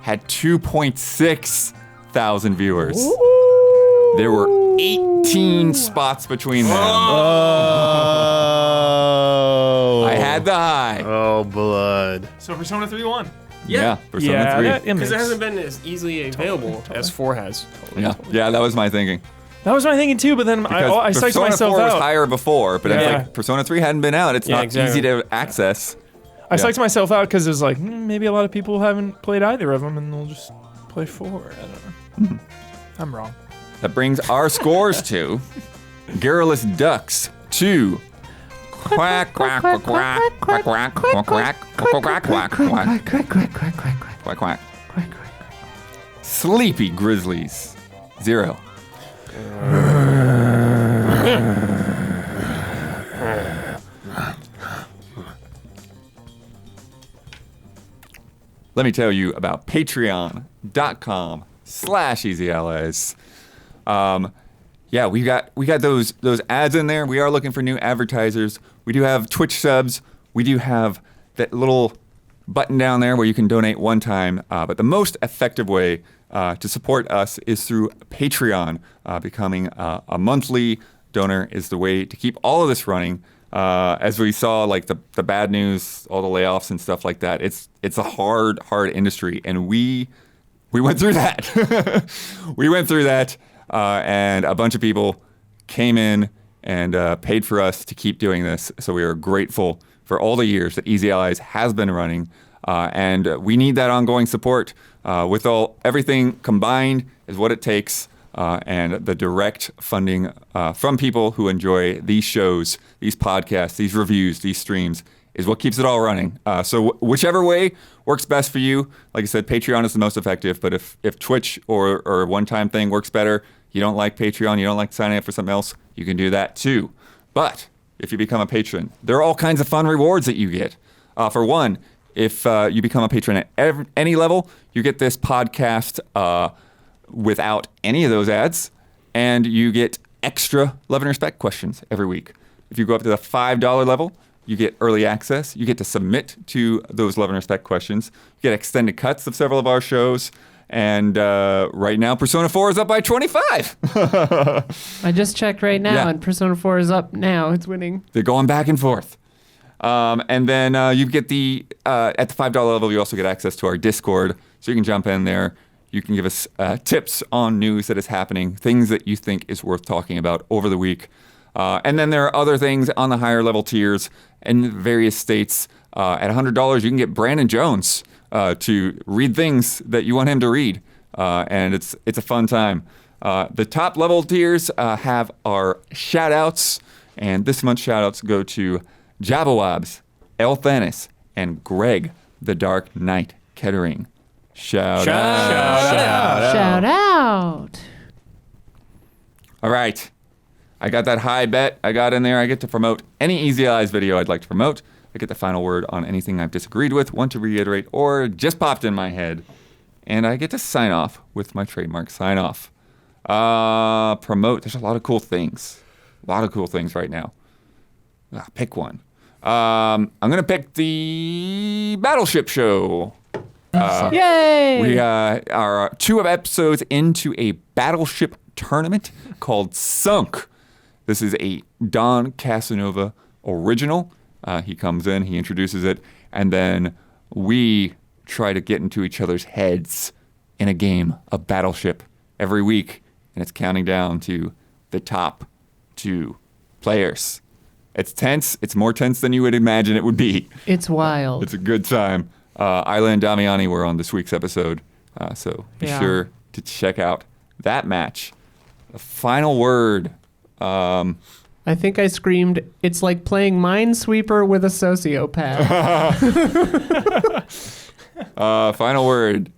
had 2.6 thousand viewers. Ooh. There were 18 spots between them. Oh. I had the high. Oh, blood. So Persona 3 won. Yeah, Persona 3. Because it hasn't been as easily available as 4 has. Yeah, that was my thinking. That was my thinking too, but then I psyched Persona myself 4 was out. higher before, but it's like Persona 3 hadn't been out. It's not easy to access. I psyched myself out because it was like, maybe a lot of people haven't played either of them and they'll just play 4. I don't know. I'm wrong. That brings our scores to Garrulous Ducks 2. Quack, quack, quack, quack, quack, quack, quack, quack, quack, quack, quack, quack. Sleepy Grizzlies 0. Let me tell you about patreon.com/easyallies. Yeah, we got those ads in there. We are looking for new advertisers. We do have Twitch subs. We do have that little button down there where you can donate one time. But the most effective way to support us is through Patreon. Becoming a monthly donor is the way to keep all of this running. As we saw, like the bad news, all the layoffs and stuff like that. It's a hard industry, and we went through that. We went through that, and a bunch of people came in and paid for us to keep doing this. So we are grateful for all the years that Easy Allies has been running, and we need that ongoing support. With everything combined is what it takes. And the direct funding from people who enjoy these shows, these podcasts, these reviews, these streams is what keeps it all running. So whichever way works best for you. Like I said, Patreon is the most effective, but if Twitch or a one-time thing works better, you don't like Patreon, you don't like signing up for something else, you can do that too. But if you become a patron, there are all kinds of fun rewards that you get. For one, if you become a patron at any level, you get this podcast without any of those ads, and you get extra Love and Respect questions every week. If you go up to the $5 level, you get early access. You get to submit to those Love and Respect questions. You get extended cuts of several of our shows. And right now, Persona 4 is up by 25. I just checked right now, and Persona 4 is up now. It's winning. They're going back and forth. And then you get at the $5 level, you also get access to our Discord. So you can jump in there. You can give us tips on news that is happening, things that you think is worth talking about over the week. And then there are other things on the higher level tiers in various states. At $100, you can get Brandon Jones to read things that you want him to read. And it's a fun time. The top level tiers have our shout outs. And this month's shout outs go to Jabawabs, El Thanis, and Greg the Dark Knight Kettering. Shout out. All right. I got that high bet I got in there. I get to promote any Easy Allies video I'd like to promote. I get the final word on anything I've disagreed with, want to reiterate, or just popped in my head. And I get to sign off with my trademark sign off. Promote. There's a lot of cool things. Right now. Pick one. I'm going to pick the Battleship Show. Yay! We are 2 episodes into a Battleship tournament called Sunk. This is a Don Casanova original. He comes in, he introduces it, and then we try to get into each other's heads in a game of Battleship every week, and it's counting down to the top 2 players. It's tense. It's more tense than you would imagine it would be. It's wild. It's a good time. Isla and Damiani were on this week's episode, so be sure to check out that match. The final word. I think I screamed, it's like playing Minesweeper with a sociopath. Final word.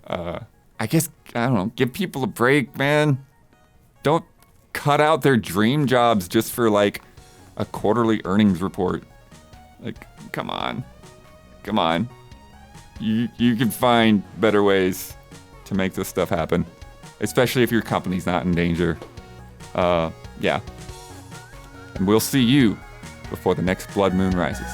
I guess, I don't know, give people a break, man. Don't cut out their dream jobs just for like a quarterly earnings report. Like, come on. You can find better ways to make this stuff happen, especially if your company's not in danger. Yeah. And we'll see you before the next blood moon rises.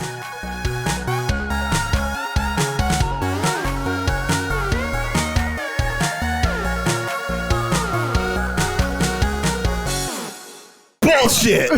Bullshit.